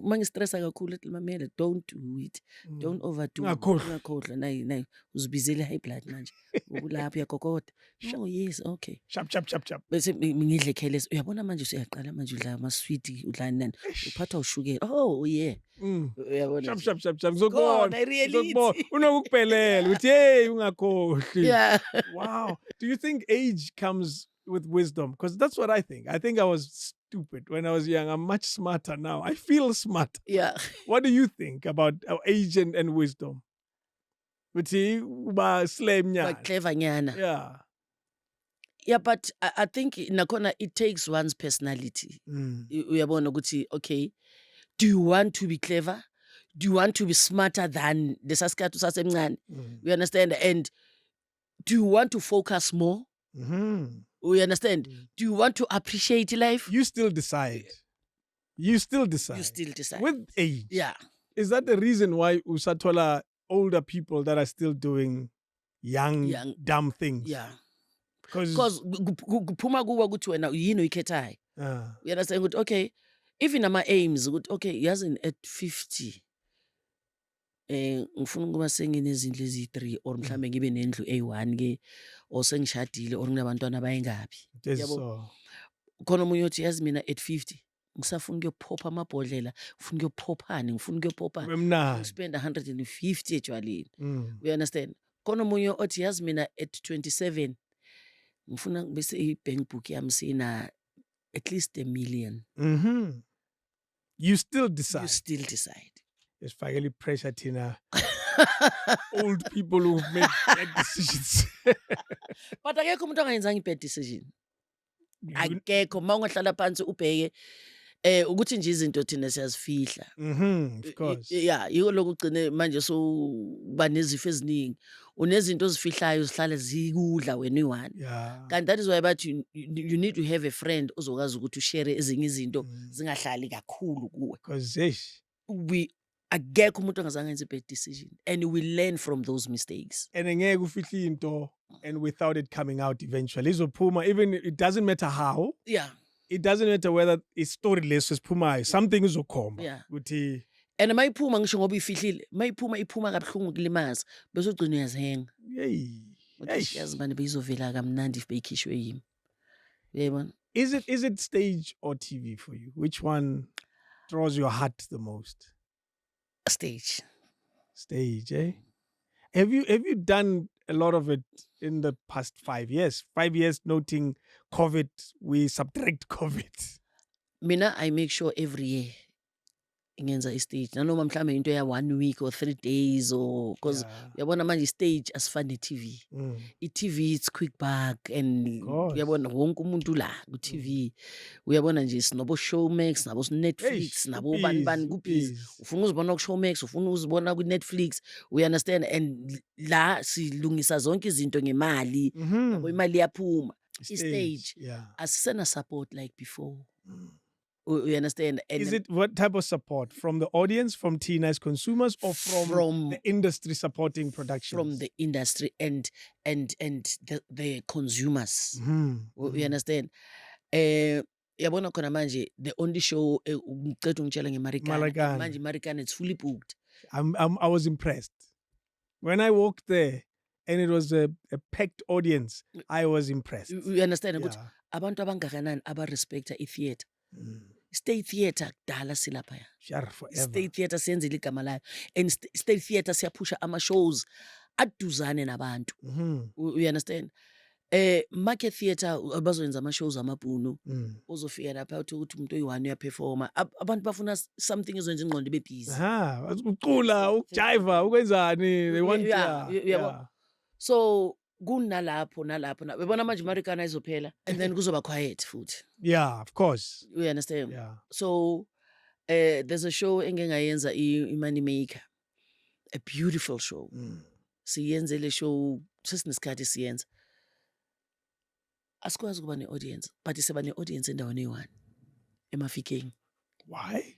mangistressa kakhulu ethi mamela, don't do it. Don't overdo. Ungakhohlwa nayi uzibizele high blood manje. Ukulapha uyakokoda. No, yes, okay. Sharp. Bese ngidle careless. Uyabona manje usuyaqala manje udla ama sweet udla nani. Uphathwa ushukela. Oh yeah. Uyabona. Sharp. Ngizokubona. Unokuphelela uthi hey ungakhohli. Yeah. Wow. Do you think age comes with wisdom? Because that's what I think. I think I was stupid when I was young. I'm much smarter now. I feel smart. Yeah. What do you think about age and wisdom? Uthi uba slam nyana. Clever nyana. Yeah. Yeah, but I think nakhona it takes one's personality. Uyabona ukuthi okay, do you want to be clever? Do you want to be smarter than the sasikhathi usasemncane? You understand? And do you want to focus more? We understand? Do you want to appreciate life? You still decide. You still decide. You still decide. With age. Yeah. Is that the reason why usatola older people that are still doing young dumb things? Yeah. Because kuphuma kuwa ukuthi wena yini uyikhethayo. You understand? Ukuthi okay, even ama-aims ukuthi okay, yazi at 50 ngifuna ukuba senginezindlu ezi-3 or mhlambe ngibe nendlu eyi-1 ke or sengishadile or nginabantwana abayingaphi. Yabo. Khona omunye uthi yazi mina at 50 ngisafuna ukuyophopha amabhodlela, ngifuna ukuyophophani, ngifuna ukuyophopha, ngispend 150 etshwaleni. We understand? Khona omunye othi yazi mina at 27 ngifuna bese i-bank book yami sina at least $1 million. You still decide. You still decide. It's finally pressure, Tina. Old people who've made bad decisions. But akekho umuntu angayenzanga i-bad decision. Akekho ma ungahlala phansi ubheke ukuthi nje izinto thina siyazifihla. Of course. Yeah, yiko lokhu ugcine manje so ba nezifo eziningi. Unezinto ozifihlayo zihlala zikudla wena uyi-one. Yeah. Kanti that is why bathi you need to have a friend ozokwazi ukuthi ushare ezinye izinto zingahlali kakhulu kuwe. Because akekho umuntu angazange enze bad decision, and we learn from those mistakes. And ngeke ufihli into and without it coming out eventually. Izophuma, even it doesn't matter how. Yeah. It doesn't matter whether it's storyless isiphumayo. Something izokhomba. Yeah. Ukuthi and mayiphuma ngisho ngoba ifihlile, mayiphuma iphuma kabuhlungu kulimaza bese ugcina uyazihenga. Yazi bani bezovela kamnandi if beyikhishwe yimi. Uyayibona? Is it stage or TV for you? Which one draws your heart the most? Stage, eh? Have you done a lot of it in the past 5 years? 5 years noting COVID, we subtract COVID. Mina, I make sure every year ngenza i-stage. Nanoma mhlambe into ya 1 week or 3 days or because uyabona manje i-stage asifani ne-TV. I-TV it's quick buck and uyabona wonke umuntu la ku-TV. Uyabona nje sinobo Showmax, nabo Netflix, nabo bani kuphi. Ufuna uzibona ku-Showmax, ufuna uzibona ku-Netflix. We understand, and la silungisa zonke izinto ngemali. Yabo imali yaphuma. I-stage asisena support like before. We understand. And is it what type of support? From the audience, from Tina as consumers, or from the industry supporting productions? From the industry and the consumers. We understand. Yabona khona manje the only show ngicela ungitshela ngeMarikana. Manje Marikana it's fully booked. I was impressed. When I walked there and it was a packed audience, I was impressed. We understand ukuthi abantu abangakanani aba-respecta i-theatre. State theatre kudala silapha ya. State theatre siyenzile igama layo. And state theatre siyaphusha ama-shows aduzane nabantu. We understand? Market theatre bazoyenza ama-shows amabhunu. Uzofika lapha ukuthi umuntu oyi-1 uyaperforma. Abantu bafuna something ezwenza ingqondo ibe busy. Ukucula, ukujiva, ukwenzani. They want yeah. So kunalapho bebona manje Marikana izophela and then kuzoba quiet futhi. Yeah, of course. We understand. Yeah. So there's a show engengayenza i-Money Maker, a beautiful show. Siyenze le show sesinesikhathi siyenza. Asikwazi ukuba ne-audience, but iseba ne-audience endaweni eyi-1 eMafikeng. Why?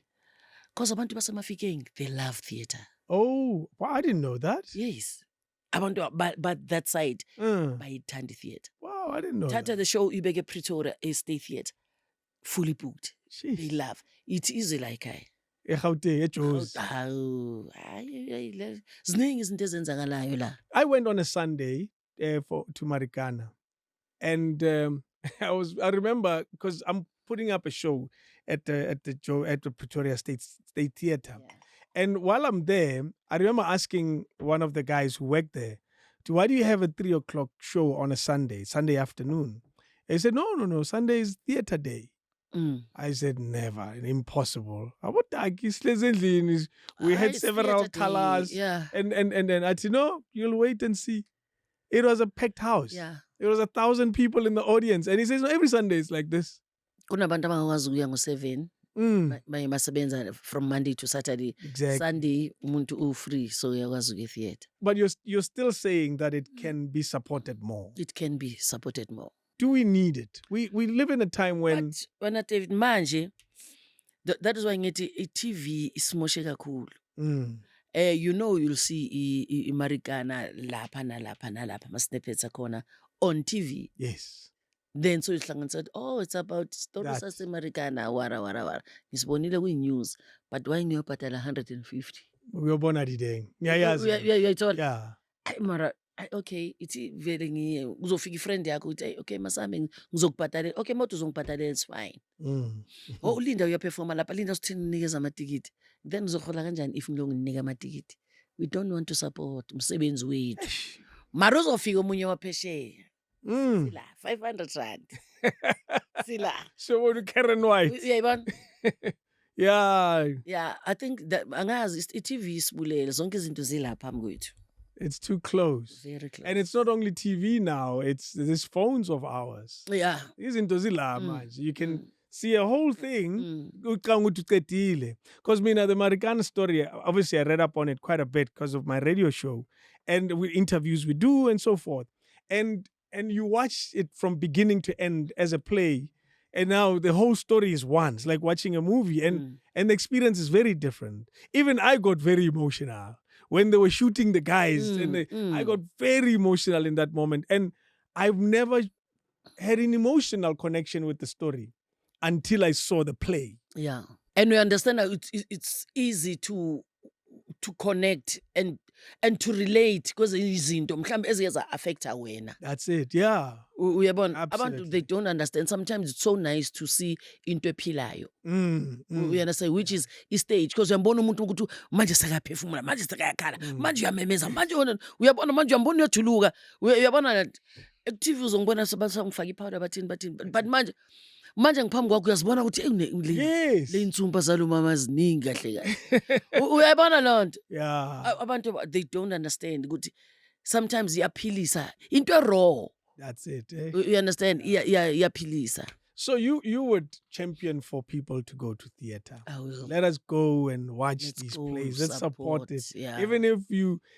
Because abantu basemafikeng, they love theatre. Oh, well, I didn't know that. Yes. Abantu but that side bayithanda theatre. Wow, I didn't know that. The show ibeke Pretoria State Theatre fully booked. Jeez. They love it. Easy like I. eGauteng, eJozi. Ziningi izinto ezenzakalayo la. I went on a Sunday to Marikana, and I remember because I'm putting up a show at the Pretoria State Theatre. Yeah. And while I'm there, I remember asking one of the guys who worked there, why do you have a 3 o'clock show on a Sunday afternoon? He said, no, Sunday is theatre day. I said, never, impossible. We had several colors. Yeah. And then I said, no, you'll wait and see. It was a packed house. Yeah. There was 1,000 people in the audience. And he says, no, every Sunday it's like this. Kunabantu abangakwazi ukuya ngo-7 masebenza from Monday to Saturday. Exactly. Sunday umuntu free, so uyakwazi ukuya theatre. But you're still saying that it can be supported more. It can be supported more. Do we need it? We live in a time when... But when I David manje, that is why ngithi TV ismoshe kakhulu. You'll see Americana lapha nalapha ma-snippets akhona on TV. Yes. Then so said, oh, it's about stories Americana, wara. Ngisibonile kwi-news, but why ngiyobhatala 150? Uyobona dideng. Yeah. Mara, okay, ithi vele ngiye uzofika ifriend yakho uthi okay masami ngizokubhatalela. Okay, moto uzongibhatalela, it's fine. Oh, Linda uyaperforma lapha, Linda sithini nikeza amatikiti. Then uzohola kanjani if ngilonginika amatikiti? We don't want to support umsebenzi wethu. Mara uzofika omunye waphesheya. Sila 500 rand. Sila. So what Karen White? Yeah, I think that angazi i-TV isibulele zonke izinto zilapha phambi kwethu. It's too close. Very close. And it's not only TV now, it's these phones of ours. Yeah. You can see a whole thing. Because the American story, obviously I read up on it quite a bit because of my radio show and with interviews we do and so forth. And you watch it from beginning to end as a play. And now the whole story is one. It's like watching a movie and the experience is very different. Even I got very emotional when they were shooting the guys. I got very emotional in that moment. And I've never had an emotional connection with the story until I saw the play. Yeah. And we understand that it's easy to connect and to relate because izinto mhlambe eziyeza affect wena. That's it. Yeah. Uyabona abantu they don't understand. Sometimes it's so nice to see into ephilayo. We understand which is stage because uyambona umuntu ukuthi manje sakaphefumula manje sakayakhala manje uyamemeza manje uyabona manje uyambona uyajuluka uyabona TV uzongibona sebasangifaka ipowder bathini but manje ngiphambi kwakho uyazibona ukuthi le insumpa zalo mama ziningi kahle uyabona lonto. Yeah. Abantu they don't understand ukuthi sometimes iyaphilisa into raw. That's it. You understand? Iyaphilisa. So you would champion for people to go to theater. I will. Let us go and watch these plays. Let's support it. Yeah. Even if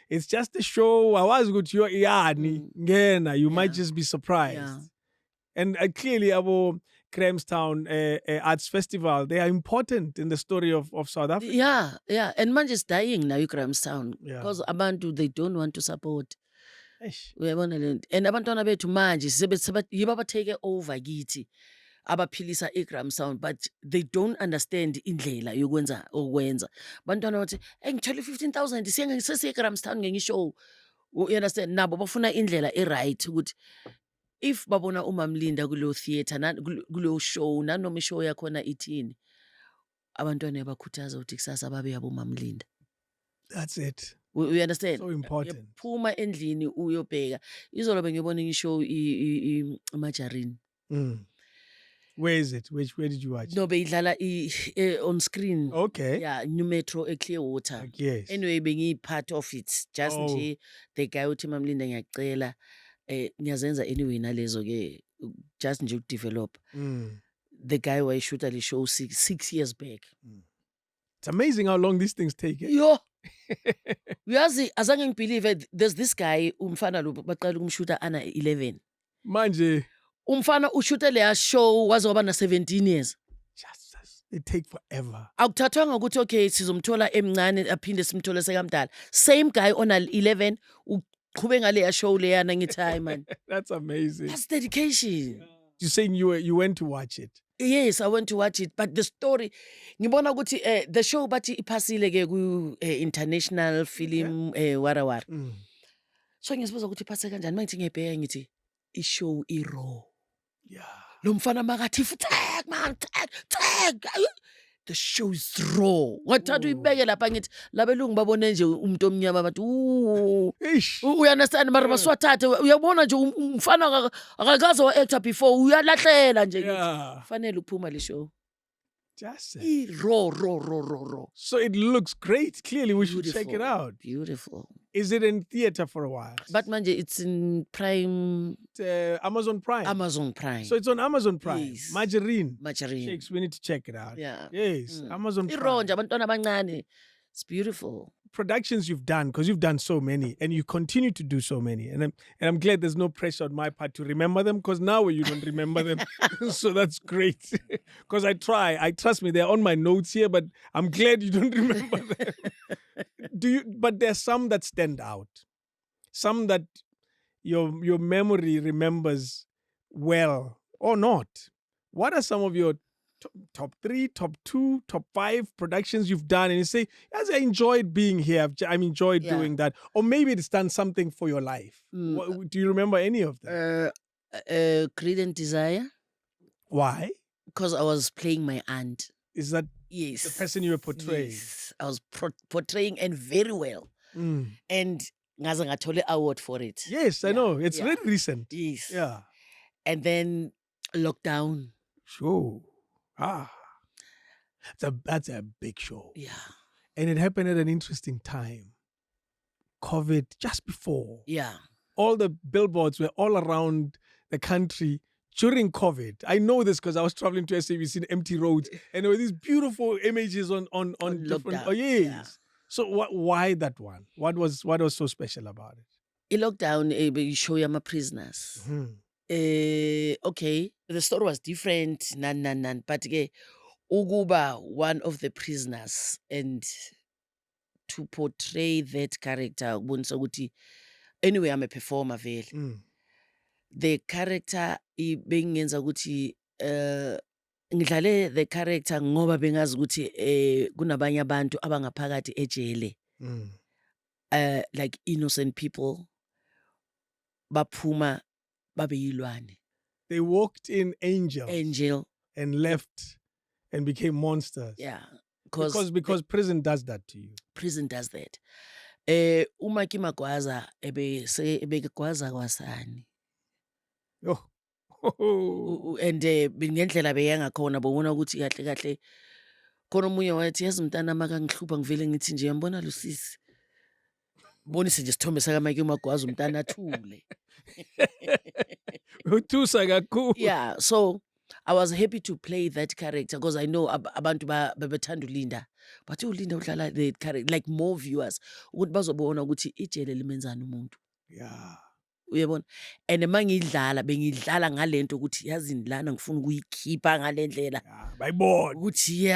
it's just a show. I was good. You might just be surprised. Yeah. And clearly, our Grahamstown Arts Festival, they are important in the story of South Africa. Yeah. And man is dying now, Grahamstown. Because abantu, they don't want to support. And abantwana bethu manje yiba take over kithi abaphilisa iGrahamstown, but they don't understand indlela yokwenza okwenza. Bantwana bathi ngithola 15,000 sesiye eGrahamstown ngengishow. You understand? Nabo bafuna indlela right ukuthi if babona uMamlinda kulo theater kulo show nanoma ishow yakhona ithini abantwana bakhuthaza ukuthi kusasa babe yabo uMamlinda. That's it. We understand. So important. Phuma endlini uyobheka. Izolo bengibona ngishow iMajarini. Where is it? Where did you watch? No, beyidlala on screen. Okay. Yeah, New Metro eClearwater. Yes. Anyway, bengi part of it. Just nje the guy uthi Mamlinda ngiyacela ngiyazenza anyway nalezo ke just nje develop. The guy who I shoot at the show 6 years back. It's amazing how long these things take. Yo. Uyazi azange ngibelieve there's this guy umfana lo baqala ukumshuta ana 11. Manje Umfana ushuta le show waze waba na 17 years. Jesus, it take forever. Akuthathwanga ukuthi okay sizomthola emncane aphinde simthole sekamdala. Same guy on 11 uqhube ngale show le yana ngithi hayi man. That's amazing. That's dedication. You're saying you went to watch it. Yes, I went to watch it, but the story ngibona ukuthi the show bathi iphasile ke ku international film wara. So ngisibuza ukuthi iphase kanjani manje ngiyibheka ngithi ishow raw. Yeah. Lo mfana makathi tag man tag. The show is raw. Ngathatha uyibeke lapha ngithi labelungu babone nje umuntu omnyama bathi you understand mara baswathathe uyabona nje umfana akakaze wa actor before uyalahlela nje ngithi fanele uphuma le show. Just Raw. so it looks great. Clearly, we should check it Beautiful. out. Beautiful. Is it in theater for a while? But manje, it's in Prime, Amazon Prime. Amazon Prime. So it's on Amazon Prime. Yes. Margarine. Margarine. Shakes, we need to check it out. Yeah. Yes, Amazon Prime. Ironja, abantwana abancane. It's beautiful. Productions you've done, because you've done so many and you continue to do so many, and I'm glad there's no pressure on my part to remember them, because now you don't remember them. So that's great, because I trust me, they're on my notes here, but I'm glad you don't remember them. But there's some that stand out, some that your memory remembers well or not. What are some of your top 3, top 2, top 5 productions you've done, and you say, yes, I enjoyed being here, I enjoyed doing that, or maybe it's done something for your life? Do you remember any of them? Creed and Desire, Why? because I was playing my aunt. Is that Yes. the person you were portraying? Yes. I was portraying and very well. And ngaze ngathola award for it. Yes, I know. It's very recent. Yes. Yeah. And then lockdown. Sure. That's a big show. Yeah. And it happened at an interesting time. COVID, just before. Yeah. All the billboards were all around the country during COVID. I know this because I was traveling to SABC in empty roads, and there were these beautiful images on different. lockdown. Oh yes. Yeah. So why that one? What was so special about it? In lockdown, you show you my prisoners. Okay, the story was different, nan. But Uguba, one of the prisoners, and to portray that character, anyway, I'm a performer, vele. The character, bengenza ukuthi ngidlale the character ngoba bengazi ukuthi kunabanye abantu abangaphakathi ejele, like innocent people, baphuma babeyilwane. They walked in angel and left and became monsters. Yeah, because prison does that to you. Prison does that. Uma kimagwaza ebegwaza kwasani. And ngendlela beyangakhona bobona ukuthi kahle khona omunye wathi yazi mntana makangihlupha ngivele ngithi nje yambona Lusisi. Bonise nje sithombe saka Mike Magwaza umntana athule. Uthusa kakhulu. Yeah, so I was happy to play that character because I know abantu babethanda uLinda. But uLinda udlala the character like more viewers ukuthi bazobona ukuthi ijele limenzana umuntu. Yeah. Uyabona, and mangidlala bengidlala ngalento ukuthi yazi ndlana ngifuna ukuyikhipha ngalendlela bayibona ukuthi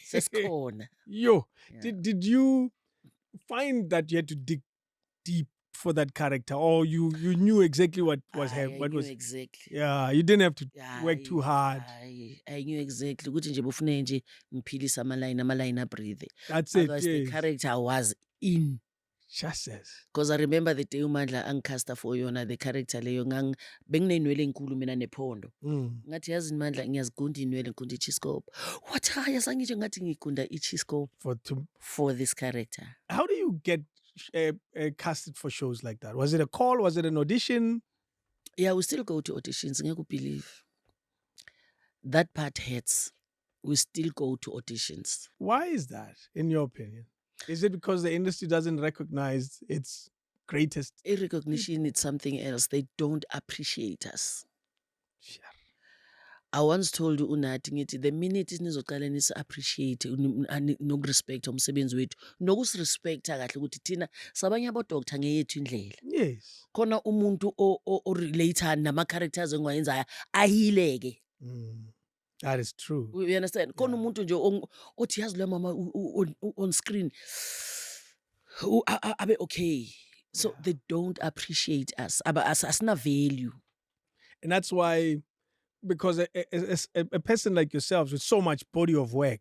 sesikhona. Yo, did you find that you had to dig deep for that character, or you knew exactly what was happening? I knew exactly. Yeah, you didn't have to work too hard. I knew exactly ukuthi nje bufune nje ngiphilisa ama-line abreathe. That's it. Otherwise the character was in. Just as. Because I remember the day uMandla angicasta for yona the character leyo benginenwele enkulu mina nephondo. Ngathi yazi Mandla ngiyazigunda inwele ngigunda i-chiscope. What yazange nje ngathi ngigunda i-chiscope for this character. How do you get casted for shows like that? Was it a call? Was it an audition? Yeah, we still go to auditions. Ngeke believe. That part hurts. We still go to auditions. Why is that, in your opinion? Is it because the industry doesn't recognize its greatest? Recognition, it's something else. They don't appreciate us. Sure. I once told uNathi the minute nizoqala nisi-appreciate nokurespecta umsebenzi wethu nokusirespecta kahle ukuthi thina sabanye abodoctor ngeyethu indlela. Yes. Khona umuntu o-relate nama-characters engiwayenzayo ahileke. That is true. You understand? Khona umuntu nje othi yazi lo mama on screen abe okay. So they don't appreciate us. Asina value. And that's why, because a person like yourselves with so much body of work,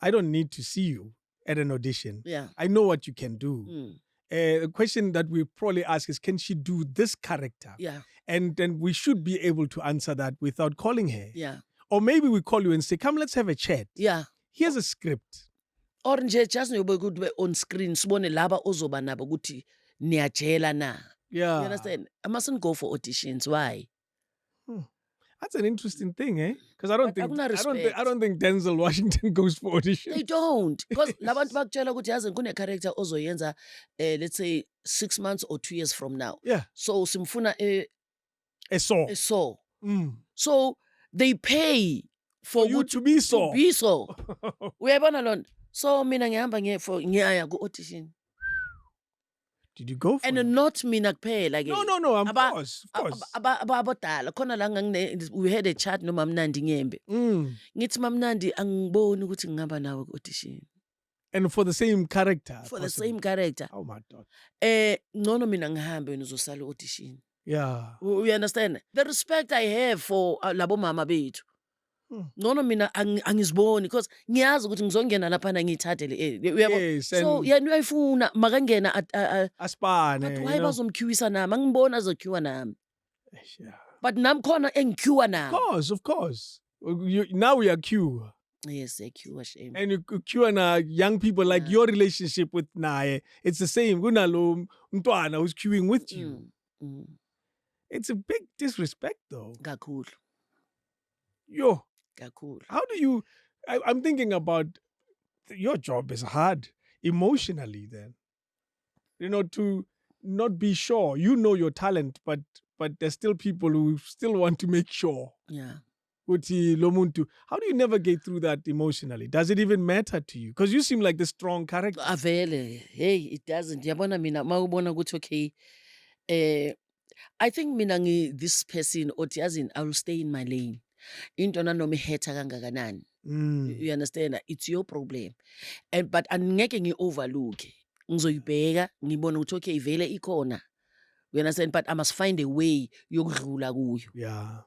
I don't need to see you at an audition. Yeah. I know what you can do. The question that we probably ask is, can she do this character? Yeah. And then we should be able to answer that without calling her. Yeah. Or maybe we call you and say, come, let's have a chat. Yeah. Here's a script. Or nje just nyobe ukuthi on screen sibone laba ozoba nabo ukuthi niyajela na. Yeah. You understand? I mustn't go for auditions. Why? That's an interesting thing, eh? Because I don't But think akuna-respect. I don't think Denzel Washington goes for audition. They don't. Because labantu bakutshela ukuthi yazi kune-character ozoyenza let's say 6 months or 2 years from now. Yeah, So simfuna a saw. so. Mm. So they pay For you to be saw. be so. Uyayibona loo nto? So mina ngihamba ngiyaya ku-audition. Did you go for it? And not mina kuphela ke. No, of course. Abadala khona la we had a chat no Mamnandi Nyembe. Mm. Ngithi Mamnandi angiboni ukuthi ngihamba nawe ku-audition. And for the same character. For the possibly. same character. Oh my God. Ngcono mina ngihambe wena uzosala audition. Yeah. You understand? The respect I have for labo mama bethu. Ngcono mina angiziboni because ngiyazi ukuthi ngizongena lapha ngiyithathe le. Yes, So and- yena uyayifuna makangena Aspane. but why you know. bazomqueuisa nami? Angibona azoqueua nami. Yeah. But nami khona engiqueua nami. Of course. Now we are queue. Yes, queue shame. And you queue and young people like your relationship with Nae. It's the same. Kunalo mntwana who's queuing with you. It's a big disrespect though. Kakhulu. Yo. Kakhulu. How do you I'm thinking about your job is hard emotionally then. You know, to not be sure. You know your talent, but there's still people who still want to make sure. Yeah. Uthi lo muntu. How do you navigate through that emotionally? Does it even matter to you? Because you seem like the strong character. Avele. Hey, it doesn't. Yabona mina mawubona ukuthi okay. I think mina this person othi yazi I will stay in my lane. Into noma ihetha kangakanani. You understand? It's your problem. But angeke ngi-overlook. Ngizoyibheka ngibona ukuthi okay vele ikhona. You understand? But I must find a way yokudlula kuyo. Yeah.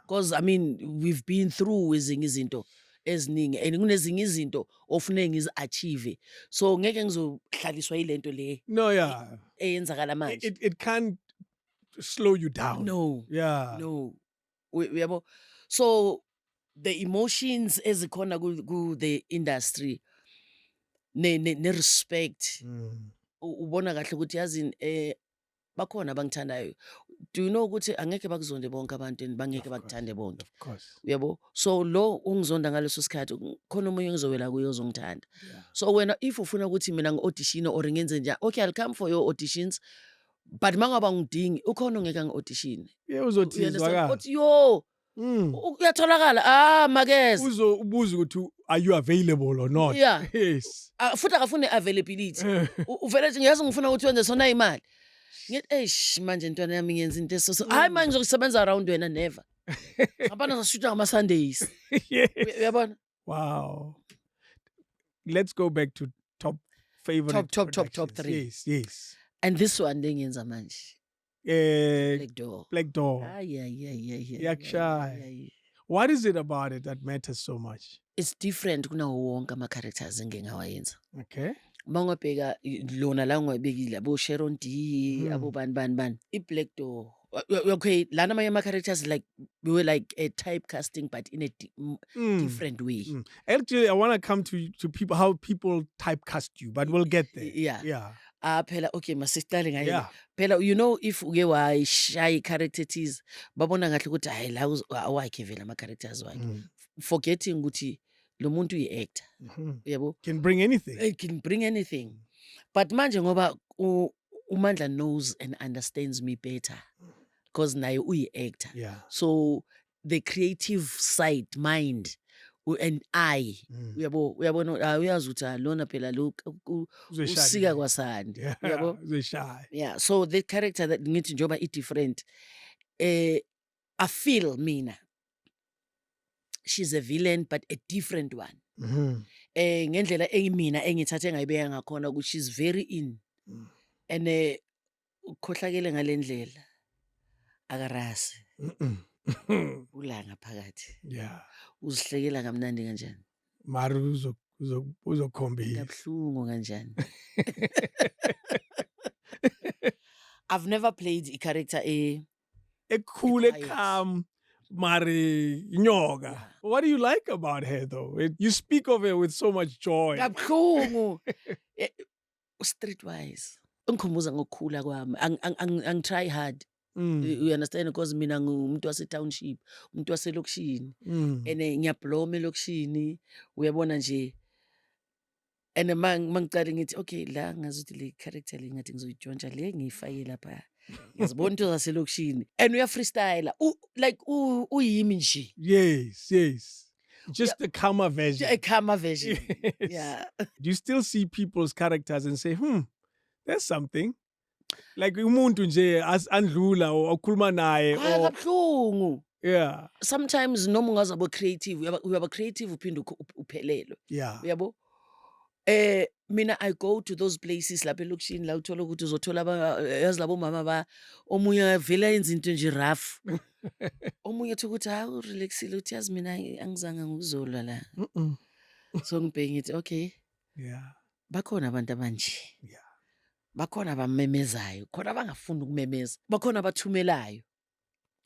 Because I mean we've been through ezinye izinto eziningi and kunezinye izinto ofune ngizi-achieve. So ngeke ngizohlaliswa yilento le. No, yeah. Eyenzakala manje. It can't slow you down. No. Yeah. No. Uyabo. So the emotions ezikhona ku the industry ne respect ubona kahle ukuthi yazi bakhona abangithandayo. Do you know ukuthi angeke bakuzonde bonke abantu and bangeke bakuthande bonke. Of course. Uyabo? So lo ungizonda ngaleso sikhathi khona umunye ngizowela kuye ozongithanda. Yeah. So wena if ufuna ukuthi mina ngi-audition or ngenze njani, okay I'll come for your auditions. But mangaba ngidingi ukhona ongeke ngi-audition. Yeah, uzothizwa ka. Uthi yo uyatholakala makeza. Ubuza ukuthi are you available or not? Yeah. Yes. Futhi akafune availability. Uvele nje ngiyazi ngifuna ukuthi wenze sona imali. Ngithi manje ntwana yami ngenza into eso. Hayi manje ngizokusebenza around wena never. Ngapana sashuta ngama Sundays. Yes. Uyabona? Wow. Let's go back to top favorite. Top productions. 3. Yes. And this one ndengenza manje. Black Door. Yeah. Yakshay. What is it about it that matters so much? It's different kunawo wonke ama characters engingawayenza. Okay. Mangabheka lona la ngwabekile abo Sharon D abo bani I-Black Door. Okay, lana my characters like we were like a typecasting but in a different way. Actually, I want to come to people how people typecast you, but we'll get there. Yeah. Phela okay masicale ngayo. Yeah. Phela you know if uke wayishaya characters babona ngahle ukuthi hayi la awakhe vela ama characters wakhe. Forgetting ukuthi lo muntu uyi-actor. Yabo? Can bring anything. It can bring anything. But manje ngoba uMandla knows and understands me better because naye uyi-actor. Yeah. So the creative side, mind and I uyabona uyazi ukuthi lona phela lo usika kwasandi. Yabo? Uzeshayi. Yeah, so the character that ngithi njoba i-different I feel mina she's a villain but a different one. Ngendlela mina engithathe ngayibeka ngakhona ukuthi she's very in. And ukhohlakele ngalendlela akarasi. Ulanga phakathi. Yeah. Uzihlekela kamnandi kanjani? Mara uzokhombisa. Kabhlungu kanjani? I've never played a character Cool, calm, Mari Nyoga. What do you like about her though? You speak of her with so much joy. Kabhlungu. Streetwise. Ungikhumbuza ngokukhula kwami. Ang try hard. You understand? Because mina ngumuntu wase-township, umuntu waselokishini. And ngiyabloma elokishini, uyabona nje. And mangicala ngithi okay la ngazuthi le character le ngathi ngizoyintshontsha le ngiyifake lapha. Ngiyazibona into zaselokishini. And freestyle. Like uyimi nje. Yes. Just a calmer version. A calmer version. Yes. Yeah. Do you still see people's characters and say, there's something? Like umuntu nje andlula or ukhuluma naye or Kabuhlungu. yeah. Sometimes noma ungazabe creative, uyaba creative uphinde uphelelwe. Yeah. Uyabo? Mina I go to those places lapha elokishini la uthola ukuthi uzothola yazi labo mama omunye vele yenza into nje rough. Omunye ethi ukuthi hawu relaxile uthi yazi mina angizange nguzolwa la. So ngibheke ngithi okay. Yeah. Bakhona abantu abanje. Yeah. Bakhona abamemezayo, khona abangafuni ukumemeza. Bakhona abathumelayo.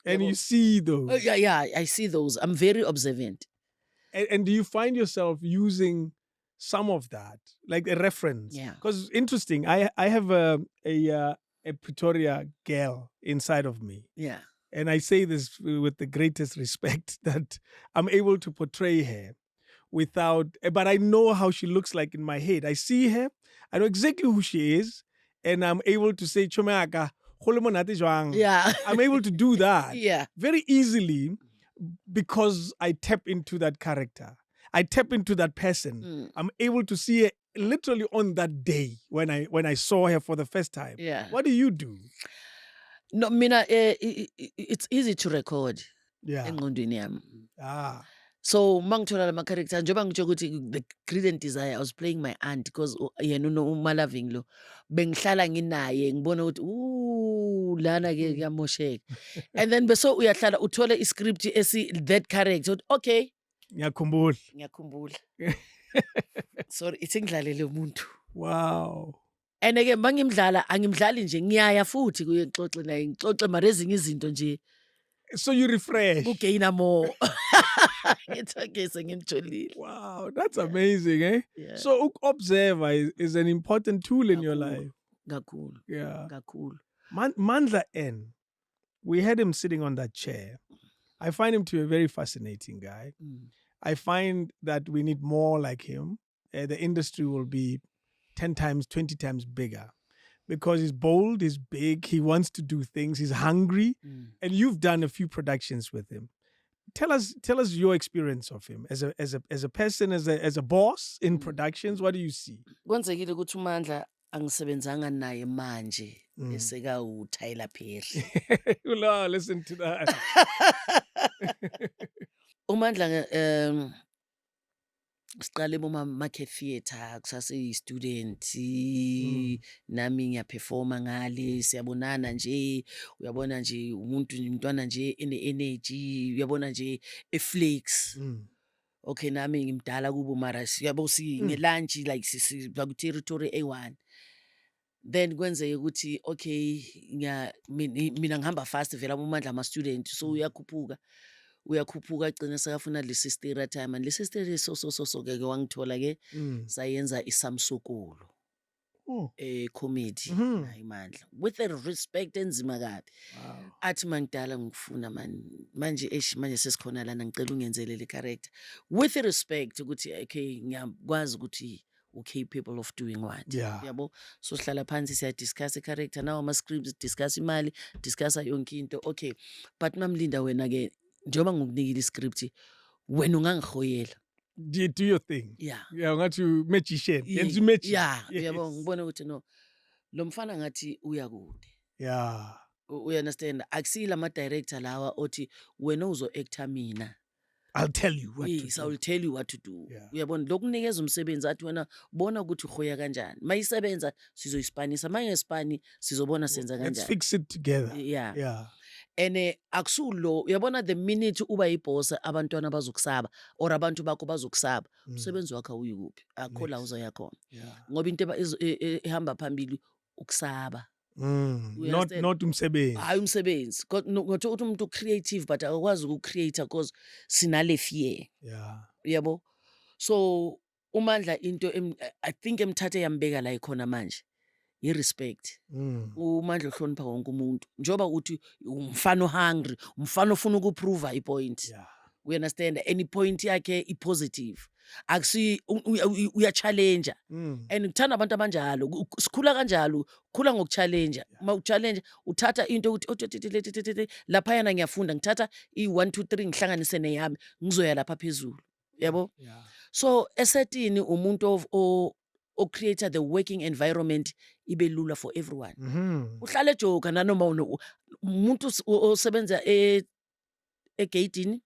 And you see those. Yeah, I see those. I'm very observant. And do you find yourself using some of that, like a reference? Yeah. Because interesting, I have a Pretoria girl inside of me. Yeah. And I say this with the greatest respect that I'm able to portray her but I know how she looks like in my head. I see her, I know exactly who she is, and I'm able to say, Chomaka, yeah. I'm able to do that very easily because I tap into that character. I tap into that person. I'm able to see her literally on that day when I saw her for the first time. Yeah. What do you do? No, mina, it's easy to record. Yeah. Engqondweni yami. So mangithola lama character njengoba ngitsho ukuthi the Greed and Desire, I was playing my aunt because yena uMalaving lo bengihlala nginaye ngibona ukuthi lana ke kuyamosheka. And then bese uyahlala uthole iscript that character okay. Ngiyakhumbula. Sorry, ithi ngidlalele umuntu. Wow. And again mangimdlala angimdlali nje ngiyaya futhi kuye ngixoxe naye ngixoxe mara ezinye izinto nje. So you refresh. Kugaina more. It's okay, sengimtholile. Wow, that's amazing, eh? Yeah. So observer is an important tool in your life. Kakhulu. Yeah. Kakhulu. Mandla N, we had him sitting on that chair. I find him to be a very fascinating guy. I find that we need more like him. The industry will be 10 times, 20 times bigger. Because he's bold, he's big, he wants to do things, he's hungry, and you've done a few productions with him. Tell us your experience of him as a person, as a boss in productions. What do you see? Kwenzekile ukuthi uMandla angisebenzanga naye manje eseka uTyler Perry. Listen to that. uMandla siqale Market Theatre kusase student nami ngiyaperforma ngale siyabonana nje uyabona nje umntwana nje energy uyabona nje eflex okay nami ngimdala kubo mara siyabo ngelunch like siba territory A1 then kwenzeke ukuthi okay mina ngihamba fast vela uMandla ama student so uyakhuphuka agcina sekafuna lesi stera time and lesi stera so ke wangithola ke sayenza isamsukulu comedy hayi Mandla with a respect enzima kabi athi mangidala ngikufuna manje sesikhona lana ngicela ungenzele le character with respect ukuthi okay ngiyakwazi ukuthi capable of doing what yabo so sihlala phansi siya discuss character nawo ama scripts discuss imali discuss yonke into okay but mamlinda wena ke njoba ngokunikile iscript wena ungangihoyela do your thing ngathi magician yenza magic yabo ngibona ukuthi no lo mfana ngathi uya kude you understand akusila ama director lawa othi wena uzo actor mina I'll tell you what to do. I'll tell you what to do. Uyabona lokunikeza umsebenzi athi wena bona ukuthi uhoya kanjani. Mayisebenza sizoyispanisa, mayengespani sizobona senza kanjani. Let's fix it together. Yeah. And akusulo uyabona the minute uba yiboss abantwana bazokusaba or abantu bakho bazokusaba umsebenzi wakho uyikuphi akho la uzoya khona. Ngoba into ehamba phambili ukusaba. Not umsebenzi. Hayi umsebenzi. Ngothi umuntu creative but akwazi ukucreate because sinale fear. Yabo. So uMandla into I think emthathe yambeka la ikhona manje. i-respect. Mm. Umandla ohlonipha wonke umuntu. Njoba uthi umfana hungry, umfana ofuna ukuprove i-point. Yeah. We understand, any point yakhe i-positive. Akusi uya-challenge. Mm. And ngithanda abantu abanjalo. Sikhula kanjalo, khula ngokuchallenge. Uma uchallenge, uthatha into ukuthi laphayana ngiyafunda, ngithatha i-1 2 3 ngihlanganise neyami, ngizoya lapha phezulu. Yabo? Yeah. So esetini umuntu o-create the working environment ibe lula for everyone. Mm-hmm. Uhlale ejoka nanoma umuntu osebenza egeyidini,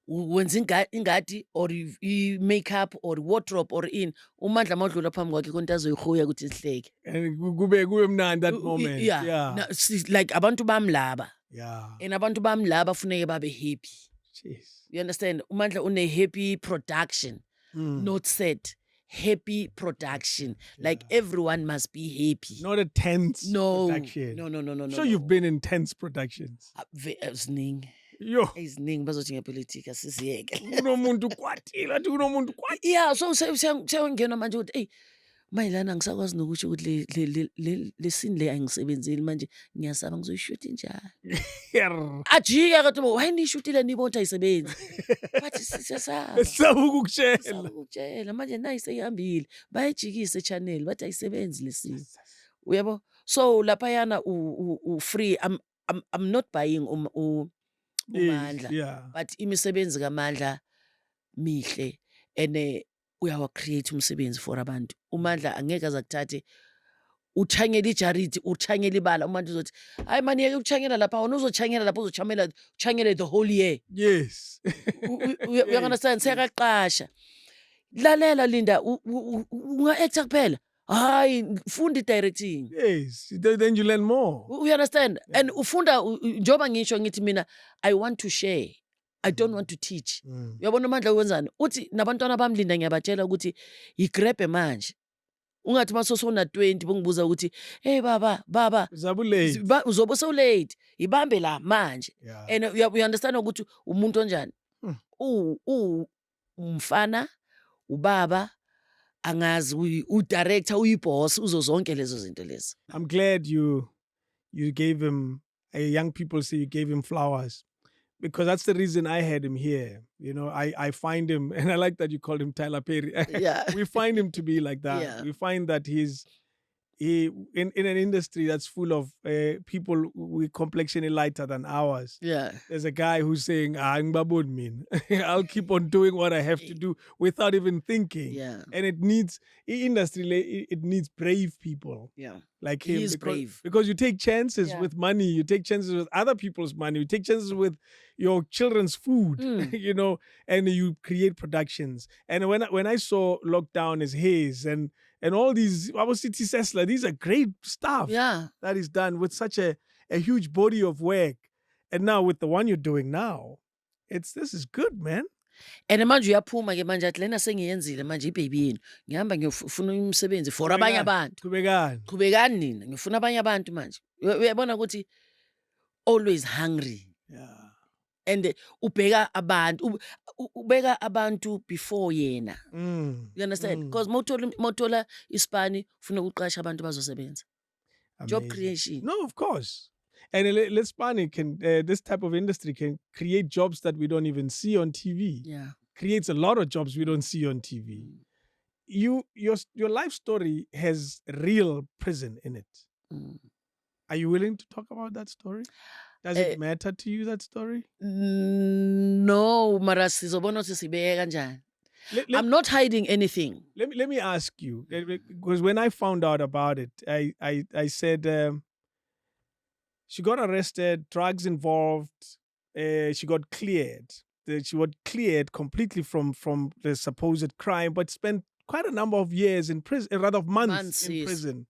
wenza ingadi or i-makeup or wardrobe or in uMandla mawudlula phambi kwakhe konke azoyihoya ukuthi sihleke. And kube mnandi that moment. Yeah. Yeah. Like abantu bami laba. Yeah. And abantu bami laba funeke babe happy. Jeez. You understand? UMandla une happy production, not set. Happy production. Like everyone must be happy. Not a tense production. No. Sure, you've been in tense productions. Eziningi. Yo. Eziningi bazothi ngepolitika sisiyeke. Kunomuntu kwatile, athi kunomuntu kwatile. Yeah, so siyangena manje ukuthi hey mayilana ngisakwazi nokusho ukuthi le scene le angisebenzeli manje ngiyasaba ngizoyishuta njani. Ajika kathi why nishutile nibona ayisebenzi. Bathi siyasaba. Esaba ukukutshela. Ukutshela manje nayi seyihambile. Bayijikise channel bathi ayisebenzi le scene. Uyabo? So laphayana u free. I'm not buying uMandla. Yeah. But imisebenzi kaMandla mihle and uyawa create umsebenzi for abantu. uMandla angeke azakuthathe uchanyela ijariti, uchanyela ibala. uMandla uzothi hayi mani yeke ukuchanyela lapha, wena uzochanyela lapha, uchanyele the whole year. Yes. You understand? Siyaqasha. Lalela Linda, unga-actor kuphela. Hayi, funda i-directing. Yes. Then you learn more. You understand? And ufunda njoba ngisho ngithi mina I want to share. I don't want to teach. Uyabona uMandla wenzani? Uthi nabantwana bami Linda ngiyabatshela ukuthi yigrabhe manje. Ungathi masosona 20 bongibuza ukuthi hey baba Zabulate. uzobe so late. Ibambe la manje. Yeah. And you understand ukuthi umuntu onjani? Umfana, ubaba, angazi u-director, uyi-boss, uzo zonke lezo zinto lezo. I'm glad you gave him, young people say you gave him flowers. Because that's the reason I had him here. You know, I find him, and I like that you called him Tyler Perry. Yeah. We find him to be like that. Yeah. We find that he's in an industry that's full of people with complexion lighter than ours. Yeah. There's a guy who's saying, I'll keep on doing what I have to do without even thinking. Yeah. And it needs brave people. Yeah. Like him. He is brave. Because you take chances with money, you take chances with other people's money, you take chances with your children's food, you know, and you create productions. And when I saw Lockdown is his and all these, City Sesla, these are great stuff that is done with such a huge body of work. And now with the one you're doing now, this is good, man. And manje uyaphuma ke manje athi lena sengiyenzile manje ibaby yini. Ngihamba ngiyofuna umsebenzi for abanye abantu. Qhubekani nina, ngifuna abanye abantu manje. Uyabona ukuthi always hungry. Yeah. And ubheka abantu before yena. You understand? Because mawuthola ispani ufuna ukuqasha abantu bazosebenza. Job creation. No, of course. And let's this type of industry can create jobs that we don't even see on TV. Yeah. Creates a lot of jobs we don't see on TV. Your life story has real prison in it. Are you willing to talk about that story? Does it matter to you, that story? No, mara sizobona ukuthi sibeke kanjani. I'm not hiding anything. Let me ask you, because when I found out about it, I said she got arrested, drugs involved, she got cleared. She was cleared completely from the supposed crime, but spent quite a number of years in prison, rather months in prison.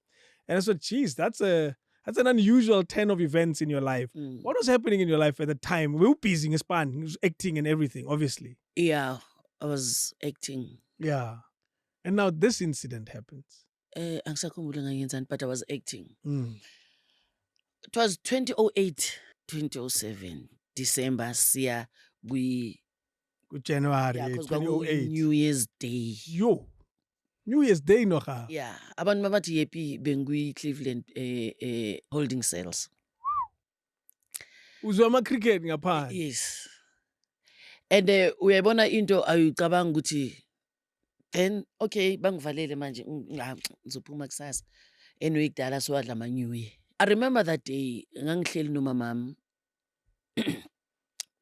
And I said, geez, that's an unusual turn of events in your life. What was happening in your life at the time? We were busy in Spain, you was acting and everything, obviously. Yeah, I was acting. Yeah. And now this incident happens. But I was acting. It was 2008, 2007, December, January, yeah, 2008. New Year's Day. Yo. New Year's Day no ga. Yeah, abantu mabathi yepi bengui Cleveland holding cells. Uzwa ama cricket ngaphandle. Yes. And uyayibona into ayicabanga ukuthi then okay bangivalele manje ngizophuma kusasa. Anyway kudala siwadla ama New Year. I remember that day ngangihleli nomamami.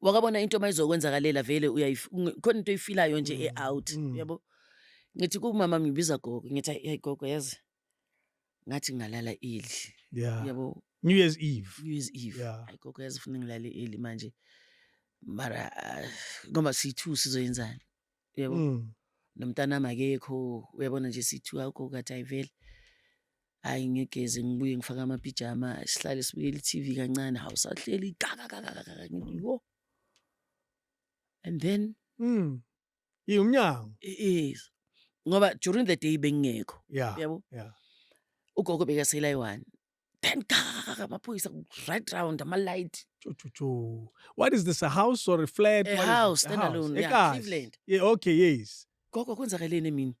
Wakabona into mayizokwenzakalela vele khona into oyifilayo nje out yabo. Ngithi kumama ngibiza gogo ngithi hey gogo yazi ngathi ngalala early. Yeah. Yabo. New Year's Eve. New Year's Eve. Yeah. Hayi gogo yazi ufuna ngilale early manje. Mara ngoba si2 sizoyenzani. Yabo. Nomntanami akekho uyabona nje si2 akho kathi ayivele. Hayi ngigeze ngibuye ngifaka amapijama sihlale sibukele iTV kancane hawu sahleli ngithi yo. And then Umnyango. Yes. Ngoba during the day bengekho. Yeah. Yabo. Yeah. Ugogo bekasela yi1. Then amaphoyisa right round ama light. What is this, a house or a flat? A house standalone, yeah, Cleveland. Yeah, okay, yes. Gogo kwenzakaleni mina?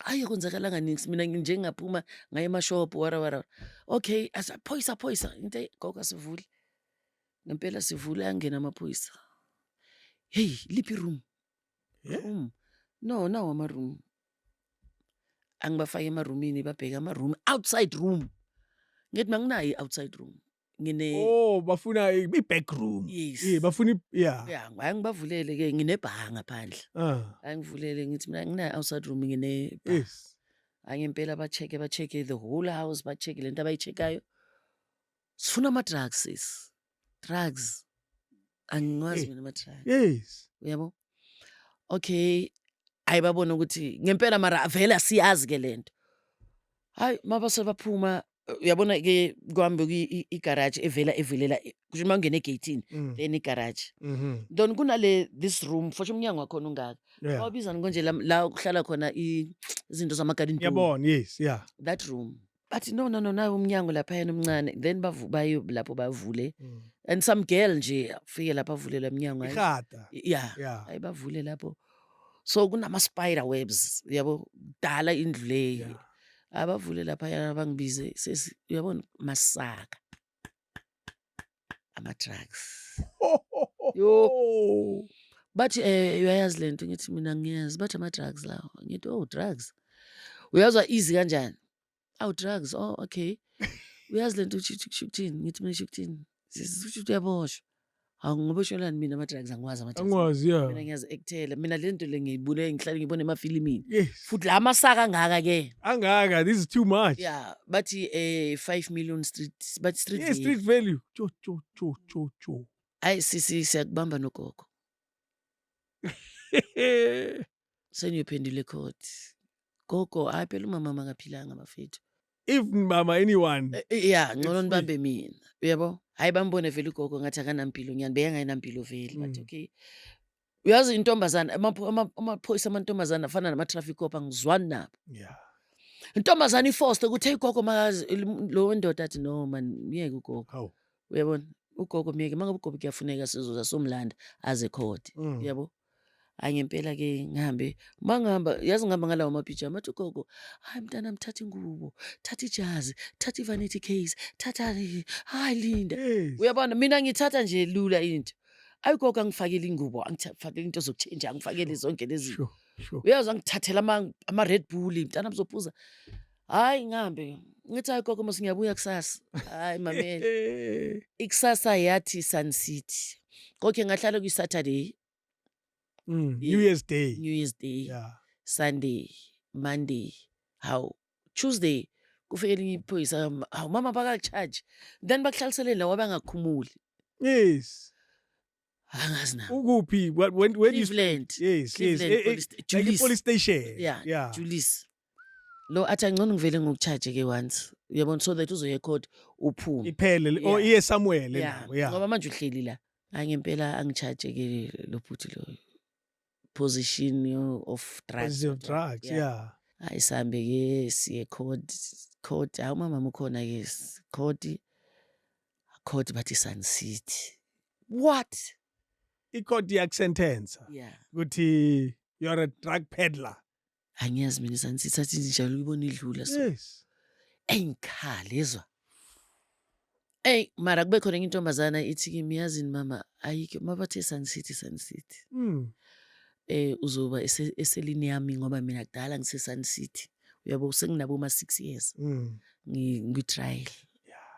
Hayi kwenzakalanga nix mina nje ngaphuma ngaye emashop wara. Okay, asaphoyisa into gogo sivule. Ngempela sivule angena amaphoyisa. Hey, liphi room? Yeah. Room. No, ama room. Angibafaka emaroomini babheka ama-room outside room. Ngithi manginayi outside room. Bafuna i-back room. Yes. Yeah, bafuna yeah. Yeah, ngibavulele ke nginebha ngaphandle. Angivulele ngithi mina ngina outside room ngine. Yes. Angempela ba-check the whole house, ba-check lento abayicheckayo. Sifuna ama-drugs sis. Drugs. Angikwazi mina ama-drugs. Yes. Uyabo? Okay. Ayibabona ukuthi ngempela mara vele asiyazi ke lento. Hayi mabase baphuma uyabona ke kwambe igarage evelela kusho mangena egate then igarage. Don kunale this room fosho umnyango wakho ungaka. Babiza nkonje la ukuhlala khona izinto zamagarden. Yabona, yes, yeah. That room. But no nayo umnyango lapha yena omncane then bayo lapho bavule. And some girl nje afike lapha avulela umnyango. Yeah. Hayi bavule lapho. So kunama spider webs yabo dala indlu le. Abavule lapha yana bangibize sesi uyabona masaka ama drugs. Yo. Bathi uyayazi lento ngithi mina ngiyazi bathi ama drugs lawo. Ngithi drugs. Uyazwa easy kanjani? Drugs. Okay. Uyazi lento ukuthini? Ngithi mina ukuthini? Sisithi uyaboshwa. Ngiboshelani mina ama drugs angikwazi ama drugs. Angikwazi yeah. Mina ngiyazi ekuthela. Mina lento le ngiyibule ngihlala ngibone emafilimini. Yes. Futhi la masaka angaka ke. Angaka, this is too much. Yeah, bathi 5 million street street. Yeah, street value. Cho. Ay siyakubamba nogogo. Seniyophendule court. Gogo hayi phela umama makaphilanga bafethu. If mama anyone. Yeah, ngcono nibambe mina. Uyabo? Hayi bambone vele ugogo ngathi akanampilo nyani beyangayinampilo vele. But okay. Uyazi intombazana amaphoyisa amantombazana afana nama traffic cop angizwani nabo. Yeah. Intombazana iforced ukuthi ugogo makazi lo wendoda athi no man miyeke ugogo. Uyabona? Ugogo miyeke mangabe ugogo kuyafuneka sizoza somlanda aze court. Uyabo? Angempela ke ngihambe mangihamba yazi ngihamba ngalawo mapijama athi ugogo hayi mntana mthatha ingubo thatha ijazi thatha ivanity case thatha hayi linda. Uyabona mina ngithatha nje lula into. Ayigogo angifakele ingubo angifakele into zokuchange angifakele zonke lezi. Sure. Uyazi ngithathela ama Red Bull mntana mzophuza. Hayi ngihambe ngithi hayi gogo mase ngiyabuya kusasa. Hayi mamela. Ikusasa yathi Sun City. Okay ngahlala ku Saturday. New Year's Day. Yeah. Sunday, Monday, how Tuesday kufike iphoyisa hawu mama baka-charge then bakuhlaliseleni la wabangakhumuli. Yes. Angazi na. Ukuphi when Cleveland. Yes. Like police station. Yeah. Julius. Lo athi angcono ngivele ngokucharge ke once. Uyabona so that uzoye court uphume. Iphele or iye somewhere yeah. Ngoba manje uhleli la. Angempela angicharge ke lo bhuti lo. Position of drugs. Yeah. Hayi sambe ke siye court hawu mama ukhona ke court bathi Sun City. What? I-court yak sentence. Yeah. Ukuthi you're a drug peddler. Angiyazi mina sathi njalo uyibona idlula so. Yes. Engikhalezwa. Mara kube khona intombazana ithi kimi yazini mama ayikho mabathe Sun City. Uzoba eselini yami ngoba mina kudala ngise Sun City. Uyabo senginabo 6 years. Ngi-trial.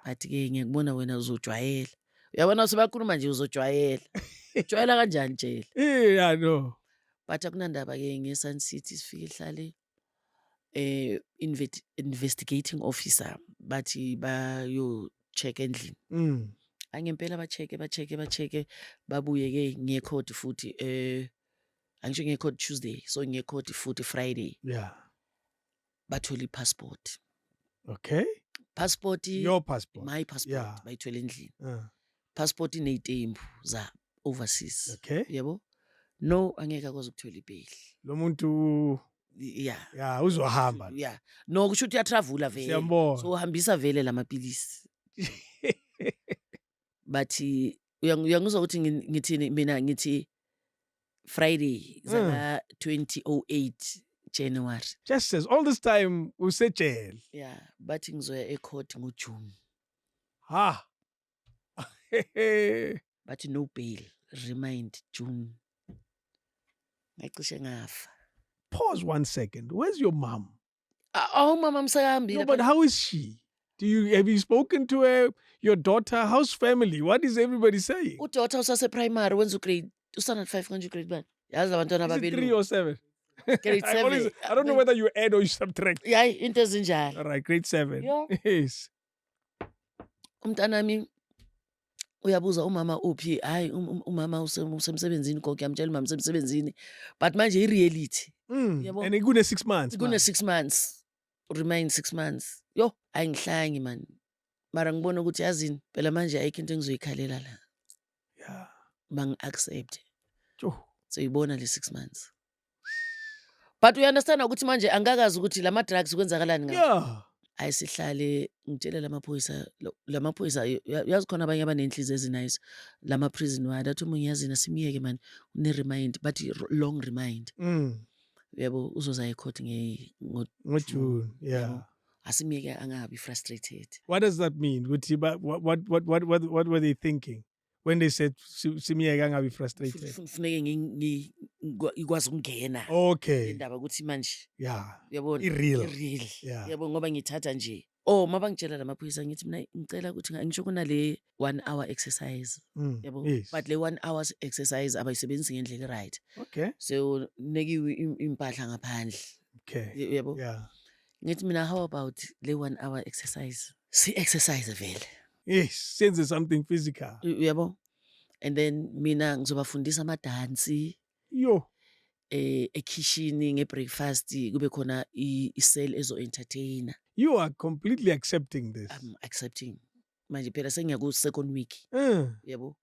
But ke ngiyakubona wena uzojwayela. Uyabona sebakhuluma nje uzojwayela. Ujwayela kanjani tshela? Yeah, no. But akunandaba ke nge-Sun City sifike hlale investigating officer bathi bayo check endlini. Angempela ba-check babuye ke ngekhodi futhi angisho ngekhodi Tuesday so ngekhodi futhi Friday. Yeah. Batholi passport. Okay. Passport. Your passport. My passport. Yeah. Bayithole endlini. Passport ineyitembu za overseas. Okay. Yabo? No, angeke akwazi ukuthola ibail. Lo muntu yeah uzohamba. Yeah. No kusho ukuthi uyatravula vele. Siyambona. So uhambisa vele lamapilisi. But uyangizwa ukuthi ngithini mina ngithi Friday zaka 2008 January. Just says all this time usejail. Yeah, but ngizoya ecourt ngoJune. Ha. But no bail. Remind June. Ngacishe ngafa. Pause 1 second. Where's your mom? Mama msayambile. No, but how is she? Have you spoken to her? Your daughter? How's family? What is everybody saying? Udaughter usase primary wenza grade standard 5 kanje grade 1. Yazi abantwana Is it babili. 3 or 7? Grade 7. I don't know whether you add or you subtract. Yeah, into ezinjalo. All right, grade 7. Yeah. Yes. Umntanami uyabuza umama uphi? Hayi umama usemsebenzini konke yamtshela umama usemsebenzini. But manje ireality. And it gune 6 months. Gune 6 months. Remain 6 months. Yo, ayingihlangi man. Mara ngibona ukuthi yazini phela manje ayikho into engizoyikhalela la. Yeah. Bang accept. Jo. So ibona le 6 months. But we understand ukuthi manje angakazi ukuthi lama drugs kwenzakalani ngawo. Yeah. Ayisihlale ngitshela lamaphoyisa yazi khona abanye abanenhliziyo ezinice lama prison ward athi umunye yazina simiyeke man une remind but long remind. Yebo uzoza ecourt ngoJune. Yeah. Asimiyeke angabi frustrated. What does that mean? What were they thinking when they said simiyeke angabi frustrated? Funeke ngikwazi ukungena. Okay. Indaba ukuthi manje. Yeah. Uyabona? Real. Yeah. Yabo ngoba ngithatha nje. Mabangitshela lamaphoyisa ngithi mina ngicela ukuthi ngisho kunale 1 hour exercise. Yabo? Yes. But le 1 hours exercise abayisebenzisi ngendlela right. Okay. So nekiwe impahla ngaphandle. Okay. Yabo? Yeah. Ngithi mina how about le 1 hour exercise? Si exercise vele. Yes, senze something physical. Yabo? And then mina ngizobafundisa amadansi. Yo. Ekitchen ngebreakfast kube khona i-cell ezo-entertainer. You are completely accepting this. I'm accepting. Manje phela sengiya ku second week. Yabo.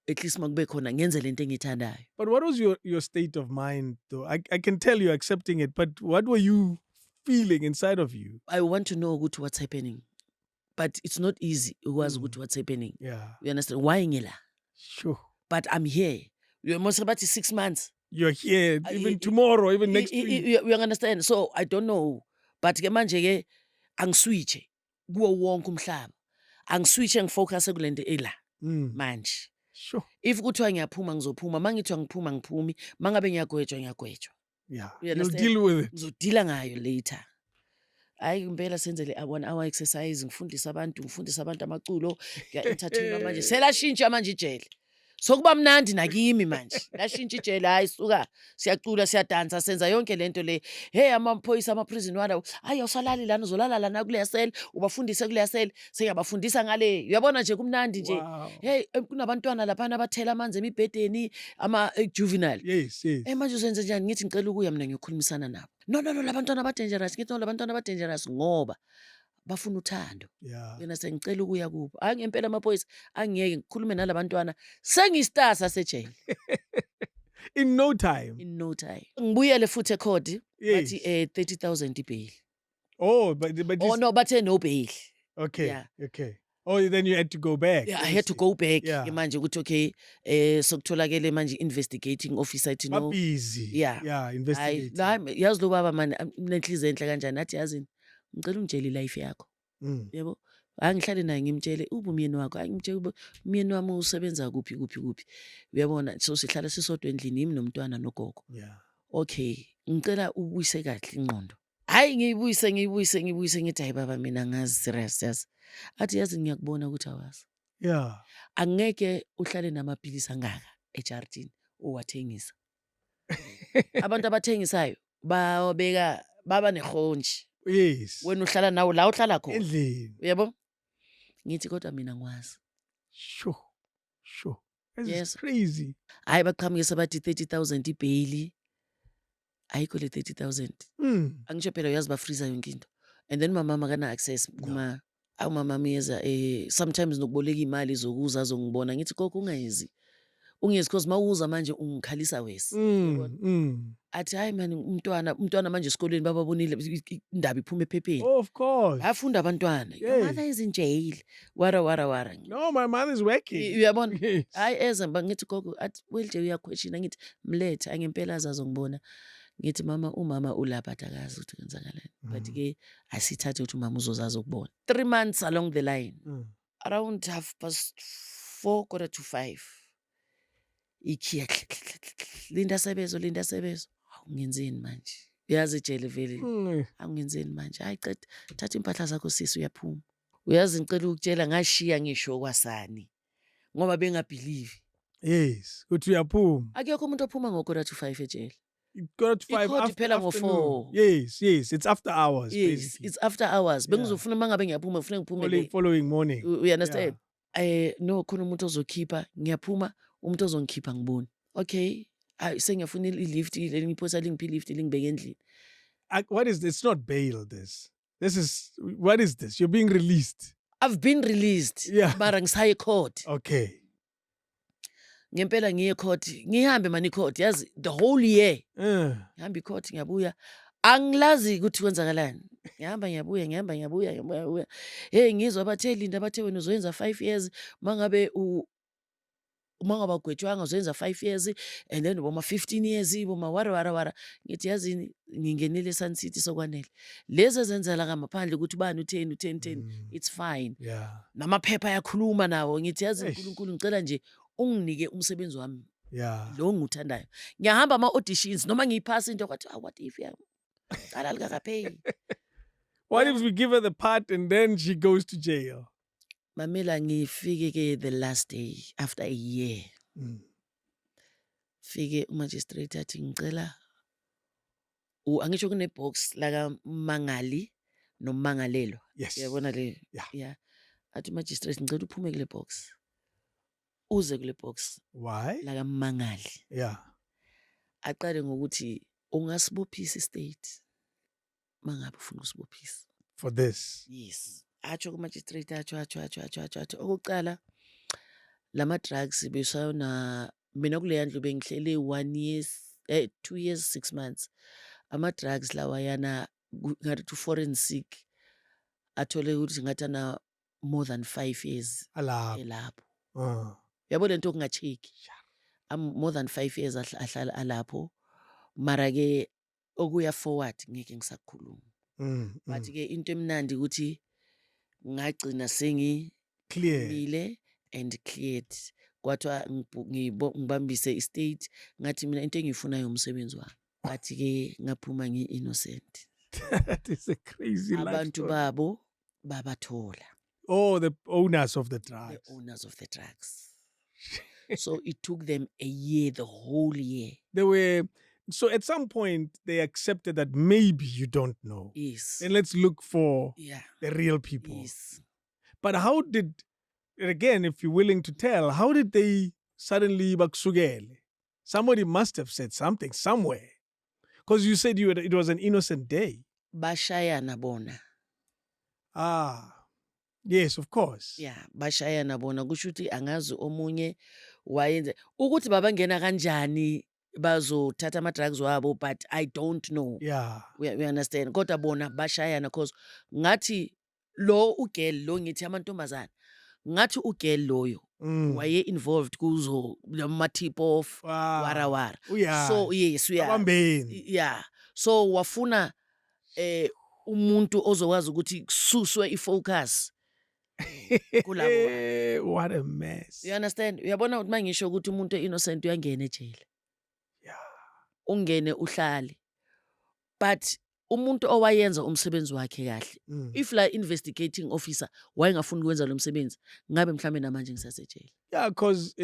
At least makube khona ngenze lento engithandayo. But what was your state of mind though? I can tell you're accepting it, but what were you feeling inside of you? I want to know what's happening. But it's not easy ukwazi ukuthi what's happening. Yeah. You understand? Why ngila? Sure. But I'm here. You must about 6 months. You're here even tomorrow, even next week. You understand? So I don't know. But ke manje ke angiswitche kuwo wonke umhlaba. Angiswitche ngifocus kulento ela manje. Sure. If kuthiwa ngiyaphuma ngizophuma, mangithiwa ngiphuma ngiphumi, mangabe ngiyagwetshwa ngiyagwetshwa. Yeah. You'll deal with it. Ngizodila ngayo later. Hayi impela senzele 1 hour exercise ngifundisa abantu amaculo, ngiya-entertain manje. Selashintsha manje ijele. Sokuba mnandi nakimi manje. Lashintsha ijele hayi suka siyacula siyadansa senza yonke lento le. Hey amaphoyisa ama-prison wada. Hayi awusalali lana uzolala lana kule cell ubafundise kule cell sengiyabafundisa ngale. Uyabona nje kumnandi nje. Hey kunabantwana lapha abathela amanzi emibhedeni ama-juvenile. Yes. Manje uzenze njani ngithi ngicela ukuya mina ngiyokhulumisana nabo. No labantwana ba-dangerous ngithi labantwana ba-dangerous ngoba bafuna uthando. Yeah. Yena sengicela ukuya kubo. Hayi ngempela amaphoyisa angiyeke ngikhulume nalabantwana sengistar sasejele. In no time. Ngibuyele futhi ekhodi bathi Yes. 30,000 ibail. Oh, but No bathe no bail. okay. Yeah. Okay. Oh, then you had to go back. Yeah, I had to go back. Yeah. Manje ukuthi okay, sokutholakele manje investigating officer ethi no. Busy. Yeah. Yeah, Hayi, investigating. yazi lo baba mani nenhliziyo enhle kanjani athi yazini ngicela ungitshele life yakho. Mm. Yebo. Angihlale naye ngimtshele umyeni wakho, ngimtshele umyeni wami usebenza kuphi. Uyabona so sihlala sisodwa endlini yimi nomntwana nogogo. Yeah. Okay, ngicela ubuyise kahle ingqondo. Hayi ngiyibuyise ngithi hayi baba mina ngazi serious yazi. Athi yazi ngiyakubona ukuthi awazi. Yeah. Angeke uhlale namaphilisi angaka ejardini uwathengisa. Abantu abathengisayo bawabeka baba nehonji. Yes. Wena uhlala nawo la uhlala khona. Endlini. Uyabo? Ngithi kodwa mina ngwazi. Sure. This Yes. is crazy. Hayi baqhamukisa bathi 30,000 ibhayili. Ayikho le 30,000. Angisho phela uyazi bafreeza yonke into. And then mama kana access kuma mama miyeza sometimes nokuboleka imali zokuza azongibona ngithi kokho ungayezi. Ungezi because mawuza manje ungikhalisa wesi. Athi hayi man umntwana manje esikoleni bababonile indaba iphuma ephepheni. Oh, of course. Bafunda abantwana. Your mother is in jail. Wara. No, my mother is working. Uyabona? Yes. Hayi eza ngithi gogo athi welje uyaquestion ngithi mlethe angempela azazongibona. Ngithi umama ulapha atakazi ukuthi kwenzakalani. But ke asithathe ukuthi umama uzozazi ukubona. 3 months along the line. Around 4:45 ikhiya Linda Sebezo ngenzeni manje uyazi ejele vele angenzeni manje hayi qeda thatha impahla zakho sisi uyaphuma uyazi ngicela ukutshela ngashiya ngisho kwasani ngoba bengabelieve. Yes, ukuthi uyaphuma. Akekho umuntu ophuma ngo-4:45 ejele. Got 5 after ngo-4. Yes, it's after hours. Yes, basically. it's after hours. Bengizofuna mangabe ngiyaphuma ufuna ngiphume Following morning. You understand? No khona umuntu ozokhipha ngiyaphuma umuntu ozongikhipha ngiboni. Okay, sengiyafuna i-lift ngiphosa lingiphi i-lift lingibeke endlini. What is this? It's not bail what is this? You're being released. I've been released. Yeah. Mara ngisaye court. Okay. Ngempela ngiye court. Ngihambe mani court yazi the whole year. Ngihambe court ngiyabuya. Angilazi ukuthi kwenzakalani. Ngihamba ngiyabuya. Hey ngizwa bathe Linda bathe wena uzoyenza 5 years mangabe umangaba gwetshwanga uzoyenza 5 years and then boma 15 years boma wara. Ngithi yazini ngingenile Sun City sokwanele. Lezi ezenzela kamaphandle ukuthi bani u10 it's fine. Yeah. Namaphepha yakhuluma nawo ngithi yazi Eish. uNkulunkulu ngicela nje unginike umsebenzi wami Yeah. lo nguthandayo. Ngiyahamba ama auditions noma ngiyiphasa into kwathi what if qala likakapay. What if we give her the part and then she goes to jail? Mamela ngifike ke the last day after a year. Fike umagistrate athi ngicela angisho kune box la mangali nomangalelo. Yes. Uyabona le? Yeah. Athi magistrate ngicela uphume kule box. Uze kule box Why? la mangali. Yeah. Aqale ngokuthi ungasibophisa state. Mangabe ufuna usibophisa. For this. Yes. Atsho kumagistrate atsho. Okuqala lama drugs besayona mina kule yandlu bengihlele 2 years 6 months. Ama drugs lawa yana ngathi to forensic athole ukuthi ngathana more than 5 years elapho. Yabo lento okungacheki. More than 5 years ahlala alapho. Mara ke okuya forward ngeke ngisakhuluma. But ke into emnandi ukuthi ngagcina Clear. and cleared. Kwathiwa ngibambise istate ngathi mina into engiyifunayo umsebenzi wami. Bathi ke ngaphuma ngi-innocent. That is a crazy life Abantu story. babo babathola. Oh, the owners of the drugs. The owners of the drugs. So it took them a year, the whole year. So at some point they accepted that maybe you don't know. Yes. And let's look for Yeah. the real people. Yes. But how did, and again, if you're willing to tell, how did they suddenly bakusukele? Somebody must have said something somewhere. Because you said it was an innocent day. Bashayana bona. Yes, of course. Yeah, bashayana bona kusho ukuthi angazi omunye wayenze ukuthi babangena kanjani bazothatha ama drugs wabo, but I don't know. Yeah. We understand. Kodwa bona bashayana because ngathi lo ugel lo ngithi amantombazana ngathi ugirl loyo waye involved kuzo lama tip off warawara. So yes, Abambeni. yeah. So wafuna umuntu ozokwazi ukuthi kususwe ifocus kulabo. What a mess. You understand? Uyabona ukuthi mangisho ukuthi umuntu innocent uyangena ejele. Yeah. Ungene uhlale. But umuntu owayenza umsebenzi wakhe kahle. If la investigating officer wayengafuni ukwenza lo msebenzi, ngabe mhlambe namanje ngisasejele. Yeah, because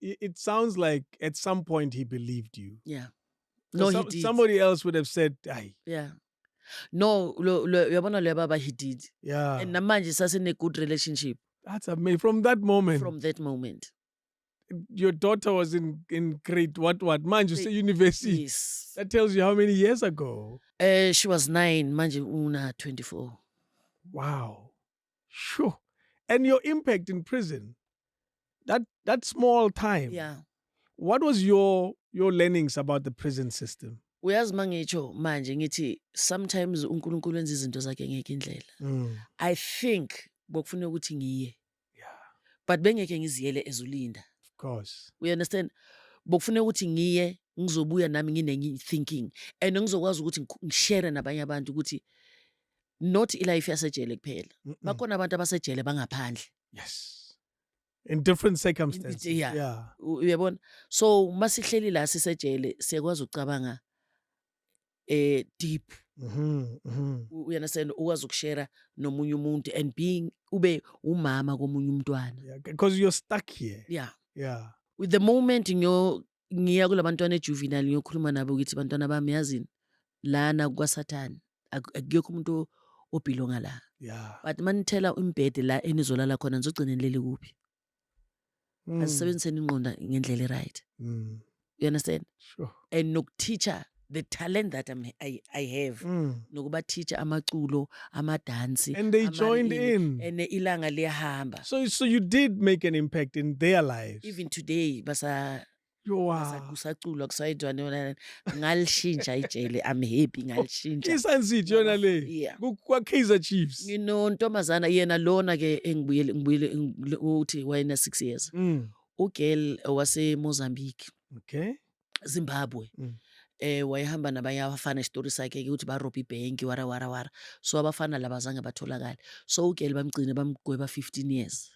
it sounds like at some point he believed you. Yeah. No, he did. Somebody else would have said, "Aye." Yeah. No, uyabona lo baba he did. Yeah. And namanje sasine good relationship. That's amazing. From that moment. From that moment. Your daughter was in grade what? Manje you say university. Yes. That tells you how many years ago. She was 9, manje una 24. Wow. Sure. And your impact in prison, that small time. Yeah. What was your learnings about the prison system? Uyazi mangitsho manje ngithi sometimes uNkulunkulu wenza izinto zakhe ngeke indlela. I think bokufuna ukuthi ngiye. Yeah. But bengeke ngiziyele ezulinda. Of course. We understand? Bokufuna ukuthi ngiye ngizobuya nami ngine thinking and ngizokwazi ukuthi ngishare nabanye abantu ukuthi not ilife yasejele kuphela. Bakhona abantu abasejele bangaphandle. Yes. In different circumstances. Yeah. Uyabona? So masihleli la sisejele siyakwazi ukucabanga deep. We understand ukwazi ukushare nomunye umuntu and being ube umama komunye umntwana. Yeah, because you're stuck here. Yeah. Yeah. With the moment ngiya kulabantwana ejuvenile ngiyokhuluma nabo ukuthi bantwana bami yazini lana kwaSathane akuyekho umuntu obhilonga la. Yeah. But manithela umbhede la enizolala khona nizogcina nilele kuphi. Asisebenziseni ingqondo ngendlela eright. You understand? Sure. And nokuteacher the talent that I have. Nokuba teacher amaculo, amadansi. And they joined in. And ilanga liyahamba. So you did make an impact in their lives. Even today basa kusacula kusayidwana ngalishintsha ijele. I'm happy ngalishintsha. Isansithi yona le. Kwa Kaizer Chiefs. Nginontombazana yena lona ke engibuyele uthi wayena 6 years. Ugirl wase Mozambique. Okay. Zimbabwe. Wayehamba nabanye abafana story sakhe ukuthi barobha ibhenki wara. So abafana laba zange batholakala. So ugirl bamgcine bamgweba 15 years.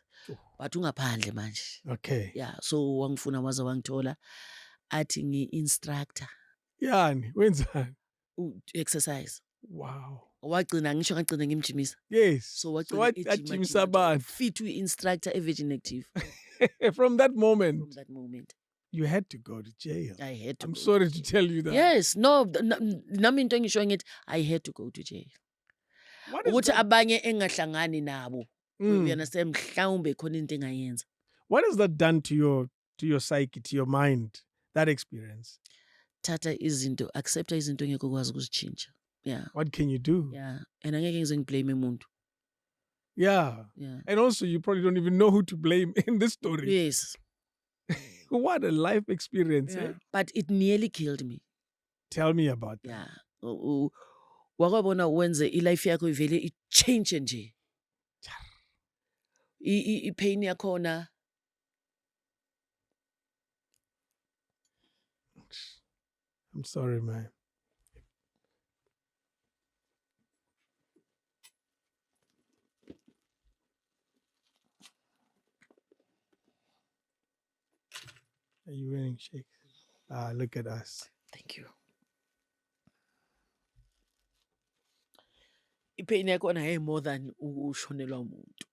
But ungaphandle manje. Okay. Yeah, so wangifuna waze wangithola athi ngi-instructor. Yani, wenzani? Exercise. Wow. Wagcina ngisho ngagcina ngimjimisa. Yes. So wagcina ejimisa abantu. Fit we-instructor e-Virgin Active. From that moment. From that moment. You had to go to jail. I had to. I'm sorry to tell you that. Yes, no, nami into engisho ngithi I had to go to jail. Ukuthi abanye engahlangani nabo. We understand mhlawumbe khona into engayenza. What has that done to your psyche, to your mind, that experience? Tata izinto, accepta izinto ngeke kwazi ukuzichinja. Yeah. What can you do? Yeah. And angeke ngize ngiblame umuntu. Yeah. Yeah. And also you probably don't even know who to blame in this story. Yes. What a life experience. Yeah. Eh? But it nearly killed me. Tell me about that. Yeah. Wakabona wenze ilife yakho ivele ichange nje. I-pain yakhona. I'm sorry, man. Are you wearing shakes? Look at us. Thank you. I-pain yakhona hey more than ushonelwa umuntu.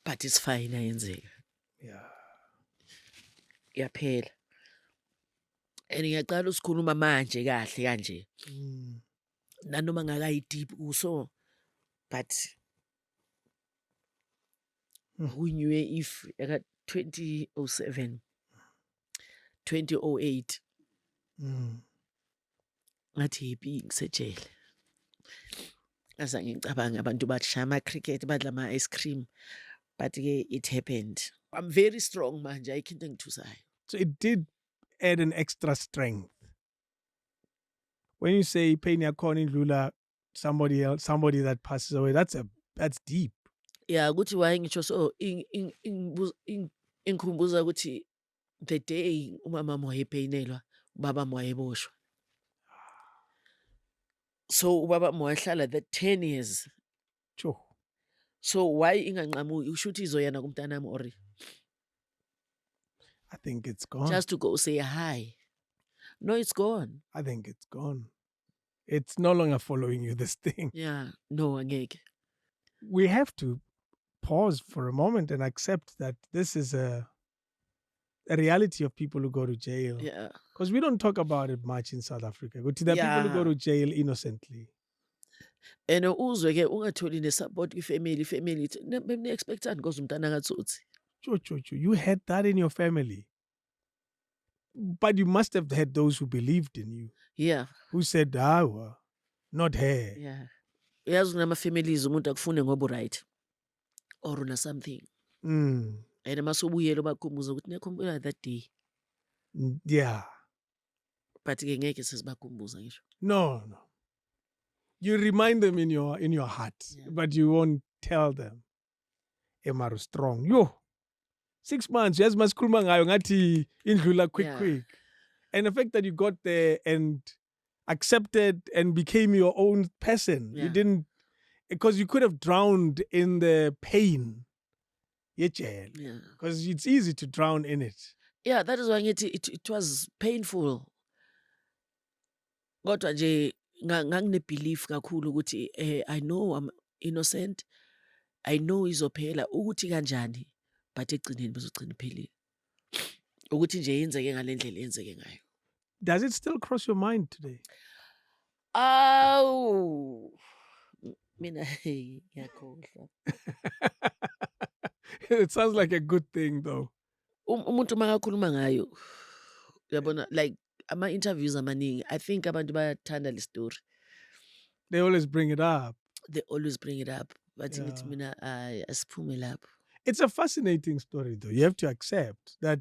But it's fine ayenzeka. Yeah. Yaphela. And ngiyacala usikhuluma manje kahle kanje. Nanoma ngakayi deep kuso. But we knew if 2007, 2008, ngathi yipi ngisejele. Azange ngicabanga abantu bashaya ama-cricket badla ama-ice cream. But it happened. I'm very strong manje, ayikho into engithusayo. So it did add an extra strength. when you say pain yakona indlula somebody else, somebody that passes away, that's deep. Yeah, ukuthi why ngisho so ingikhumbuza ukuthi the day umama wayepeyinelwa, ubaba wayeboshwa. So ubaba wayehlala the 10 years. Sure. So why inganqamuki usho ukuthi izoyana kumntanami or I think it's gone. just to go say hi? No, it's gone. I think it's gone. It's no longer following you, this thing. Yeah, no, angeke. We have to pause for a moment and accept that this is a reality of people who go to jail. Yeah. Because we don't talk about it much in South Africa. But there are people who go to jail innocently. And uzwe ke ungatholi ne-support family bemne-expectani because umntana akathutsi. Cho, you had that in your family. But you must have had those who believed in you. Yeah. Who said, well, not her. Yeah. Uyazi kunama-families umuntu akufune ngoba right or una something. Mm. And masubuyela ubakhumbuza ukuthi niyakhumbula that day. Yeah. But ke ngeke sesibakhumbuza ngisho. No. You remind them in your heart, but you won't tell them. Emaru strong. Yo. 6 months, yes, maskuluma ngayo ngathi indlula quick. And the fact that you got there and accepted and became your own person. Yeah. You didn't, because you could have drowned in the pain. Yeah. Because it's easy to drown in it. Yeah, that is why it was painful. Kodwa nje ngangine-belief kakhulu ukuthi I know I'm innocent. I know izophela ukuthi kanjani but ekugcineni bezogcina iphelile. Ukuthi nje yenzeke ngale ndlela yenzeke ngayo. Does it still cross your mind today? Awu. Mina ngiyakhohlwa. It sounds like a good thing though. Umuntu makakhuluma ngayo. Uyabona like ama-interviews amaningi. I think abantu bayathanda le story. They always bring it up. They always bring it up. But ngithi mina asiphume lapho. It's a fascinating story though. You have to accept that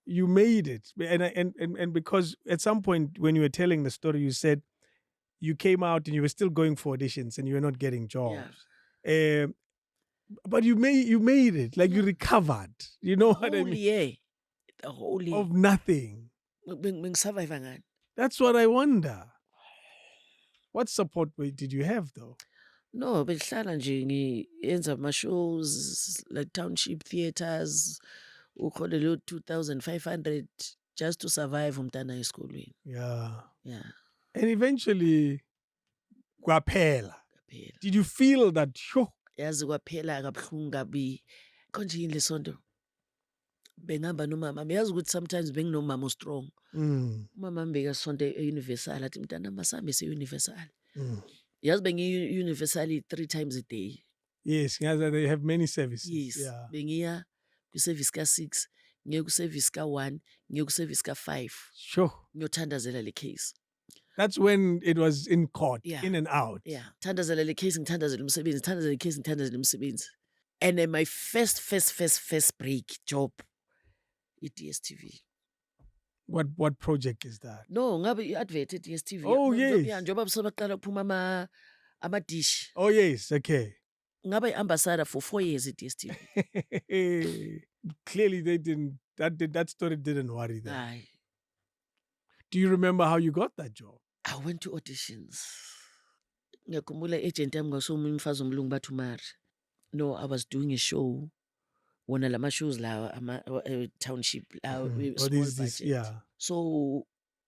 you made it. And because at some point when you were telling the story, you said you came out and you were still going for auditions and you were not getting jobs. Yeah. But you made it. Like you recovered. You know what I mean? Year. The whole year. Of nothing. Survive ngani. That's what I wonder. What support did you have though? No, behlala nje ngiyenza ama-shows like township theaters. Ukholelwe 2,500 just to survive umntana esikolweni. Yeah. Yeah. And eventually, kwaphela. Did you feel that, Yazi kwaphela kabuhlungu kabi. Konje yini lesonto? Bengihamba nomama. Yazi ukuthi sometimes benginomama strong. Umama mbeka sonto e-Universal athi mntana masambe se-Universal. Yazi bengi-Universal 3 times a day. Yes, they have many services. Yes. Yeah. Bengiya ku-service ka-6, ngiye ku-service ka-1, ngiye ku-service ka-5. Sure. Ngiyothandazela le case. That's when it was in court, in and out. Yeah. Thandazela le case, ngithandazela umsebenzi, thandazela le case, ngithandazela umsebenzi. And then my first break job, i-DSTV. What project is that? No, ngabe i-advert e-DSTV. Oh, yes. Yeah, njengoba sebaqala ukuphuma ama-dish. Oh, yes, okay. Ngaba i-ambassador for 4 years e-DSTV. Clearly they didn't, that story didn't worry them. Aye. Do you remember how you got that job? I went to auditions. Ngiyakhumbula agent yami ngasomunye umfazi omlungu bathi uMari. No, I was doing a show. Wona lama shows lawa township small budget. Yeah. So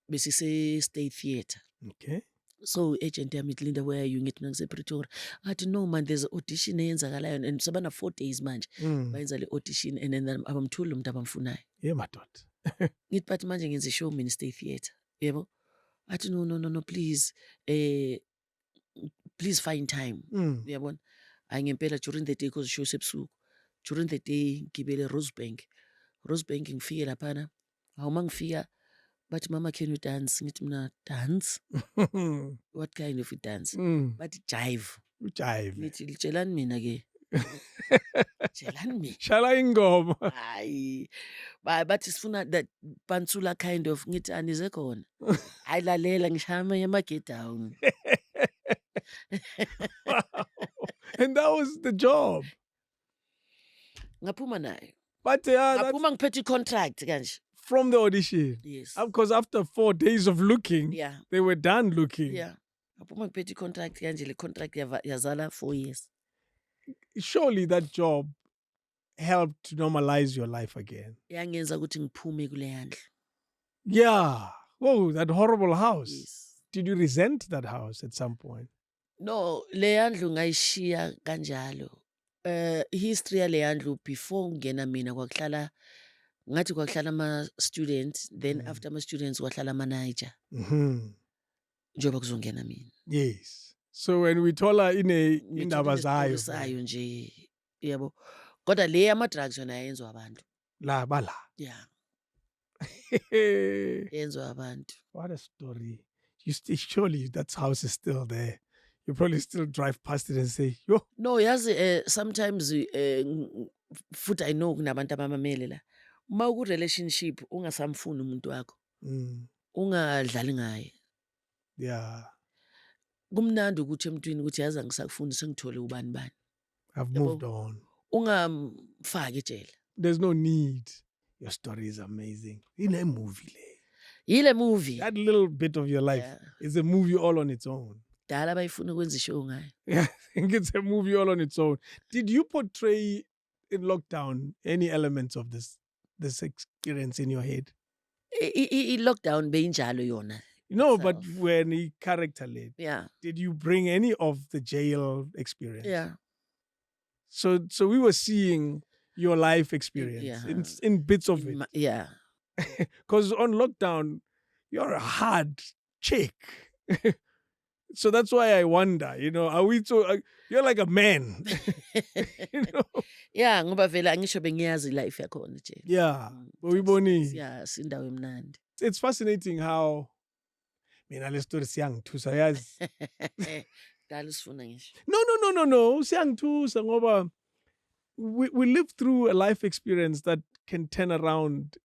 besise state theater. Okay. So agent yami ithi Linda, where are you? Ngithi mina ngise-Pretoria. Athi no man, there's an audition eyenzakalayo and sabana 4 days manje. Bayenza le audition and then abamthuli umuntu abamfunayo. Yeah, madoda. Ngithi bathi manje ngenza i-show mina state theater. Yebo. Athi no please please find time. Uyabona? Hayi ngempela during the day because show sebusuku. During the day ngibele Rosebank ngifike laphana. Hawu mangifika bathi mama, can you dance? Ngithi mina dance. What kind of a dance? Bathi jive. Jive. Ngithi litshelani mina ke. Tshelani mina. Shala ingoma. Hayi. Bathi sifuna that pantsula kind of ngithi anize khona. Hayi lalela ngishaya amanye ama-get down. Wow. And that was the job. Ngaphuma nayo. But that's Ngaphuma ngiphethe i-contract kanje. from the audition. Yes. Because after 4 days of looking, Yeah. they were done looking. Yeah. Ngaphuma ngiphethe i-contract kanje, le contract yazala 4 years. Surely that job helped to normalize your life again. Yangenza ukuthi ngiphume kule yandlu. Yeah. Whoa, that horrible house. Yes. Did you resent that house at some point? No, le yandlu ngayishiya kanjalo. History yale yandlu before ngena mina kwakuhlala ngathi kwakuhlala ama-students, then after ama-students kwahlala ama-Niger. Njengoba kuzongena mina. Yes. So when we told her indaba zayo sayo nje, yabo. Kodwa le ama-drugs yona yenziwa abantu. la bala. Yeah, yenziwa abantu. What a story. Surely that house is still there. You probably still drive past it and say, yo. No, yazi sometimes futhi I know kunabantu abamamele la. Uma uku-relationship ungasamfuni umuntu wakho, ungadlali ngaye. Yeah. Kumnandi ukuthi emntwini ukuthi yazi angisakufuni sengithole ubani bani. I've moved on. Ungamfaki ejele. There's no need. Your story is amazing. In a movie. Yile movie. That little bit of your life is a movie all on its own. Dala bayifuna ukwenza ishow ngayo. Yeah, I think it's a movie all on its own. Did you portray in lockdown any elements of this experience in your head? I-lockdown beyinjalo yona. No, but when he character led, Yeah. did you bring any of the jail experience? Yeah. So we were seeing your life experience in bits of it. Yeah. Because on lockdown, you're a hard chick. So that's why I wonder, are we so, you're like a man. Yeah, ngoba vele angisho bengiyazi life yakhona nje. Yeah. Uyiboni. Yeah, sindawo emnandi. It's fascinating how mina le story siyangithusa yazi. Dala usifuna ngisho. No. Siyangithusa ngoba we live through a life experience that can turn around.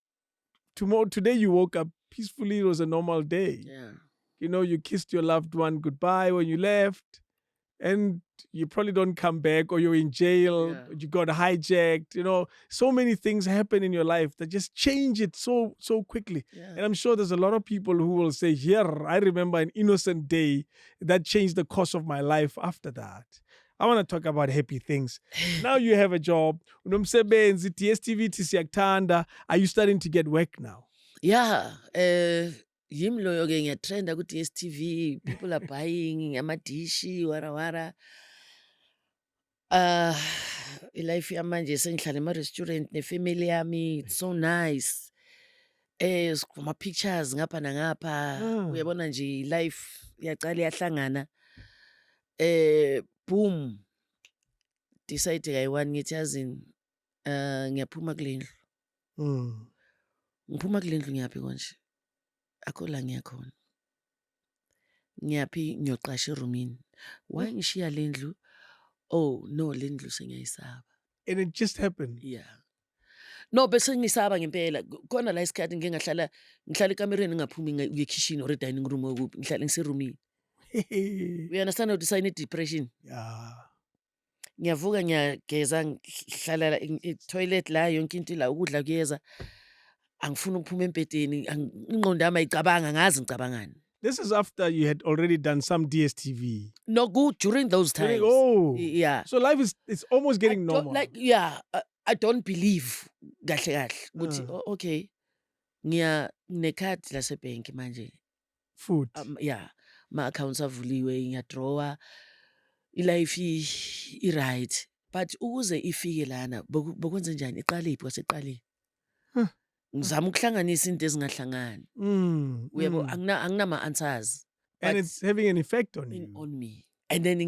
Today you woke up peacefully, it was a normal day. Yeah. You kissed your loved one goodbye when you left, and you probably don't come back, or you're in jail, you got hijacked. So many things happen in your life that just change it so quickly. Yeah. And I'm sure there's a lot of people who will say, I remember an innocent day that changed the course of my life after that. I want to talk about happy things. Now you have a job. Unomsebenzi, DSTV siyakuthanda. Are you starting to get work now? Yeah. Yimi loyo ke ngiyatrenda ku DSTV, people are buying amadishi wara. Life yamanje sengihlala ema-restaurant ne-family yami, it's so nice. Kuma pictures ngapha nangapha, uyabona nje life yaqala yahlangana. Boom. Decide kayi-one ngithi yazini ngiyaphuma kule ndlu. Ngiphuma kule ndlu ngiyaphi konje? Akho la ngiyakhona. Ngiyaphi ngiyoqasha erumini. Why ngishiya le ndlu? Oh no, le ndlu sengiyayisaba. And it just happened. Yeah. No, bese ngisaba ngempela. Khona la isikhathi ngihlala ekamereni ngaphumi ngekhishini or dining room okuphi. Ngihlala ngiserumini. We understand how to sign depression. Yeah. Ngiyavuka ngiyageza ngihlala toilet la yonke into la ukudla kuyeza. Angifuni ukuphuma empedeni, ingqondo yami ayicabanga ngazi ngicabangani. This is after you had already done some DSTV. No, good during those times. Yeah. So life is almost getting normal. I don't believe kahle ukuthi okay. Nginekhadi lasebhenki manje. Food. Yeah. Ma-accounts avuliwe, ngiyadrawa. Ilife i-right. But ukuze ifike lana, bokwenze njani? Iqale iphi kwaseqaleni? Ngizama ukuhlanganisa into ezingahlangani. Uyabo anginama-answers. And it's having an effect on you. On me. And then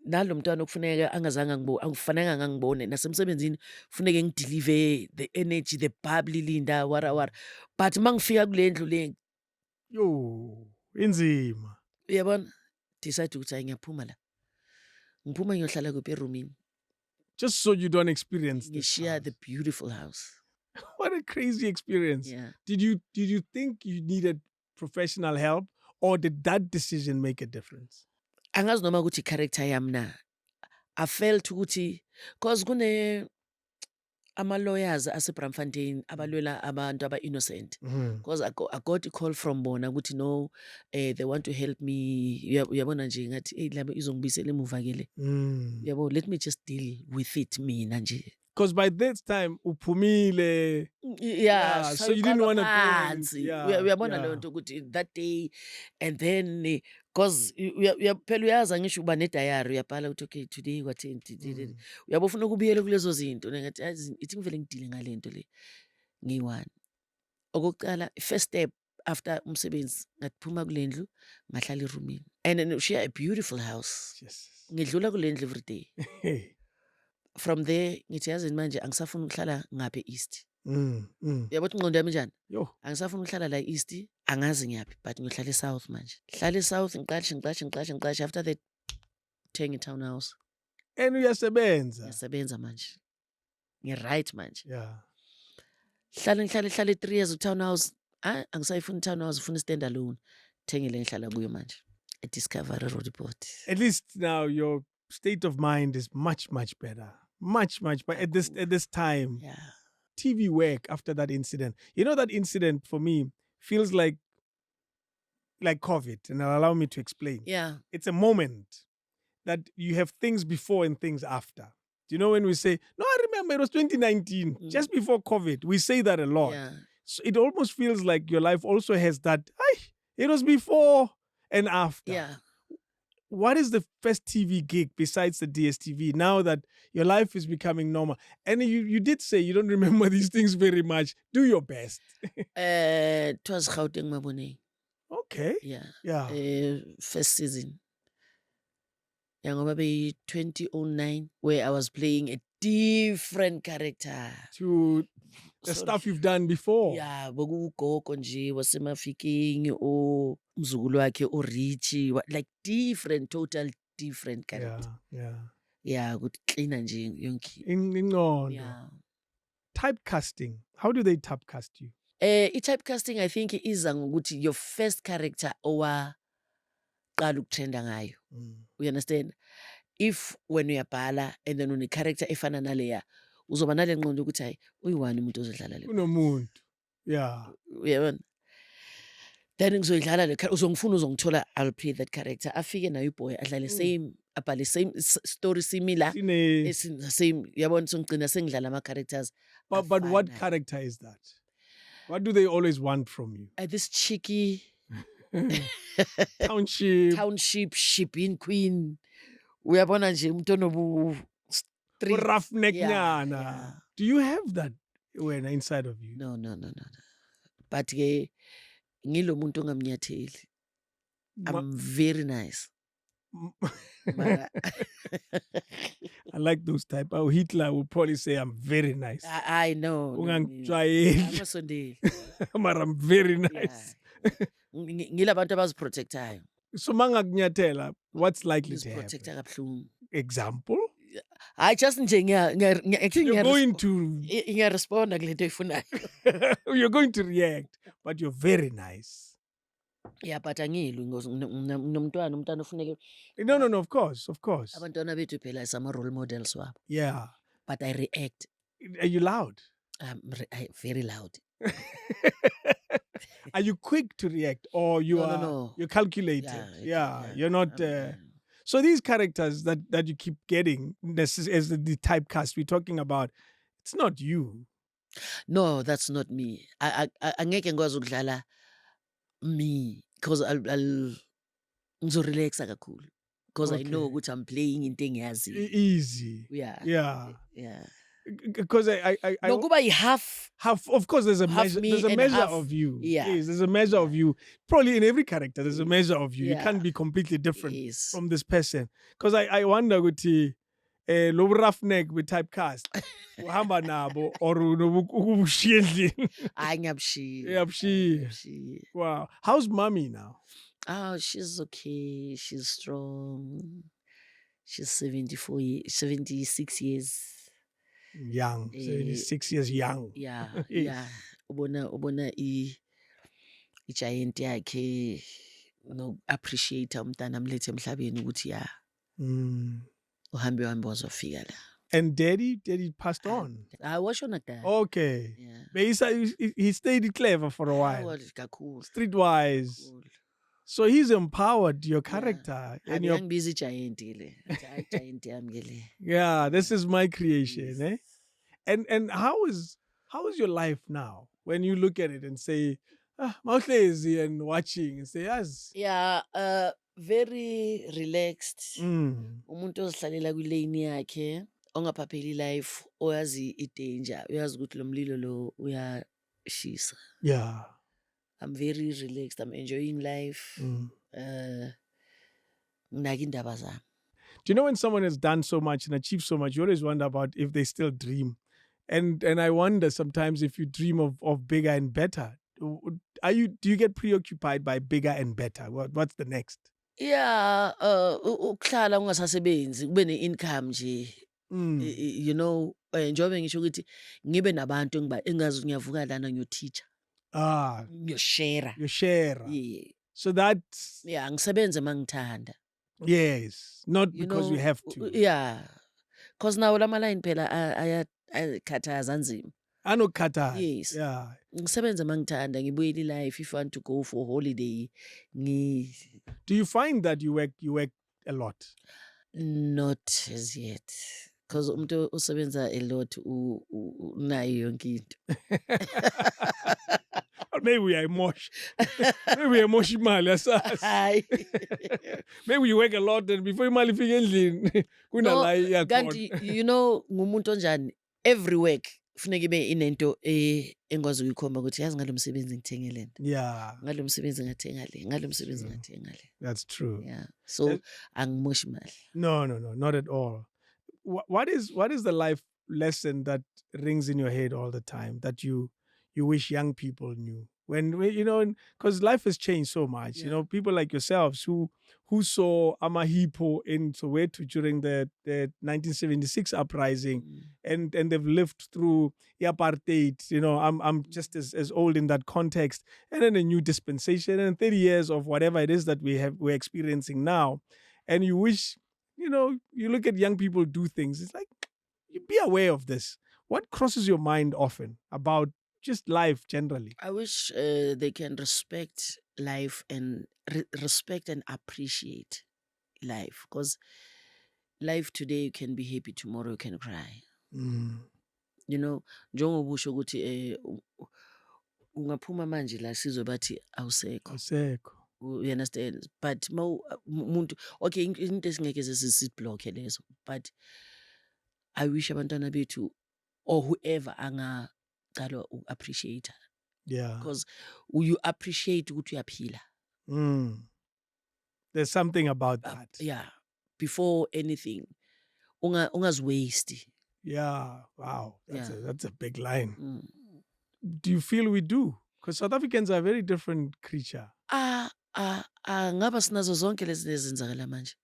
nalo mntwana okufuneka akufaneka ngangibone nasemsebenzini kufuneka ngideliver the energy, the bubbly Linda wara. But mangifika kule ndlu le yo inzima. Uyabona? Decide ukuthi ngiyaphuma la. Ngiphuma ngiyohlala kuphi erumini. just so you don't experience this. Ngishiya the beautiful house. What a crazy experience. Yeah. Did you think you needed professional help, or did that decision make a difference? Angazi noma ukuthi character yami na. I felt ukuthi cause kune ama-lawyers ase-Braamfontein abalwela abantu aba-innocent. Because I got a call from bona ukuthi no, they want to help me. Uyabona nje ngathi labo izongibuyisela emuva ke le. Yabo, let me just deal with it mina nje. Because by this time, upumile. Yeah, so you didn't want to phansi. Uyabona leyo nto ukuthi that day, and then because phela uyazi ngisho uba ne-diary uyabhala ukuthi okay today wathini uyabo ufuna ukubuyela kulezo zinto ngathi ithi ngivele ngidile ngale nto le ngiyi-one. Okokuqala, first step after umsebenzi ngaphuma kule ndlu ngahlala erumini, and then ushiya a beautiful house. Yes. Ngidlula kule ndlu every day. From there ngithi yazini manje angisafuna ukuhlala ngapha e-East. Uyabo ukuthi ingqondo yami njani? Yo. Angisafuna ukuhlala la e-East, angazi ngiyaphi, but ngiyohlala e-South manje. Hlala e-South ngiqashe after that thenga i-townhouse. And uyasebenza. Ngiyasebenza manje. Ngi-right manje. Yeah. Hlala 3 years ku-townhouse. Angisayifuni i-townhouse, ufuna i-stand alone. Thengele ngihlala kuyo manje. E-Discovery Road Port. At least now your state of mind is much, much better. Much, but at this time. Yeah. TV work after that incident. You know, that incident for me feels like COVID, and allow me to explain. Yeah. It's a moment that you have things before and things after. Do you know when we say, no, I remember it was 2019, just before COVID. We say that a lot. Yeah. So it almost feels like your life also has that, it was before and after. Yeah. What is the first TV gig besides the DSTV now that your life is becoming normal? And you did say you don't remember these things very much. Do your best. It was Gauteng Maboneng. Okay. Yeah. First season. Yeah, ngoba 2009, where I was playing a different character. To the stuff you've done before. Yeah, bokugogo nje wasemafikeng o mzukulu wakhe Richie, like total different character. Yeah, good cleaner nje yonke. Ingqondo. Yeah. Typecasting. How do they typecast you? I-typecasting I think iza ngokuthi your first character owaqala ukutrenda ngayo. You understand? If when uyabhala and then une-character efana naleya, uzoba nale ngqondo ukuthi hayi uyi-one umuntu ozodlala le. Unomuntu. Yeah. Uyabona? Then ngizoyidlala le uzongifuna uzongithola, I'll play that character. Afike nayo iboy adlale same, abhale same story similar. Same. Uyabona songigcina sengidlala ama-characters. But what character is that? What do they always want from you? This cheeky township shipping queen. Uyabona nje umuntu onobu roughneck nyana. Yeah. Do you have that when inside of you? No. But ke ngilo muntu ongamnyatheli. I'm very nice. I like those type. Hitler would probably say I'm very nice. I know. Ungangisondeli. But I'm very nice. Ngilabantu abaziprotectayo. So mangakunyathela, what's likely to Protector happen? kabuhlungu. Example? I just nje You're going to ngiyaresponda kule nto oyifunayo. you're going to react, but you're very nice. Yeah, but angilwi nomntwana ufuneke. No, of course. Abantwana bethu phela isama role models wabo. Yeah. But I react. Are you loud? Very loud. Are you quick to react, or No. You're calculated? Yeah. You're not. So these characters that you keep getting, this is as the typecast we're talking about, it's not you. No, that's not me. Angeke ngikwazi ukudlala me because I'll ngizorelaxa kakhulu because I know ukuthi I'm playing into engiyazi. Easy. Yeah. Because I nokuba yi-half. Of course, there's a measure. There's a measure of you. Yeah. Yes, there's a measure of you. Probably in every character, there's a measure of you. Yeah. You can't be completely different Yes. from this person. Because I wonder ukuthi lo roughneck with typecast uhamba nabo or ubushiye endlini. Hayi ngiyabushiya. Ngiyabushiya. Wow. How's mommy now? Oh, she's okay. She's strong. She's 76 years. Young, 76 years young. Yeah, Yes. yeah. Ubona i-giant yakhe no-appreciate umntana amlethe emhlabeni ukuthi ya uhambe wazofika la. And daddy passed on. Washona kudala. Okay. Yeah. But he stayed clever for a while. Kakhulu. Streetwise. Kakhulu. So he's empowered your character. And your, Angiyangibiza i-giant le. Hayi giant yami ke le. yeah, this is my creation, Yes. And how is your life now? When you look at it and say, mawuhlezi and watching and say, yes. Yeah, very relaxed. Umuntu ozihlalela kwilane yakhe, ongaphapheli life, oyazi i-danger, uyazi ukuthi lo mlilo lo uyashisa. Yeah. I'm very relaxed. I'm enjoying life. Nginaki indaba zami. Do you know when someone has done so much and achieved so much, you always wonder about if they still dream. And I wonder sometimes if you dream of bigger and better. Do you get preoccupied by bigger and better? What's the next? Yeah, ukuhlala ungasasebenzi kube ne-income nje. You know, njengoba ngisho ukuthi ngibe nabantu engazi ngiyavuka lana ngiyoteacher. Ngiyoshare. You share. Yeah. So that's... Yeah, ngisebenze mangithanda. Yes, not because we have to. Yeah. Because nawo lama line phela ayakhathaza nzima. Anokhathaza. Yes. Yeah. Ngisebenze mangithanda ngibuyele life if I want to go for holiday. Do you find that you work a lot? Not as yet. Because umuntu usebenza a lot unayo yonke into. Maybe we are emotional. Maybe we are emotional. Maybe you work a lot and before imali ifike endlini kunala iyakhona. Kanti you know ngumuntu onjani every work kufuneka ibe inento engwazi ukuyikhomba ukuthi yazi ngalo msebenzi ngithenge lento. Yeah. Ngalo msebenzi ngathenga le, ngalo msebenzi ngathenga le. That's true. Yeah. So angimoshi imali. No, not at all. What is the life lesson that rings in your head all the time that you wish young people knew? When you know, because life has changed so much. You know, people like yourselves who saw Amahipo in Soweto during the 1976 uprising, and they've lived through the apartheid. You know, I'm just as old in that context, and then a new dispensation and 30 years of whatever it is that we're experiencing now, and you wish, you know, you look at young people do things. It's like, you be aware of this. What crosses your mind often about just life generally? I wish they can respect life and respect and appreciate life, because life today you can be happy, tomorrow you can cry. You know, njengoba usho ukuthi ungaphuma manje la sizwe bathi awusekho. You understand? But umuntu okay, into esingeke sisiblock lezo, but I wish abantwana bethu or whoever angaqala uappreciate. Yeah. Because you appreciate ukuthi uyaphila. There's something about that. Yeah. Before anything. Ungazi waste. Yeah. Wow. That's a big line. Do you feel we do? Because South Africans are a very different creature. Ngaba sinazo zonke lezi ezenzakala manje.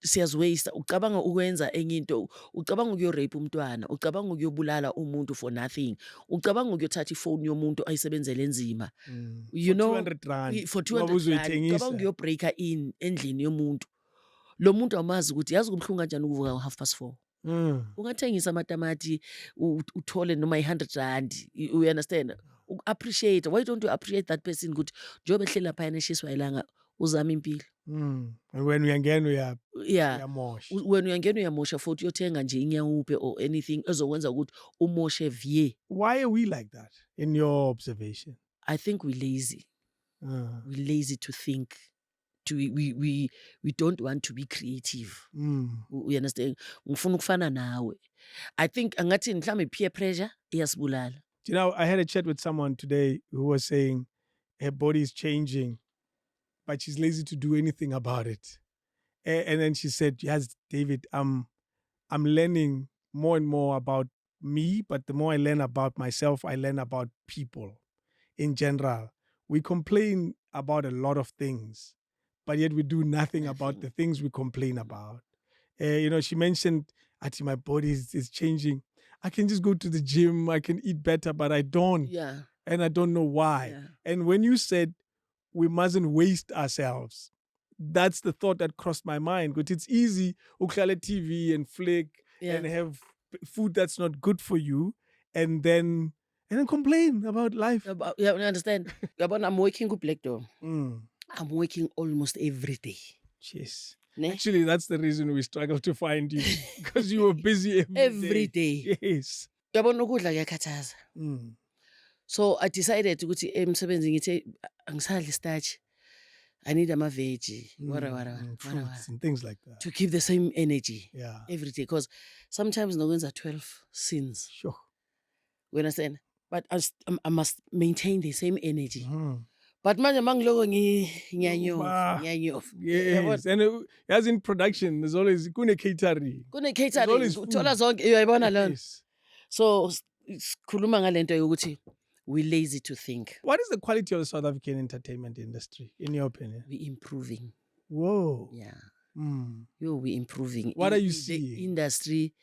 Siyaziwaste, ucabanga ukwenza enye into, ucabanga ukuyorape umntwana, ucabanga ukuyobulala umuntu for nothing, ucabanga ukuyothatha ifoni yomuntu ayisebenzele enzima. You know, for 200 rand, ucabanga ukuyobreaka in endlini yomuntu. Lo muntu awumazi ukuthi yazi kubuhlungu kanjani ukuvuka ngo 4:30. Ungathengisa amatamati uthole noma 100 rand. You understand? Appreciate. Why don't you appreciate that person ukuthi njobe ehlela phayana eshiswa ilanga uzama impilo. And when we again we are mosh. When uyangena uyamosha futhi uyothenga nje inyawupe or anything ezokwenza ukuthi umoshe vie. Why are we like that in your observation? I think we're lazy. We're lazy to think. We don't want to be creative. You understand? Ngifuna ukufana nawe. I think angathi mhlawumbe peer pressure iyasibulala. You know, I had a chat with someone today who was saying her body is changing, but she's lazy to do anything about it. And then she said, yes, David, I'm learning more and more about me, but the more I learn about myself, I learn about people in general. We complain about a lot of things, but yet we do nothing about the things we complain about. She mentioned, "Ati, my body is changing. I can just go to the gym, I can eat better, but I don't. Yeah. And I don't know why." Yeah. And when you said we mustn't waste ourselves, that's the thought that crossed my mind. But it's easy, uklale TV and flick and have food that's not good for you, and then complain about life. You understand? I'm working with Black Door. Mm. I'm working almost every day. Yes. Ne? Actually, that's the reason we struggle to find you, because you were busy Every day. Yes. Uyabona ukudla kuyakhathaza. Mm. So I decided ukuthi emsebenzini ngithi angisadli starch. I need ama-veggie, Fruits and things like that. to keep the same energy Yeah. every day. Because sometimes nokwenza 12 sins. Sure. You understand? But I must maintain the same energy. Mm. But manje mangiloko ngiyanyofa. Yes. And as in production, there's always kune catering. Kune There's catering, always food. uthola zonke uyayibona leyo. Yes. So sikhuluma ngalento yokuthi we lazy to think. What is the quality of the South African entertainment industry, in your opinion? We improving. Whoa. Yeah. Mm. We improving. What are you The seeing? industry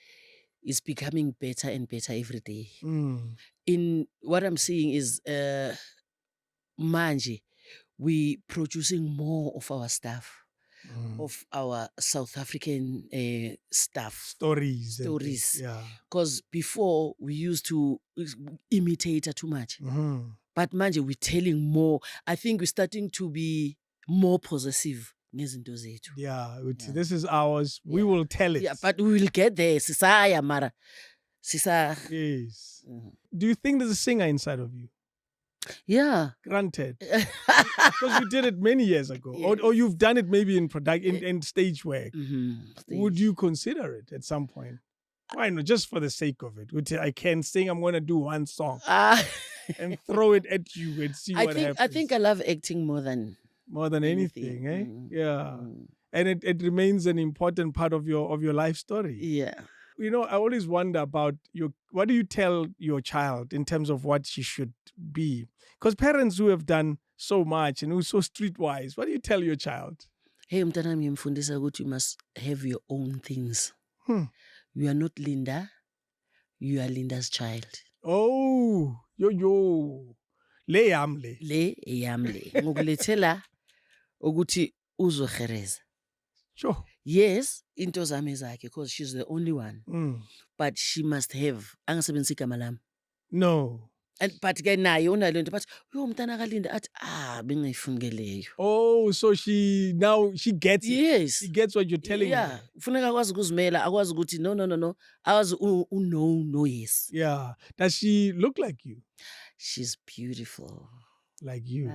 is becoming better and better every day. Mm. In what I'm seeing is manje we producing more of our stuff, of our South African stuff. Stories. Yeah. Because before we used to imitate too much. Mm-hmm. But manje we're telling more. I think we're starting to be more possessive. Yeah, this is ours. We will tell it. Yeah, but we will get there. Sisaya mara. Sisa. Yes. Do you think there's a singer inside of you? Yeah. Granted. Because you did it many years ago. Yes. Or you've done it maybe in stage work. Mm-hmm. Would you consider it at some point? Why not? Just for the sake of it. I can sing, I'm going to do one song. And throw it at you and see what happens. I think I love acting more than anything, eh? Yeah. Mm. And it remains an important part of your life story. Yeah. I always wonder about what do you tell your child in terms of what she should be? Because parents who have done so much and who are so streetwise, what do you tell your child? Hey, mtanami ngimfundisa ukuthi you must have your own things. You are not Linda. You are Linda's child. Oh, yo. Le yamle. Ngokulethela ukuthi uzohereza. Sure. Yes, into zami zakhe because she's the only one. But she must have. Angasebenzisi igama lami. No. But ke naye unale nto but mntana kaLinda athi bengayifuni ke leyo. Oh, so she gets it. Yes. She gets what you're telling her. Yeah. Funeka akwazi ukuzimela, akwazi ukuthi no. Akwazi no yes. Yeah. Does she look like you? She's beautiful. Like you.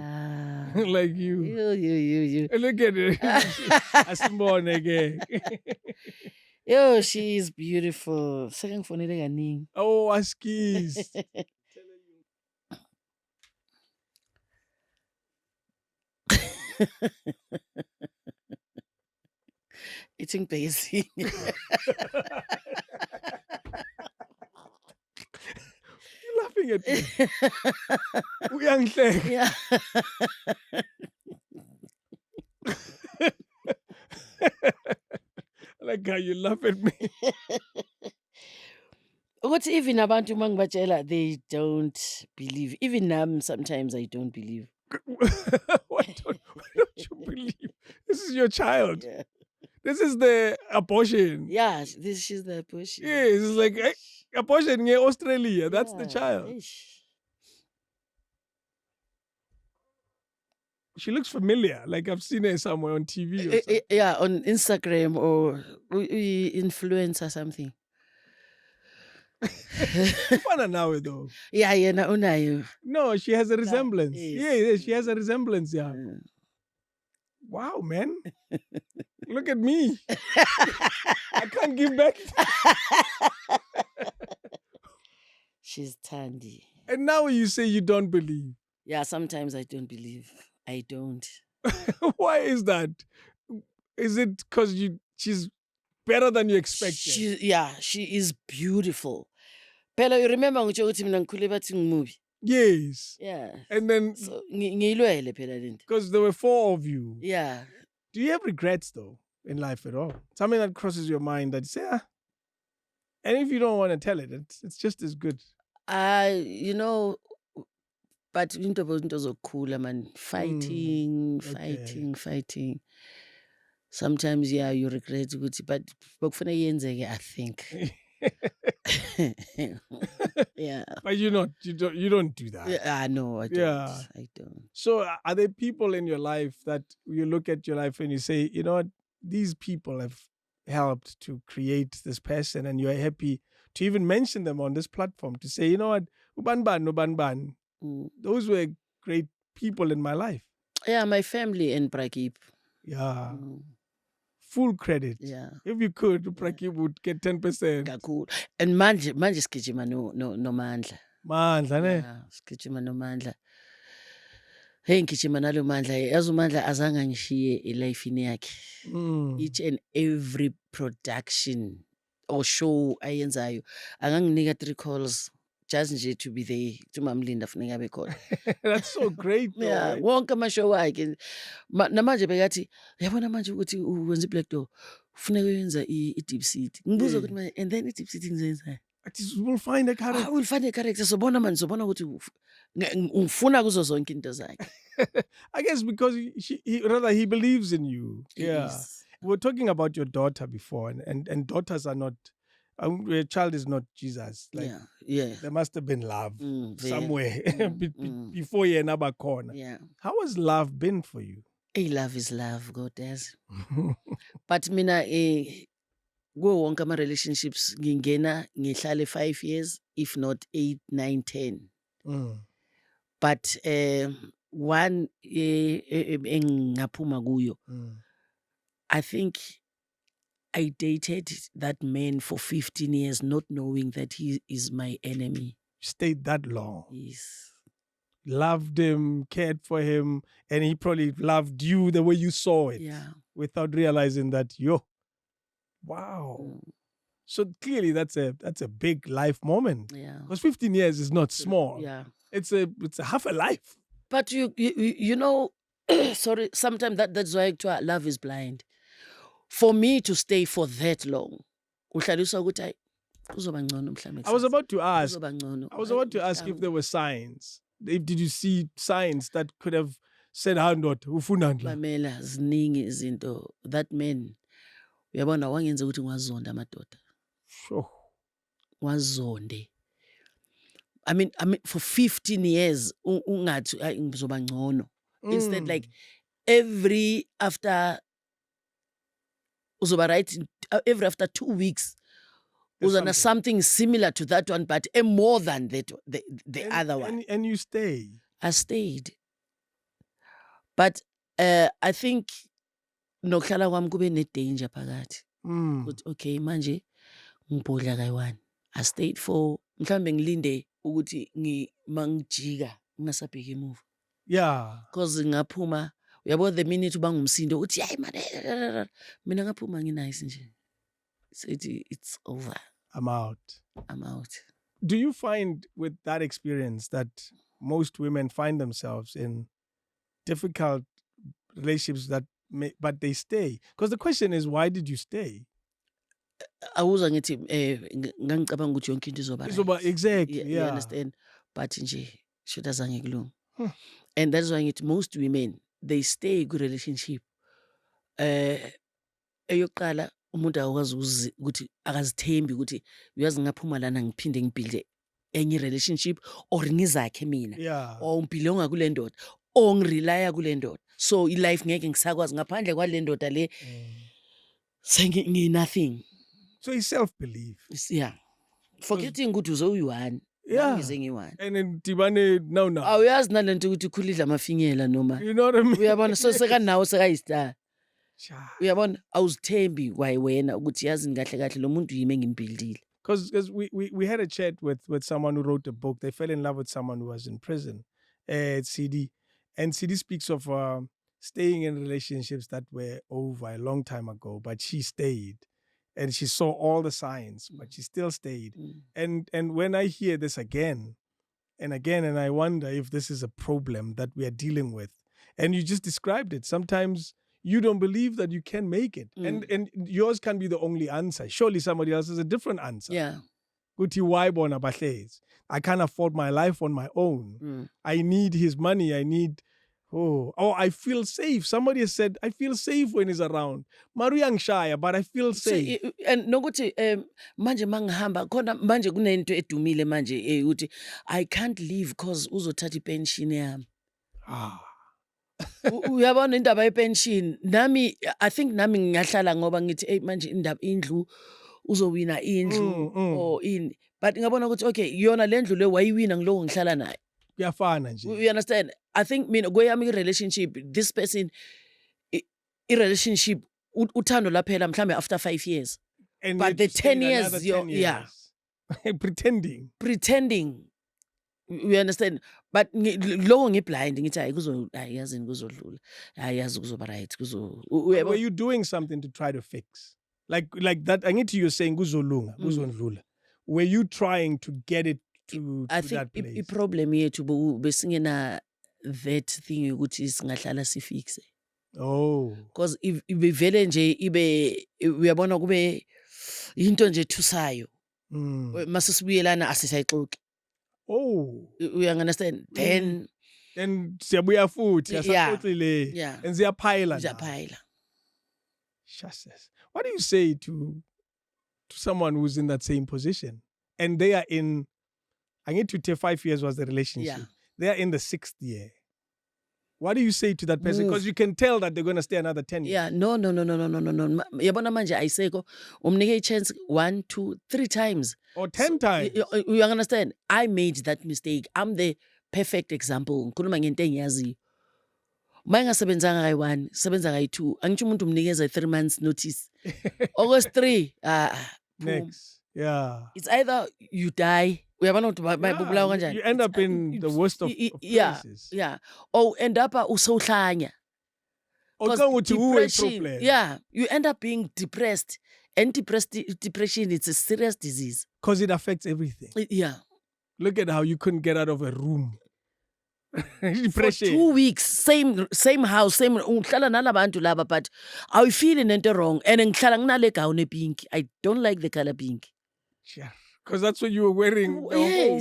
Like you. You. Look at it. Asimbone again. Yo, she is beautiful. Sekangifonele kaningi. Oh, askis. Eating basic. You're laughing at me. Uyangihleka. Yeah. Like how you laugh at me. What even abantu mangibatshela they don't believe. Even now sometimes I don't believe. Why don't you believe? This is your child. Yeah. This is the abortion. Yeah, she's the abortion. Yes, it's like abortion in Australia. That's the child. Eish. She looks familiar. Like I've seen her somewhere on TV or something. Yeah, on Instagram or influencer or something. Fana now though. Yeah, unayo. No, she has a resemblance. Yes. Yeah, she has a resemblance. Yeah. Wow, man. Look at me. I can't give back. She's Tandy. And now you say you don't believe. Yeah, sometimes I don't believe. I don't. Why is that? Is it because she's better than you expected? She is beautiful. Phela you remember ngitsho ukuthi mina ngikhule bathi ngimubi. Yes. Yeah. And then So ngiyilwele phela lento. because there were 4 of you. Yeah. Do you have regrets though in life at all? Something that crosses your mind that you say, and if you don't want to tell it, it's just as good. You know, but into zokukhula man, fighting, okay. fighting. Sometimes, yeah, you regret it, but bokufuna yenzeke, I think. Yeah. But you don't do that. Yeah, no, I don't. Yeah. I don't. So are there people in your life that you look at your life and you say, you know what, these people have helped to create this person, and you're happy to even mention them on this platform to say, you know what, uban, those were great people in my life. Yeah, my family and Prakip. Yeah. Full credit. Yeah. If you could, Prakip would get 10%. Kakhulu. And manje sigijima noMandla. Mandla, ne? Yeah, sigijima noMandla. Hey, ngigijima nalo Mandla. Yazi uMandla azange angishiye elifini yakhe. Each and every production or show ayenzayo anganginika 3 calls just nje to be there. To mamlinda funeka abe khona. That's so great though. Yeah, Right? wonke amashow wakhe. Namanje bekathi, yabona manje ukuthi wenza iBlack Door. Kufuneka uyenza iDeep City. Ngibuza ukuthi manje and then iDeep City ngizenza. We'll find a character. We'll find a character. Sobona ukuthi ngifuna kuzo zonke into zakhe. I guess because he believes in you. Yeah. Yes. We were talking about your daughter before, and daughters are not, your child is not Jesus. Like, yeah. there must have been love somewhere Mm. before you another corner. Yeah. How has love been for you? Hey, love is love, God does. But mina go wonke ama relationships ngingena ngihlale 5 years, if not 8, 9, 10. But one engaphuma kuyo, I think I dated that man for 15 years not knowing that he is my enemy. Stayed that long. Yes. Loved him, cared for him, and he probably loved you the way you saw it. Yeah. Without realizing that, wow. So clearly that's a big life moment. Yeah. Because 15 years is not small. Yeah. It's a half a life. But you know, sorry, sometimes that's why love is blind. For me to stay for that long, uhlalisa ukuthi hayi kuzoba ngcono mhlambe. I was about to ask. Kuzoba ngcono. I was about to ask if there were signs. Did you see signs that could have said, ufuna ndla? Mamela ziningi izinto. That man, uyabona wangenza ukuthi ngwazonda amadoda. Sure. Ngwazonde. I mean for 15 years ungathi hayi ngizoba ngcono. Instead, like every after 2 weeks, was something similar to that one, but more than that, the other one. And you stay. I stayed. But I think nokuhlala kwami kube ne-danger phakathi. Okay, manje ngibhodla kayi-1. I stayed for mhlambe ngilinde ukuthi mangijika ngingasabheki emuva. Yeah. Because ngaphuma, uyabo the minute uba ngumsindo uthi hayi man, mina ngaphuma nginice nje. So it's over. I'm out. Do you find with that experience that most women find themselves in difficult relationships but they stay? Because the question is, why did you stay? Awuza ngithi ngangicabanga ukuthi yonke into izoba right. Exactly. Yeah. You understand? But nje should azange kulunga. And that's why most women, they stay in good relationship. Eyoqala umuntu akwazi ukuthi akazithembi ukuthi uyazi ngaphuma lana ngiphinde ngibuilde enye relationship or ngizakhe mina. Yeah. Or ngibhilonga kule ndoda or ngirelaya kule ndoda. So life ngeke ngisakwazi ngaphandle kwale ndoda le. Nothing. So it's self-belief. Yeah. Forgetting ukuthi uzoyi-1. Yeah. Ngize And then Tibane now. Awuyazi nalento ukuthi ukhulidla amafinyela noma. You know what I mean? Uyabona so sekanawo sekayistar. Uyabona awuzithembi wena ukuthi yazi kahle kahle lo muntu yimi engimbuildile. Because we had a chat with someone who wrote a book. They fell in love with someone who was in prison at CD. And CD speaks of staying in relationships that were over a long time ago, but she stayed. And she saw all the signs, but she still stayed. And when I hear this again and again, and I wonder if this is a problem that we are dealing with. And you just described it. Sometimes you don't believe that you can make it. And yours can be the only answer. Surely somebody else has a different answer. Yeah. Guti why bona bahlezi? I can't afford my life on my own. I need his money. I need, I feel safe. Somebody has said, I feel safe when he's around. Maruyang shaya, but I feel safe. And nokuthi manje mangihamba khona manje kunento edumile manje uthi I can't leave cause uzothatha ipension yami. Uyabona indaba yepension nami I think nami ngiyahlala ngoba ngithi manje indlu uzowina indlu or ini, but ngabona ukuthi okay yona le ndlu le wayiwina ngiloko ngihlala naye. Kuyafana nje. You understand? I think mina kweyami relationship, this person relationship uthando laphela mhlambe after 5 years. And but the 10 years, 10 years. yeah. Pretending. You understand? But lo ngiblind ngithi hayi yazini kuzodlula. Hayi yazi kuzoba right Were you doing something to try to fix? Like that angithi you're saying kuzolunga, kuzondlula. Were you trying to get it to that place? I think problem yethu besingena that thing ukuthi singahlala sifixe. Oh. Because if vele nje ibe uyabona kube into nje thusayo. Masisibuyelana asisayixoxi. Oh. You understand? Then siyabuya futhi asaxoxile. Yeah. And ziyaphaila. Ziyaphaila. Jesus. What do you say to someone who's in that same position? And they are in, I need to tell 5 years was the relationship. Yeah. They are in the 6th year. What do you say to that person? Because you can tell that they're going to stay another 10 years. Yeah, no. Yabona manje ayiseko umnike chance 1, 2, 3 times. Or 10 times. You understand? I made that mistake. I'm the perfect example. Ngikhuluma ngento engiyaziyo. Mayingasebenzanga kayi-1, sebenza kayi-2. Angitsho umuntu umnikeza 3 months notice. August 3, next. Yeah. It's either you die. Uyabona ukuthi bayibulawa kanjani? You end up in the worst of places. Yeah. Or end up usawuhlanya. Depression. Yeah, you end up being depressed. And depression, it's a serious disease. Because it affects everything. Yeah. Look at how you couldn't get out of a room. Depression. For 2 weeks, same house, same ngihlala nalabantu laba, but I feel into wrong. And ngihlala nginale gown pink. I don't like the color pink. Yeah. Because that's what you were wearing the whole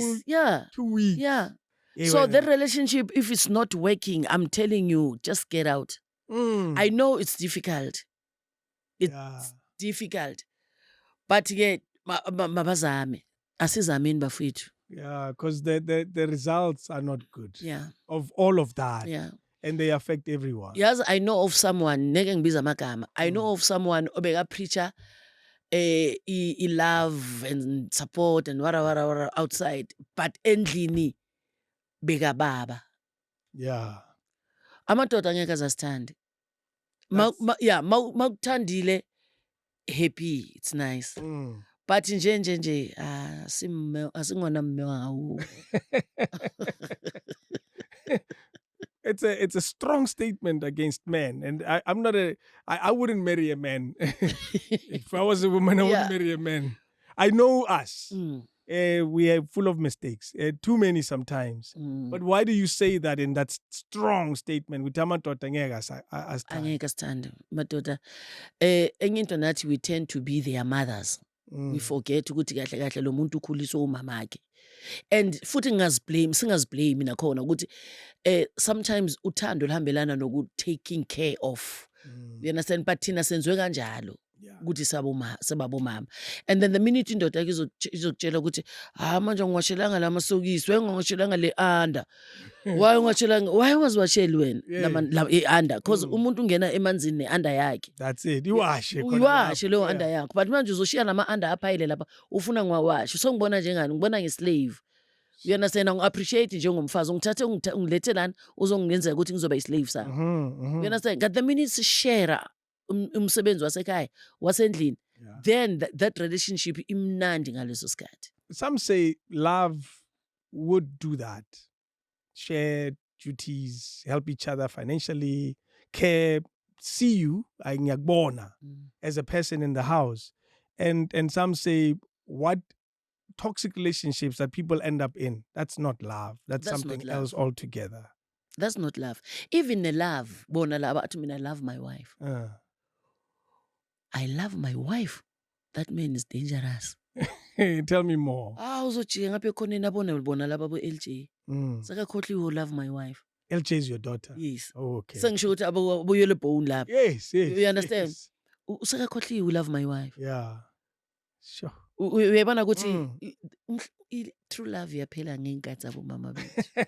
2 weeks. Yeah. So that relationship, if it's not working, I'm telling you, just get out. I know it's difficult. It's difficult. But yet, mabazame. Asizameni bafethu. Yeah, because the results are not good. Yeah. Of all of that. Yeah. And they affect everyone. Yes, I know of someone, I know of someone, obeka preacher, love and support and whatever outside, but endlini beka baba. Yeah. Amadoda angeke azasithande. Mawuthandile happy, it's nice. But nje asingona mme wawo. It's a strong statement against men, and I wouldn't marry a man. If I was a woman, I wouldn't marry a man. I know us. We are full of mistakes, too many sometimes. But why do you say that in that strong statement? With amadoda angeke asithande madoda. Enye into nathi we tend to be their mothers. We forget ukuthi kahle kahle lo muntu ukhuliswa umamakhe. And futhi singaziblame nakhona ukuthi sometimes uthando luhambelana noku taking care of. You understand? But thina senziwe kanjalo. Ukuthi sababomama. And then the minute indoda yakhe izokutshela ukuthi manje ngiwashelanga la masokisi, ngiwashelanga le under. Why ungaziwasheli wena la under? Because umuntu ungena emanzini ne-under yakhe. That's it. Iwashe leyo under yakho. But manje uzoshiya nama-under aphayile lapha ufuna ngiwawashe. So ngibona njengani? Ngibona nge-slave. You understand? Ngi-appreciate njengomfazi. Ngithathe ungilethe lana uzongenzela ukuthi ngizoba i-slave sami. You understand? But the minute sishare umsebenzi wasekhaya wasendlini, then that relationship imnandi ngaleso sikhathi. Some say love would do that. Share duties, help each other financially, care, see you as a person in the house. And some say what toxic relationships that people end up in, that's not love. That's something else altogether. That's not love. Even the love, bona laba athi mina I love my wife. I love my wife. That man is dangerous. Tell me more. Uzojika ngapha ekhoneni abone bona laba bo-LJ. Sekakhohlwe who love my wife. LJ is your daughter? Yes. Oh, okay. Sengisho ukuthi abuyele bone lapha. Yes. You understand? Yes. Sekakhohlwe who love my wife. Yeah. Sure. Uyabona ukuthi true love iyaphela ngeenkathi zabo mama bethu.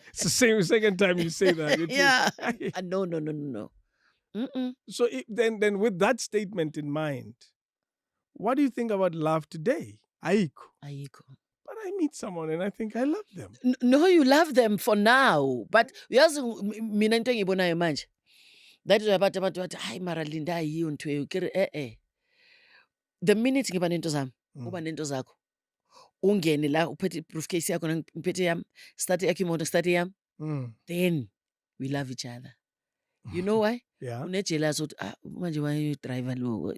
It's the second time you say that. Yeah. No. So then with that statement in mind, what do you think about love today? Ayikho. But I meet someone and I think I love them. No, you love them for now. But uyazi mina into engiyibonayo manje. That is abantu bathi hayi mara Linda ayiyo ntwe kere The minute ngiba nento zami, uba nento zakho. Ungene la uphethe briefcase yakho ngiphethe yami, start yakho imoto start yami. Then we love each other. You know why? Yeah. Unejealous uthi manje waye driver lo.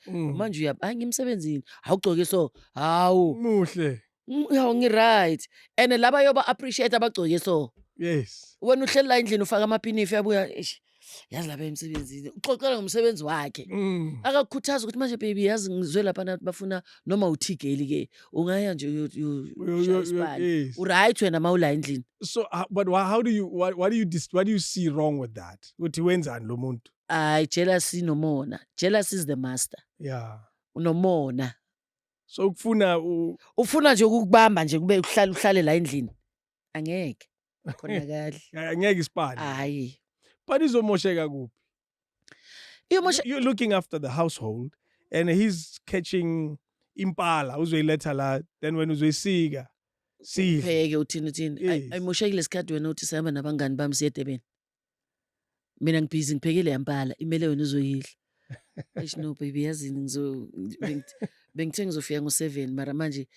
Manje ngimsebenzini. Awugcoke so. Hawu. Muhle. Ngi-right. And laba yoba appreciate abagcoke so. Yes. Wena uhleli la endlini ufaka amapinifi yabuya yazi lapha emsebenzini. Uxoxela ngomsebenzi wakhe. Akakukhuthaza ukuthi manje baby yazi ngizwe lapha nathi bafuna noma uthigeli ke. Ungaya nje Yes. Uright wena mawula endlini. So but how do you what do you see wrong with that? Uthi wenzani lo muntu? Jealousy nomona. Jealousy is the master. Yeah. Unomona. So ufuna nje ukukubamba nje kube uhlale la endlini. Angeke. Khona kahle. Angeke isipani. Hayi. But izomosheka kuphi? You're looking after the household and he's catching impala uzoyiletha la, then when uzoyisika pheke uthini ayimoshekile isikhathi wena uthi sihamba nabangani bami siye eDurban. Mina ngibhizi ngiphekele yampala imele wena uzoyidla. No baby yazini bengithe ngizofika ngo7 mara manje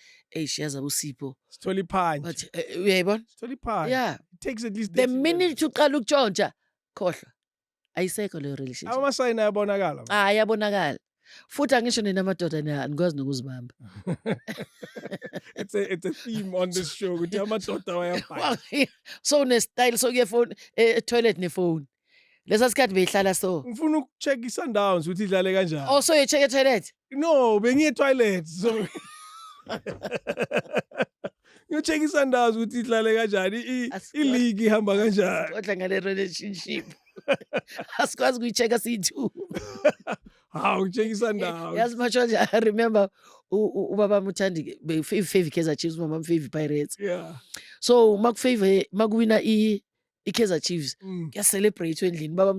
yaza uSipho. Sithole iphansi. But uyayibona? Sithole iphansi. Yeah. It takes at least the minute uqala ukutshontsha khohlwa. Ayisekho leyo relationship. Amasayini ayabonakala. Ayabonakala. Futhi angisho nina amadoda anikwazi nokuzibamba. It's a theme on this show ukuthi amadoda ayabhaya. So ne style so kuye phone toilet ne phone. Lesa sikhathi beyihlala so. Ngifuna ukucheck i-sundowns ukuthi idlale kanjani. Oh so you check a toilet? No, bengiye toilet. So you check i-sundowns ukuthi idlale kanjani. I-league ihamba kanjani. Kodwa ngale relationship. Asikwazi kuyichecka siyi2. How check i-sundowns. Yazi macho nje I remember ubaba Muthandi favor Kaizer Chiefs mama favor Pirates. Yeah. So makuwina i-Kaizer Chiefs celebrate endlini baba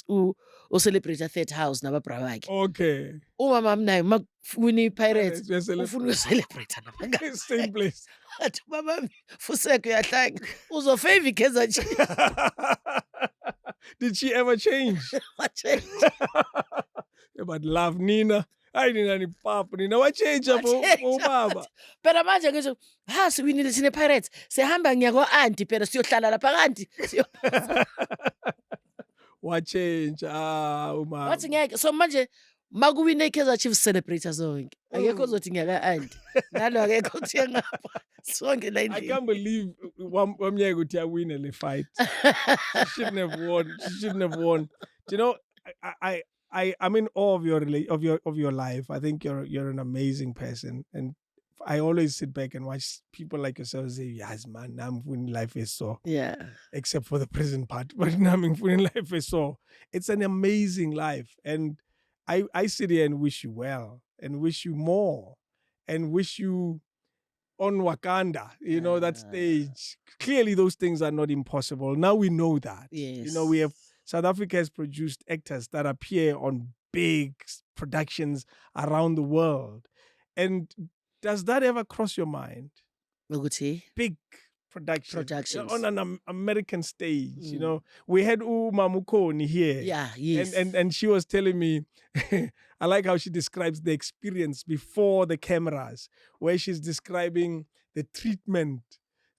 o celebrate a third house nababra bakhe. Okay. Umama naye makuwina i-Pirates ufuna uku-celebrate nabangani. Same place. Athi baba Fuseko yahlanga uzofavor i-Kaizer Chiefs. Did she ever change? What change? But love Nina. Hayi Nina ni papa. Nina what change baba? Phela manje ngisho siwinile sine Pirates. Sihamba ngiya ko-auntie phela siyohlala lapha kanti. What change? Uma. Wathi ngeke. So manje makuwina i-Kaizer Chiefs celebrate zonke. Akekho uzothi ngiya ka-auntie. Nalo akekho uthi ngapha. Sonke la endlini. I can't believe wamnyeke uthi awine le fight. She shouldn't have won. Do you know, I'm in awe of your life. I think you're an amazing person, and I always sit back and watch people like yourself say, "Yes, man, I'm winning life is so." Yeah. Except for the prison part, but I'm winning life is so. It's an amazing life, and I sit here and wish you well, and wish you more, and wish you on Wakanda, that stage. Clearly, those things are not impossible. Now we know that. Yes. South Africa has produced actors that appear on big productions around the world. And does that ever cross your mind? Big productions. On an American stage, We had Uma Mukoni here. Yeah, yes. And she was telling me, I like how she describes the experience before the cameras, where she's describing the treatment,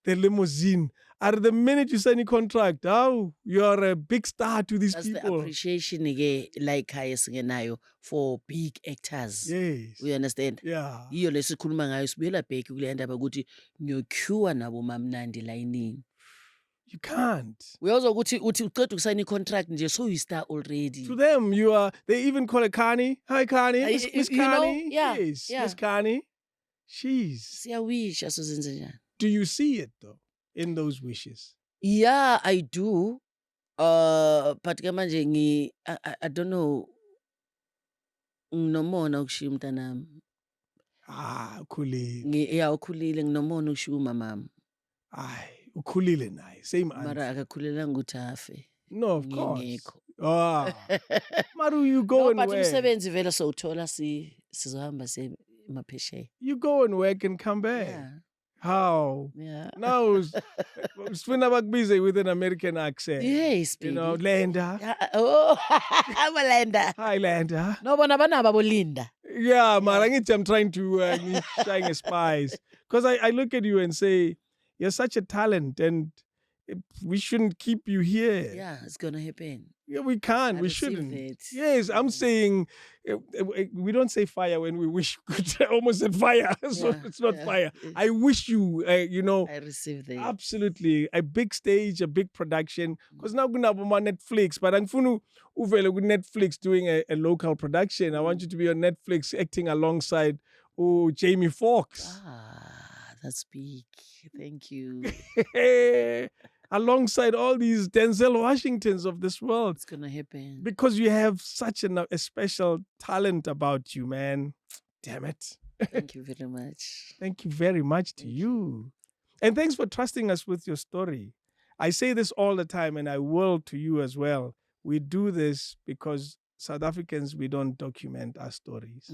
the limousine. At the minute you sign a contract, you are a big star to these people. That's the appreciation again, like hayesingenayo for big actors. Yes. We understand? Yeah. Iyo lesikhuluma ngayo sibuyela back kule ndaba ukuthi ngiyoqueue nabo mamnandi lining. You can't. Uyawuzwa ukuthi uqeda ukusayina i-contract nje so you-star already. To them, they even call it Connie. Hi, Connie. Miss You know? Connie. Yeah, Yes, yeah. Miss Connie. Jeez. Siyawisha sozenze njani. Do you see it, though, in those wishes? Yeah, I do. But ke manje I don't know. Nginomona ukushiya umntanami. Ukhulile. Yeah, ukhulile nginomona ukushiya umamami. Ay, ukhulile naye. Same Mara answer. akakhulelanga ukuthi afe. No, of course. Ngingekho. Maru, you go No, and but work. umsebenzi vele sowuthola sizohamba siye emaphesheya. You go and work and come back. Yeah. How? Yeah. Now, Sfuna bakbize with an American accent. Yes, baby. You know, Landa. Oh, Linda. Hi, Landa. No, bona banaba bolinda. Yeah, Marangit, I'm trying to shine a spice. Because I look at you and say, you're such a talent and we shouldn't keep you here. Yeah, it's going to happen. Yeah, we can't. I We received shouldn't. it. Yes, I'm saying we don't say fire when we wish we could. Almost said fire, so Yeah, it's not yeah. fire. I wish you, I received it. absolutely a big stage, a big production. Because now gonna be on Netflix, but I'm funu uvele with Netflix doing a local production. I want you to be on Netflix acting alongside Jamie Foxx. That's big. Thank you. Alongside all these Denzel Washingtons of this world. It's going to happen. Because you have such a special talent about you, man. Damn it. Thank you very much. Thank you very much to you. And thanks for trusting us with your story. I say this all the time, and I will to you as well. We do this because South Africans, we don't document our stories.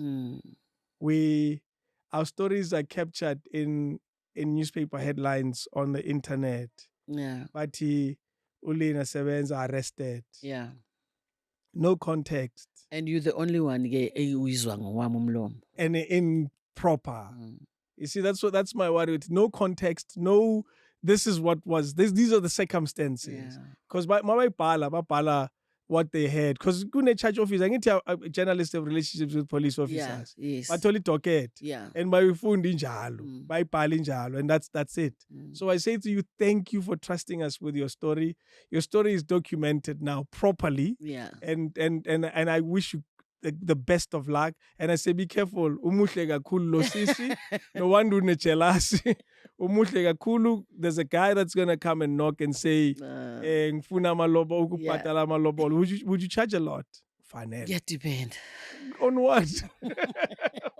Our stories are captured in newspaper headlines on the internet. Yeah. But Ulina Sebezo arrested. Yeah. No context. And you're the only one And improper. You see, that's my worry. With no context, no, this is what was this. These are the circumstances. Because my bala what they had. Because good charge office, I need to a journalist have relationships with police officers. Yeah, yes. But only talk it. Yeah. And my phone in jalo, by pal in jalo, and that's it. So I say to you, thank you for trusting us with your story. Your story is documented now properly. Yeah. And I wish you the best of luck. And I say, be careful. Umuhle kakhulu lo sisi. No one do jealousy. Umuhle kakhulu. There's a guy that's gonna come and knock and say, ngifuna amalobo, ukubhatala amalobo. Would you charge a lot? Fanele. Yeah, depend. On what?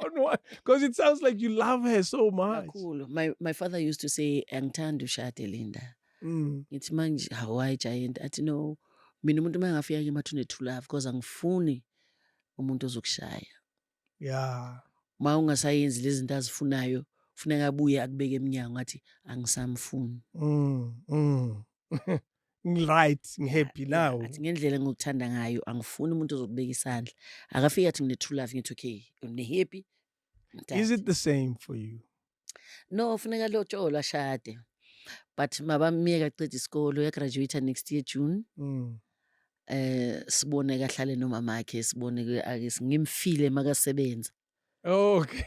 On what? Because it sounds like you love her so much. Cool. My father used to say, "Angithanda ushade Linda." Ngithi manje hawaii giant. Athi no, mina umuntu mangafika ke mathune to love because angifuni umuntu ozokushaya. Yeah. Ma ungasayenzi lezi zinto azifunayo, kufuneka abuye akubeke eminyango athi angisamfuni. Right, happy now. Athi ngendlela ngokuthanda ngayo angifuni umuntu ozokubeka isandla. Akafika athi ngine true love ngithi okay, une happy? Is it the same for you? No, funeka lotsholo ashade. But mabamiyeka qeda isikolo ya graduate next year June. Sibone kahlale nomamakhe sibone ke ake ngimfile makasebenza. Okay.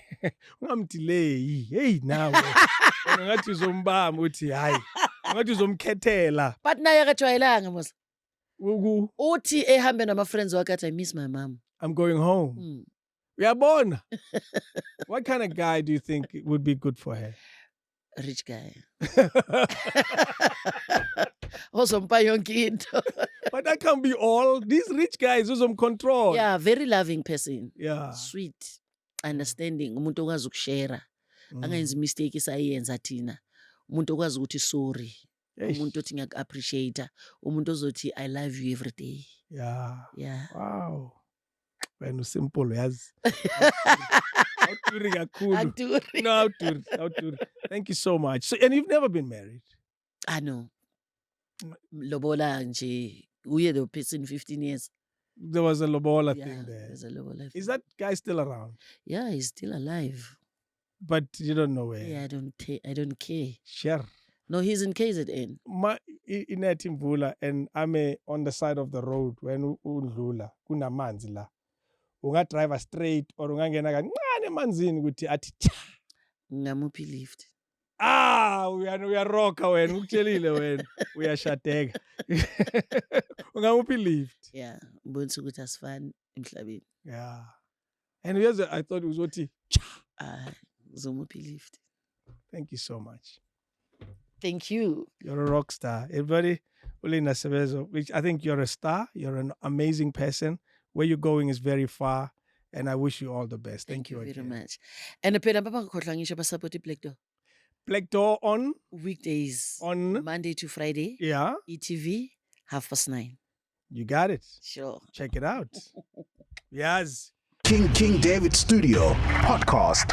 Ungamdelay. Hey now. Ngathi uzombamba uthi hayi. Ngathi uzomkhethela. But naye akajwayelanga mos. Uthi ehambe nama friends wakhe athi I miss my mom. I'm going home. Uyabona? What kind of guy do you think would be good for her? A rich guy. Ozompa yonke into. But that can't be all. These rich guys control. Yeah, very loving person. Yeah. Sweet. Understanding. Umuntu okwazi ukushare. Angenzi mistake isayenza thina. Umuntu okwazi ukuthi sorry. Umuntu othi ngiyaku-appreciate. Umuntu ozothi I love you every day. Yeah. Yeah. Wow. Wena simple yazi. No, thank you so much. So, and you've never been married? I know. Lobola nje. We are the person 15 years. There was a lobola thing there. There's a lobola thing. Is that guy still around? Yeah, he's still alive. But you don't know where? Yeah, I don't care. Sure. No, he's in KZN. Inethi Mvula, and I'm on the side of the road when undlula kunamanzi la. Unga drive straight or ungangena kancane emanzini ukuthi athi cha. Ngamuphi lift. we are rocker wena ukutshelile wena uyashadeka. Ungawuphi lift? Yeah, ngibonisa ukuthi asifani emhlabeni. Yeah. And here's I thought it was what. Ngizomuphi lift. Thank you so much. Thank you. You're a rock star. Everybody, Ulina Sebezo, which I think you're a star. You're an amazing person. Where you're going is very far. And I wish you all the best. Thank you very again. much. And phela bangakhohlwa ngisho basupporte Black Door. Black Door on? Weekdays. On? Monday to Friday. Yeah. ETV, 9:30. You got it. Sure. Check it out. Yes. King David Studio Podcast.